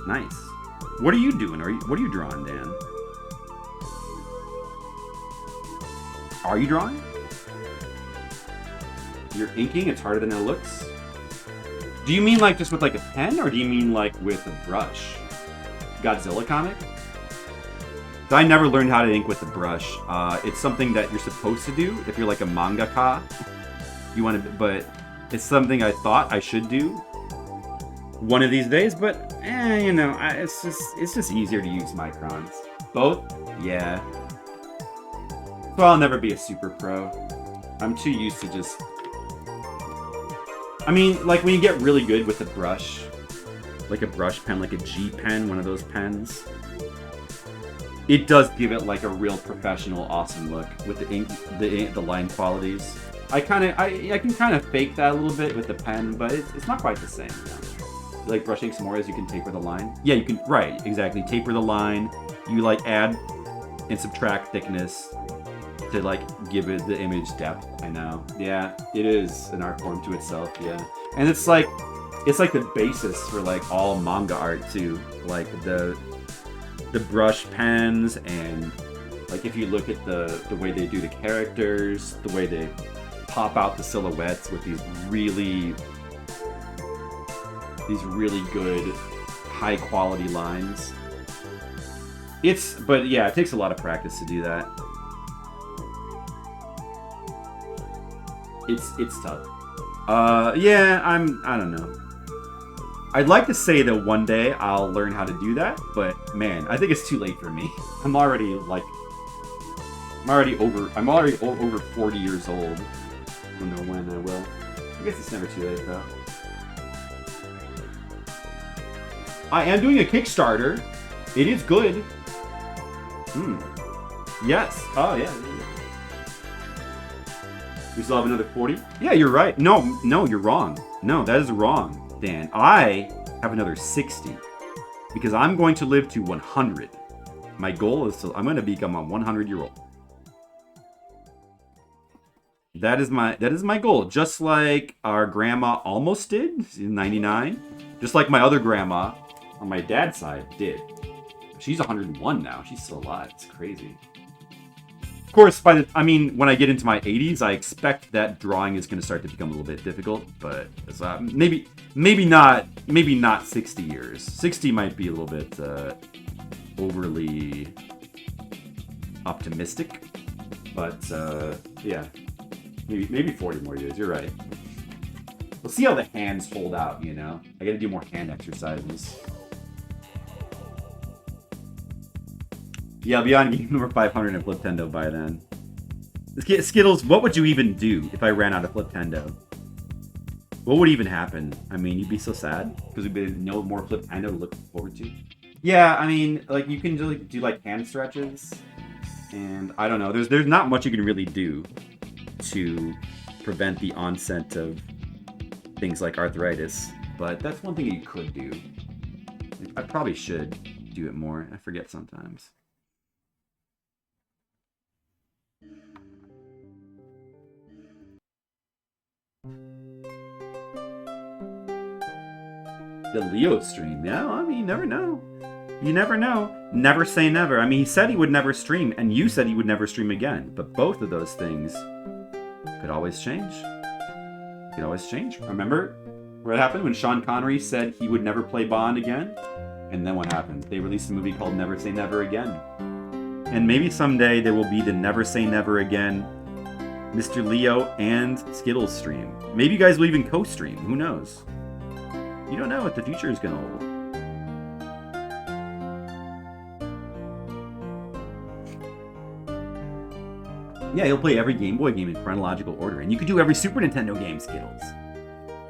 Nice. What are you doing? What are you drawing, Dan? Are you drawing? You're inking? It's harder than it looks? Do you mean like just with like a pen, or do you mean like with a brush? Godzilla comic? So I never learned how to ink with a brush. It's something that you're supposed to do if you're like a mangaka. You want to, but it's something I thought I should do one of these days. But you know, it's just easier to use microns. Both, yeah. So I'll never be a super pro. I'm too used to just. I mean, like when you get really good with a brush, like a brush pen, like a G pen, one of those pens. It does give it like a real professional, awesome look with the ink, the line qualities. I can kind of fake that a little bit with the pen, but it's not quite the same. You like brushing some more as you can taper the line. Yeah, you can. Right, exactly. Taper the line. You like add and subtract thickness to like give it the image depth. I know. Yeah, it is an art form to itself. Yeah, and it's like the basis for like all manga art too. Like the brush pens, and like if you look at the way they do the characters, the way they pop out the silhouettes with these really good high quality lines. But yeah, it takes a lot of practice to do that. It's tough. Yeah, I don't know. I'd like to say that one day I'll learn how to do that, but man, I think it's too late for me. I'm already over 40 years old. I don't know when I will. I guess it's never too late though. I am doing a Kickstarter. It is good. Yes. Oh yeah. We still have another 40? Yeah, you're right. No, you're wrong. No, that is wrong, Dan. I have another 60 because I'm going to live to 100 My goal is to... I'm going to become a 100-year-old. That is my goal. Just like our grandma almost did in 99. Just like my other grandma on my dad's side did. She's 101 now. She's still alive. It's crazy. Of course, when I get into my 80s, I expect that drawing is going to start to become a little bit difficult. But maybe not 60 years. 60 might be a little bit overly optimistic. But yeah, maybe 40 more years. You're right. We'll see how the hands hold out. You know, I got to do more hand exercises. Yeah, I'll be on game number 500 in Fliptendo by then. Skittles, what would you even do if I ran out of Fliptendo? What would even happen? I mean, you'd be so sad because we'd be no more Fliptendo to look forward to. Yeah, I mean, like you can do like hand stretches, and I don't know. There's not much you can really do to prevent the onset of things like arthritis, but that's one thing you could do. I probably should do it more. I forget sometimes. The Leo stream, yeah, I mean, you never know. You never know. Never say never. I mean, he said he would never stream, and you said he would never stream again. But both of those things could always change. Could always change. Remember what happened when Sean Connery said he would never play Bond again? And then what happened? They released a movie called Never Say Never Again. And maybe someday there will be the Never Say Never Again Mr. Leo and Skittles stream. Maybe you guys will even co-stream. Who knows? You don't know what the future is going to hold. Yeah, he'll play every Game Boy game in chronological order. And you could do every Super Nintendo game, Skittles.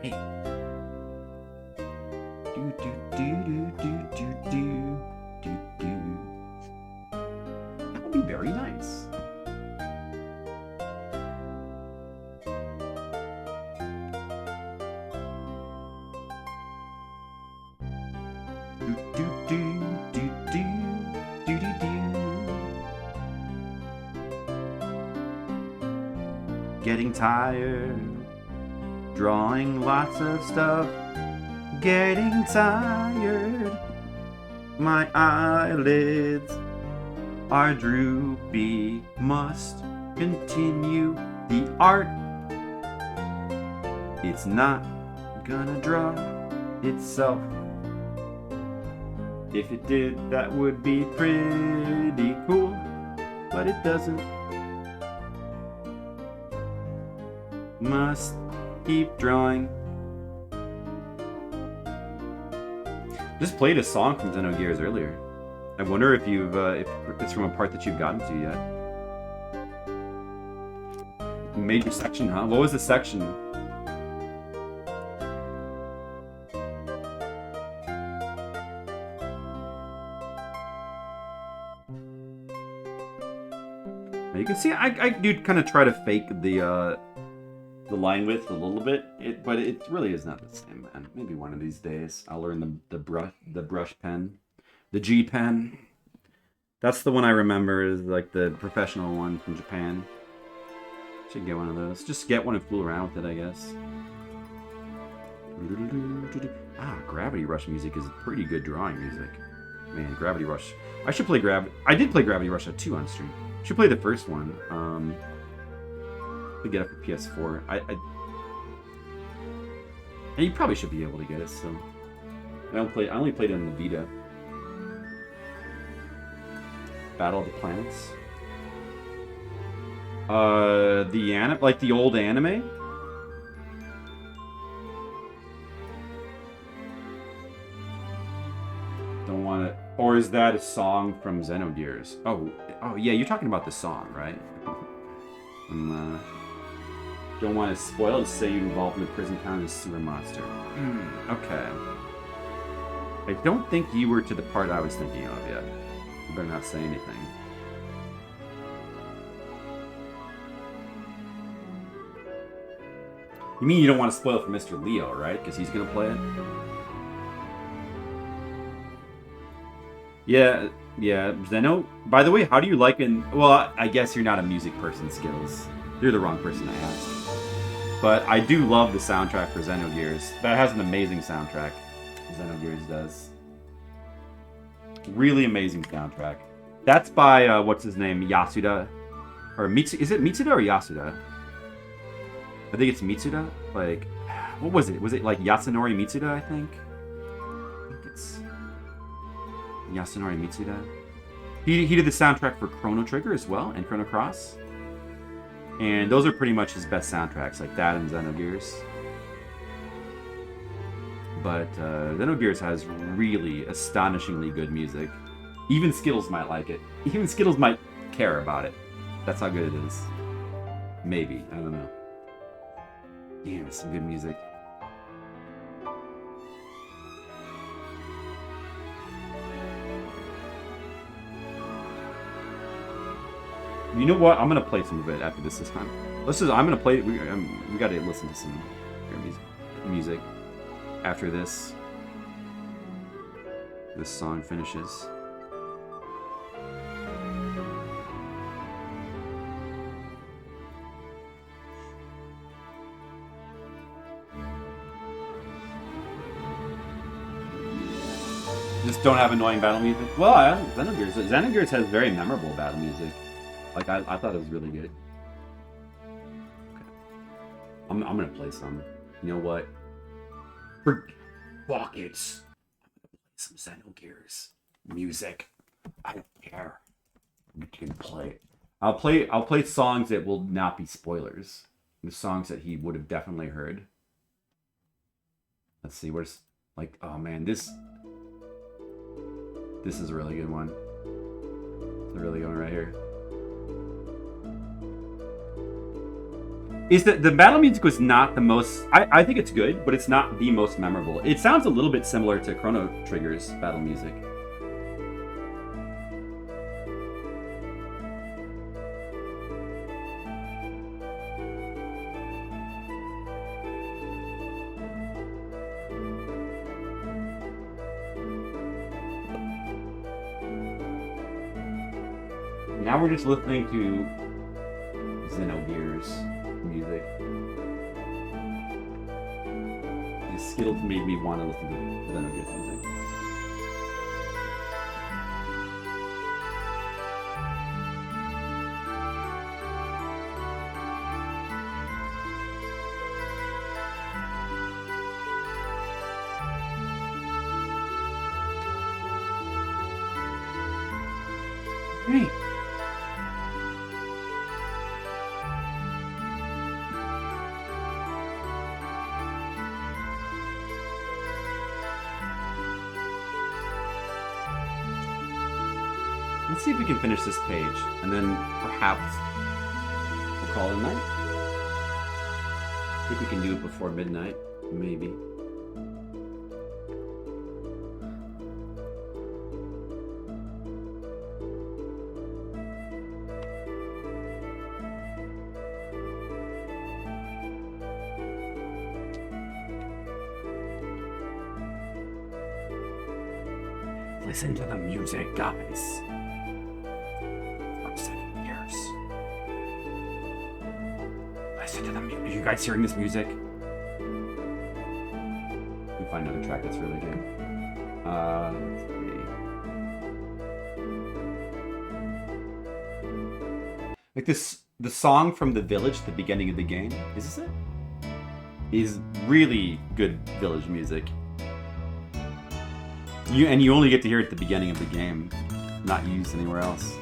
Hey. That would be very nice. Getting tired, drawing lots of stuff. Getting tired, my eyelids are droopy. Must continue the art. It's not gonna draw itself. If it did, that would be pretty cool, but it doesn't. Must keep drawing. Just played a song from Xenogears earlier. I wonder if if it's from a part that you've gotten to yet. Major section, huh? What was the section? You can see I do kind of try to fake the line width a little bit, but it really is not the same, man. Maybe one of these days I'll learn the brush pen, the G pen. That's the one I remember is like the professional one from Japan. Should get one of those. Just get one and fool around with it, I guess. Gravity Rush music is pretty good drawing music. Man, Gravity Rush. I should play I did play Gravity Rush 2 on stream. Should play the first one. To get it for PS4. And you probably should be able to get it still. I only played it on the Vita. Battle of the Planets. Like the old anime? Don't want to. Or is that a song from Xenogears? Oh yeah, you're talking about the song, right? Don't want to spoil, just say you involved in the prison town as a sewer monster. Okay. I don't think you were to the part I was thinking of yet. You better not say anything. You mean you don't want to spoil for Mr. Leo, right? Because he's going to play it? Yeah, Yeah, Zeno. By the way, how do you like well, I guess you're not a music person, Skills. You're the wrong person to ask. But I do love the soundtrack for Xenogears. That has an amazing soundtrack. Xenogears does. Really amazing soundtrack. That's by, what's his name? Yasuda. Or is it Mitsuda or Yasuda? I think it's Mitsuda. Like, what was it? Was it like Yasunori Mitsuda, I think? I think it's Yasunori Mitsuda. He did the soundtrack for Chrono Trigger as well, and Chrono Cross. And those are pretty much his best soundtracks, like that and Xenogears. But Xenogears has really astonishingly good music. Even Skittles might like it. Even Skittles might care about it. That's how good it is. Maybe. I don't know. Damn, it's some good music. You know what? I'm gonna play some of it after this time. I'm gonna play. We gotta listen to some music after this. This song finishes. Just don't have annoying battle music. Well, Xenogears has very memorable battle music. Like, I thought it was really good. Okay. I'm gonna play some. You know what? Fuck it. I'm gonna play some Xenogears music. I don't care. You can play it. I'll play songs that will not be spoilers. The songs that he would have definitely heard. Let's see, where's like, oh man, this is a really good one. It's a really good one right here. Is that the battle music was not the most... I think it's good, but it's not the most memorable. It sounds a little bit similar to Chrono Trigger's battle music. Now we're just listening to Xenogears music. And Skittles made me want to listen to Xenogears music. Great. Let's see if we can finish this page, and then perhaps we'll call it a night. I think we can do it before midnight, maybe. Listen to the music, guys. From Xenogears. Listen to the music. Are you guys hearing this music? We find another track that's really good. Let's see. Like this, the song from the village at the beginning of the game. Is this it? Is really good village music. You only get to hear it at the beginning of the game, not used anywhere else.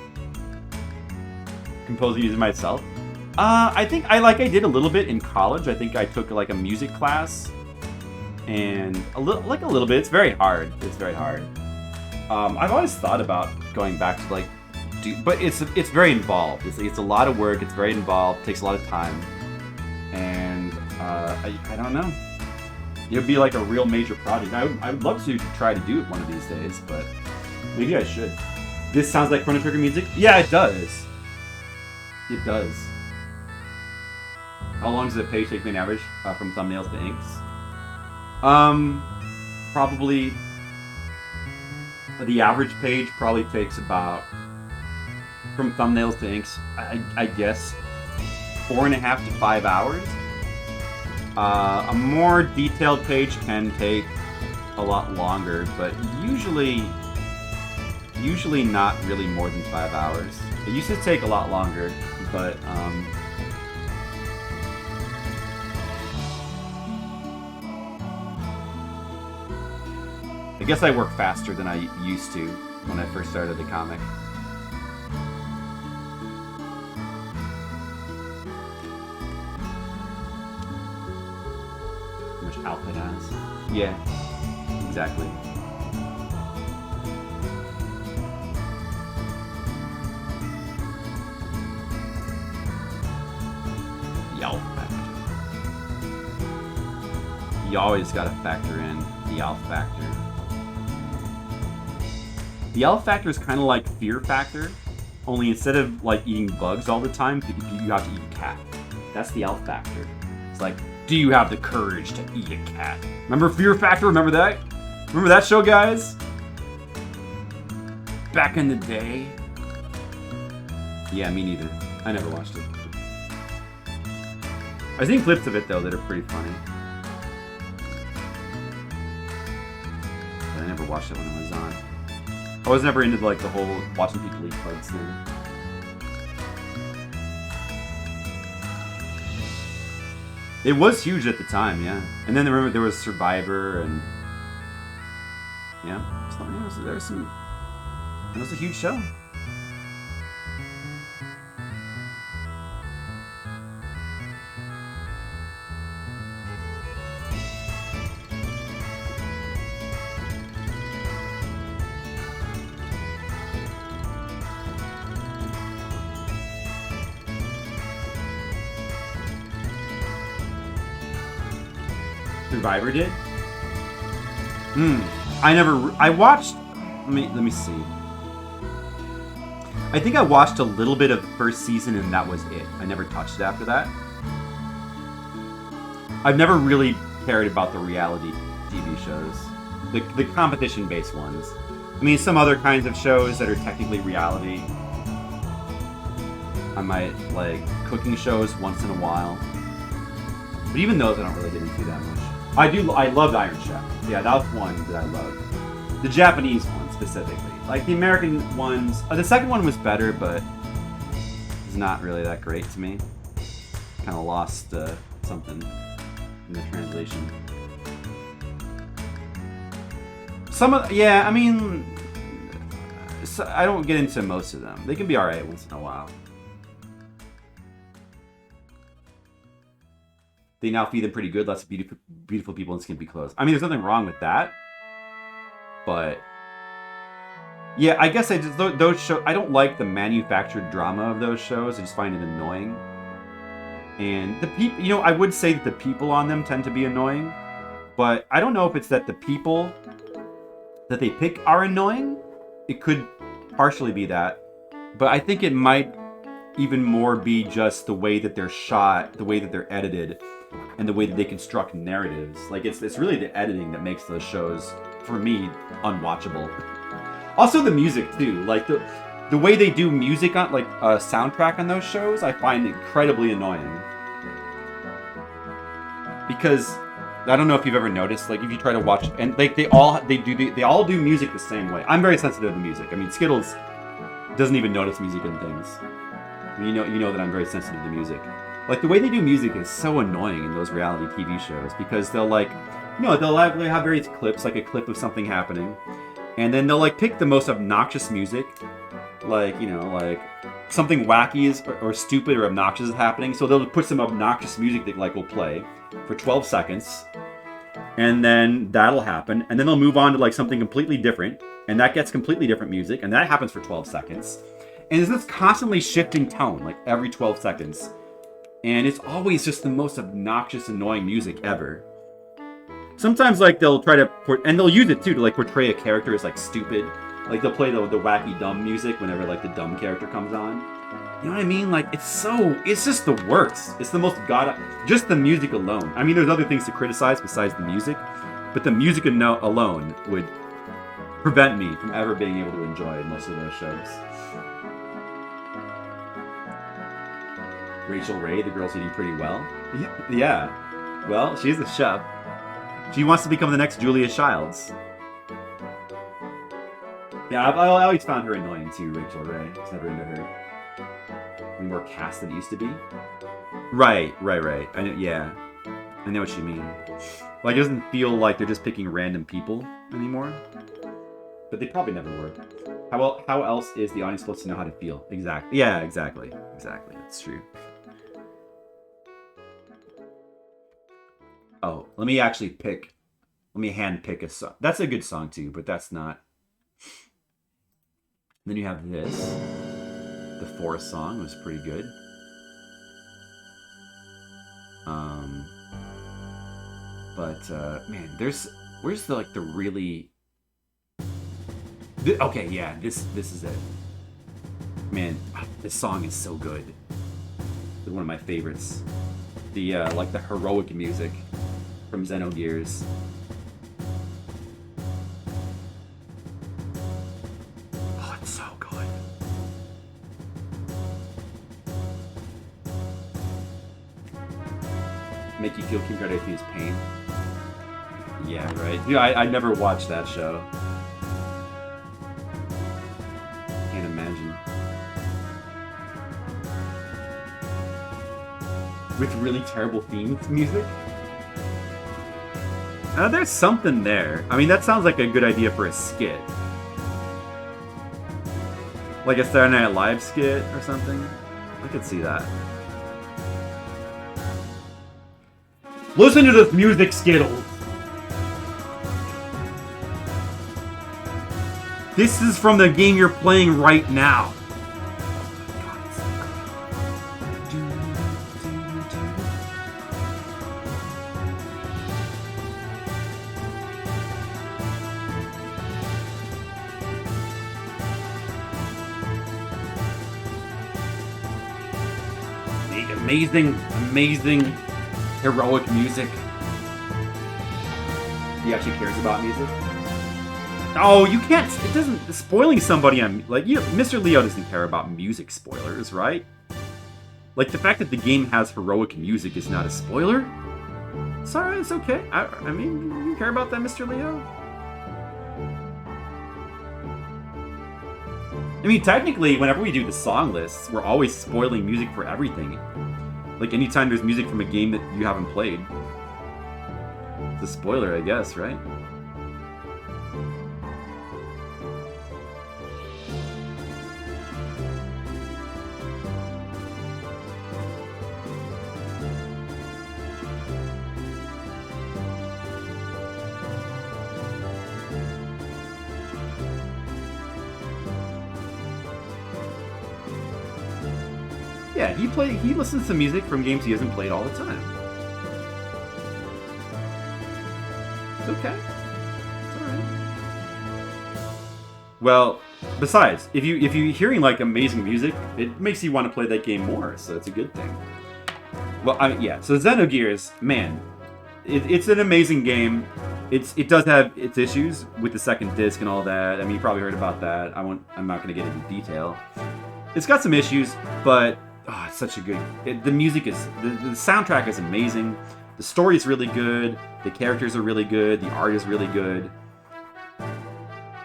Composing music myself? I think I did a little bit in college. I think I took like a music class, and a little bit. It's very hard. It's very hard. I've always thought about going back to but it's very involved. It's a lot of work. It's very involved. Takes a lot of time, and I don't know. It would be like a real major project. I would love to try to do it one of these days, but maybe I should. This sounds like Chrono Trigger music? Yeah, it does. It does. How long does a page take me on average from thumbnails to inks? Probably the average page probably takes about, from thumbnails to inks, I guess, 4.5 to 5 hours. A more detailed page can take a lot longer, but usually not really more than 5 hours. It used to take a lot longer, but I guess I work faster than I used to when I first started the comic. How much output has? Yeah, exactly. The alpha factor. You always gotta factor in the alpha factor. The alpha factor is kind of like fear factor, only instead of like eating bugs all the time, you have to eat a cat. That's the alpha factor. It's like, do you have the courage to eat a cat? Remember Fear Factor? Remember that? Remember that show, guys? Back in the day? Yeah, me neither. I never watched it. I've seen clips of it, though, that are pretty funny. But I never watched it when it was on. I was never into, like, the whole watching people eat bugs thing. It was huge at the time, yeah. And then remember there was Survivor and yeah, so, there was some. It was a huge show. Survivor did? I watched, let me see. I think I watched a little bit of the first season and that was it. I never touched it after that. I've never really cared about the reality TV shows. The competition-based ones. I mean, some other kinds of shows that are technically reality. I might like cooking shows once in a while. But even those I don't really get into that much. I loved Iron Chef. Yeah, that was one that I loved. The Japanese one, specifically. Like, the American ones... the second one was better, but... it's not really that great to me. Kind of lost something in the translation. Yeah, I mean... I don't get into most of them. They can be alright once in a while. They now feed them pretty good, lots of beautiful people in skimpy clothes. I mean, there's nothing wrong with that. But... yeah, I guess those shows... I don't like the manufactured drama of those shows. I just find it annoying. And the people... you know, I would say that the people on them tend to be annoying. But I don't know if it's that the people that they pick are annoying. It could partially be that. But I think it might even more be just the way that they're shot, the way that they're edited, and the way that they construct narratives. Like, it's really the editing that makes those shows, for me, unwatchable. Also the music, too. Like, the way they do music on, like, a soundtrack on those shows, I find incredibly annoying. Because, I don't know if you've ever noticed, like, if you try to watch, and like, they all do music the same way. I'm very sensitive to music. I mean, Skittles doesn't even notice music and things. You know that I'm very sensitive to music. Like, the way they do music is so annoying in those reality TV shows, because they'll, like, they'll have various clips, like a clip of something happening, and then they'll, like, pick the most obnoxious music, like, like, something wacky or stupid or obnoxious is happening, so they'll put some obnoxious music that, like, will play for 12 seconds, and then that'll happen, and then they'll move on to, like, something completely different, and that gets completely different music, and that happens for 12 seconds. And there's this constantly shifting tone, like, every 12 seconds. And it's always just the most obnoxious, annoying music ever. Sometimes, like, they'll try to... and they'll use it, too, to, like, portray a character as, like, stupid. Like, they'll play the wacky, dumb music whenever, like, the dumb character comes on. You know what I mean? Like, it's just the worst. It's the most just the music alone. I mean, there's other things to criticize besides the music. But the music alone would prevent me from ever being able to enjoy most of those shows. Rachel Ray, the girl's eating pretty well. Yeah. Well, she's a chef. She wants to become the next Julia Childs. Yeah, I always found her annoying too, Rachel Ray. I was never into her. Any more cast than it used to be? Right. I know, yeah. I know what you mean. Like, it doesn't feel like they're just picking random people anymore. But they probably never were. How else is the audience supposed to know how to feel? Exactly. Yeah, exactly. Exactly. That's true. Oh, let me hand pick a song. That's a good song too, but that's not. Then you have this. The Forest song was pretty good. Man, where's the really. Okay, yeah, this is it. Man, this song is so good. It's one of my favorites. The the heroic music from Xenogears. Oh, it's so good. Make you feel Kim Kardashian's pain. Yeah, right. Yeah, I never watched that show. Can't imagine. With really terrible theme music? There's something there. I mean, that sounds like a good idea for a skit. Like a Saturday Night Live skit or something. I could see that. Listen to this music, Skittles! This is from the game you're playing right now. Amazing, heroic music. He actually cares about music. Oh, you can't. It doesn't. Spoiling somebody on Mr. Leo doesn't care about music spoilers, right? Like the fact that the game has heroic music is not a spoiler. Sorry, it's okay. I mean, you care about that, Mr. Leo? I mean, technically, whenever we do the song lists, we're always spoiling music for everything. Like, anytime there's music from a game that you haven't played. It's a spoiler, I guess, right? Yeah, he listens to music from games he hasn't played all the time. It's okay. It's alright. Well, besides, if you're hearing like amazing music, it makes you want to play that game more, so it's a good thing. Well, yeah, so Xenogears, man, it's an amazing game. It does have its issues with the second disc and all that. I mean, you probably heard about that. I'm not going to get into detail. It's got some issues, but it's such a good. The music is the soundtrack is amazing. The story is really good. The characters are really good. The art is really good.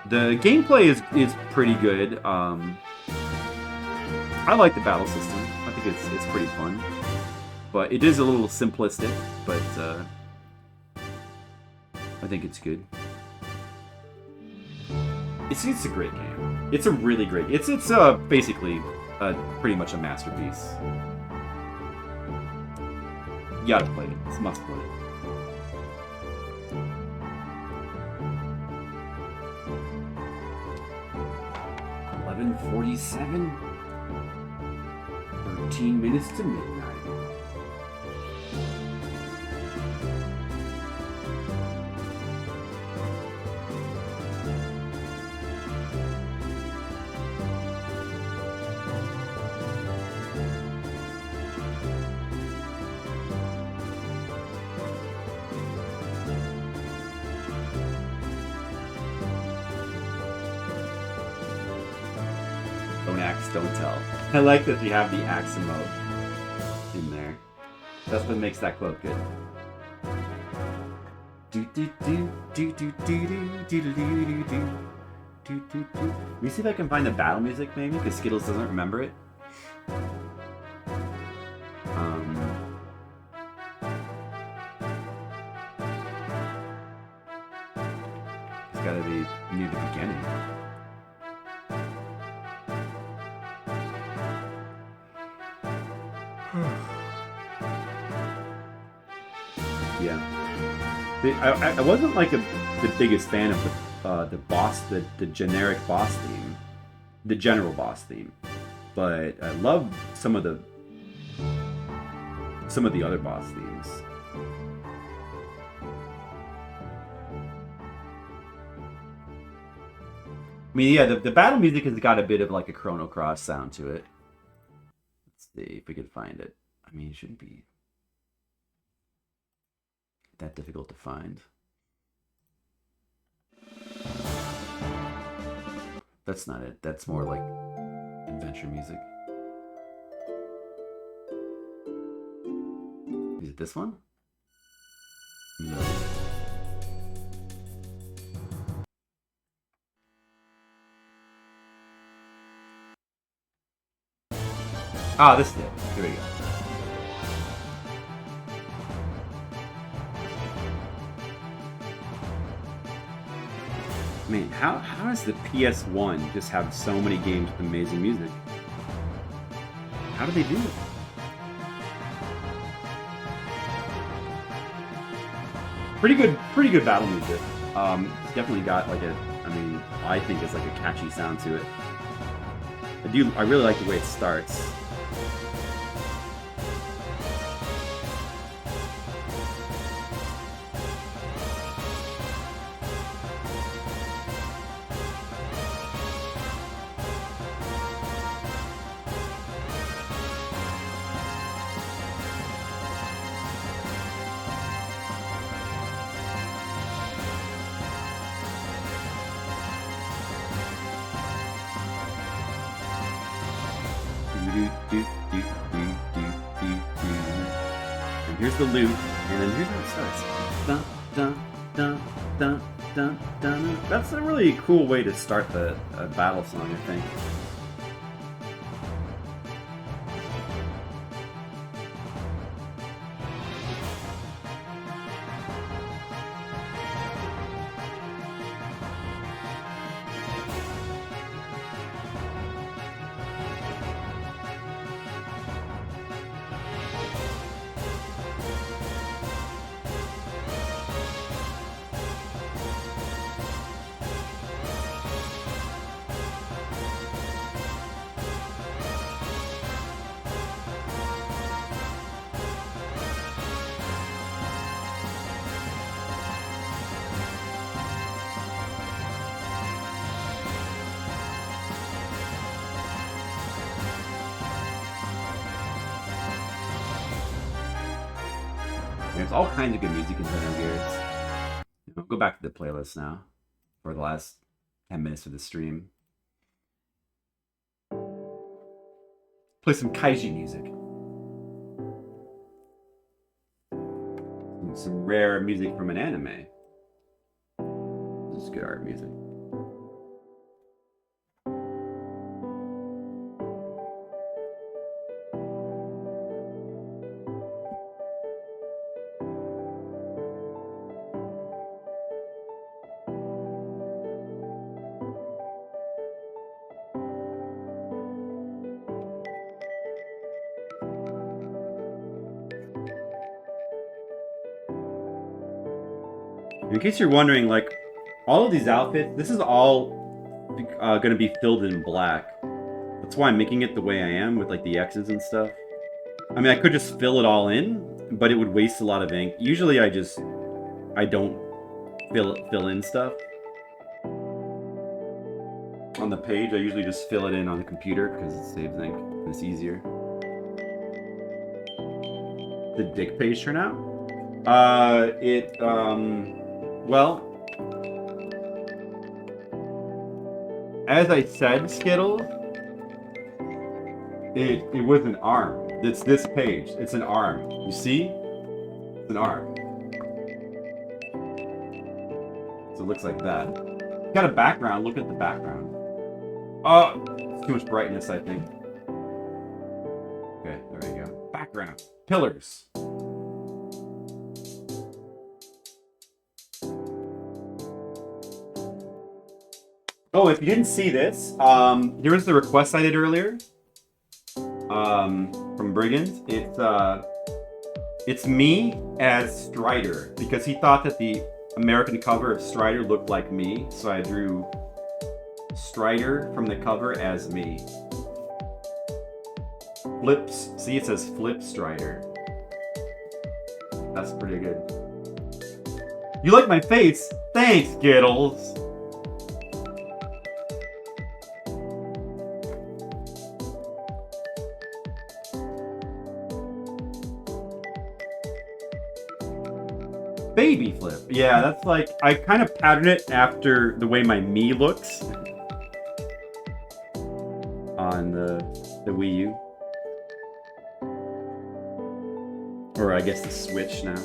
The gameplay is pretty good. I like the battle system. I think it's pretty fun, but it is a little simplistic. But I think it's good. It's a great game. It's a really great. It's basically pretty much a masterpiece. You gotta play it. It's a must play. $11:47. 13 minutes to midnight. Don't axe, don't tell. I like that you have the axe emote in there. That's what makes that quote good. Do do do do do do do do do do do. Let me see if I can find the battle music, maybe, because Skittles doesn't remember it. It's gotta be near the beginning. Yeah. I wasn't like the biggest fan of the boss, the generic boss theme, the general boss theme, but I love some of the other boss themes. I mean, yeah, the battle music has got a bit of like a Chrono Cross sound to it. Let's see if we can find it. I mean, it shouldn't be that difficult to find. That's not it. That's more like adventure music. Is it this one? No. Ah, this is it. Here we go. Man, how does the PS1 just have so many games with amazing music? How do they do it? Pretty good battle music. It's definitely got like I think it's like a catchy sound to it. I really like the way it starts. And here's the loop, and then here's how it starts. Dun, dun, dun, dun, dun, dun. That's a really cool way to start the battle song, I think. There's all kinds of good music in Xenogears. I'll go back to the playlist now for the last 10 minutes of the stream. Play some kaiju music. Some rare music from an anime. This is good art music. In case you're wondering, like, all of these outfits, this is all going to be filled in black. That's why I'm making it the way I am with, like, the X's and stuff. I mean, I could just fill it all in, but it would waste a lot of ink. Usually I don't fill in stuff. On the page, I usually just fill it in on the computer because it saves ink and it's easier. The dick page turn out? Well, as I said, Skittles, It was an arm. It's this page. It's an arm. You see? It's an arm. So it looks like that. Got a background. Look at the background. Oh, it's too much brightness, I think. Okay, there you go. Background. Pillars. Oh, if you didn't see this, here was the request I did earlier. From Brigands. It's me as Strider, because he thought that the American cover of Strider looked like me, so I drew Strider from the cover as me. Flips. See, it says Flip Strider. That's pretty good. You like my face? Thanks, Giddles. Baby Flip. Yeah, that's like, I kind of patterned it after the way my Mii looks on the Wii U. Or I guess the Switch now.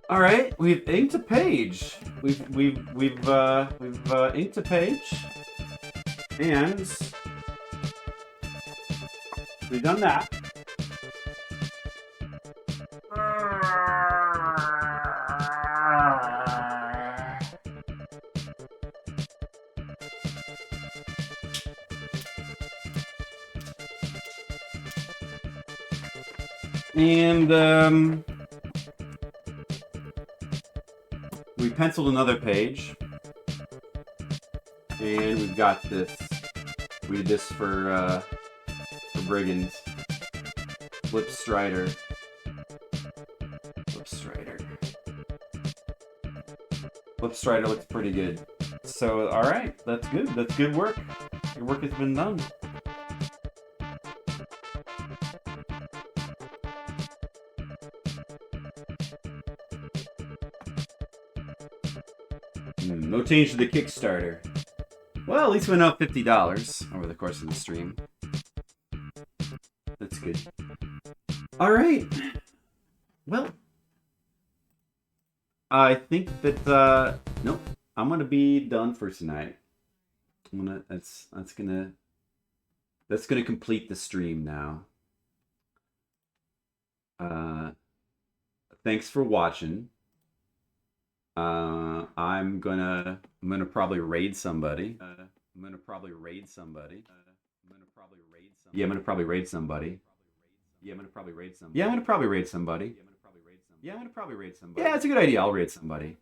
All right, we've inked a page. We've inked a page, and we've done that. And we penciled another page, and we've got this. We did this for Brigands. Flipside. Flipside looks pretty good. So, all right, that's good. That's good work. Your work has been done. No change to the Kickstarter. Well, at least we went up $50 over the course of the stream. That's good. All right. Well, I think that nope. I'm gonna be done for tonight. That's gonna complete the stream now. Thanks for watching. I'm gonna probably raid somebody. Yeah, I'm gonna probably raid somebody. Yeah, I'm gonna probably raid somebody. Yeah, it's a good idea. I'll raid somebody.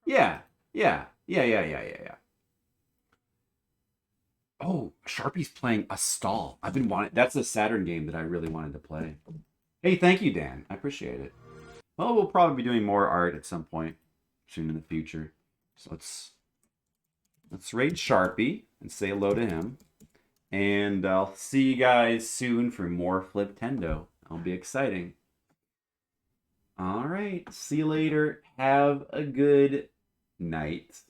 Yeah. Oh, Sharpie's playing A Stall. I've been wanting. That's a Saturn game that I really wanted to play. Hey, thank you, Dan. I appreciate it. Well, we'll probably be doing more art at some point soon in the future. So let's raid Sharpie and say hello to him. And I'll see you guys soon for more Fliptendo. It'll be exciting. All right. See you later. Have a good night.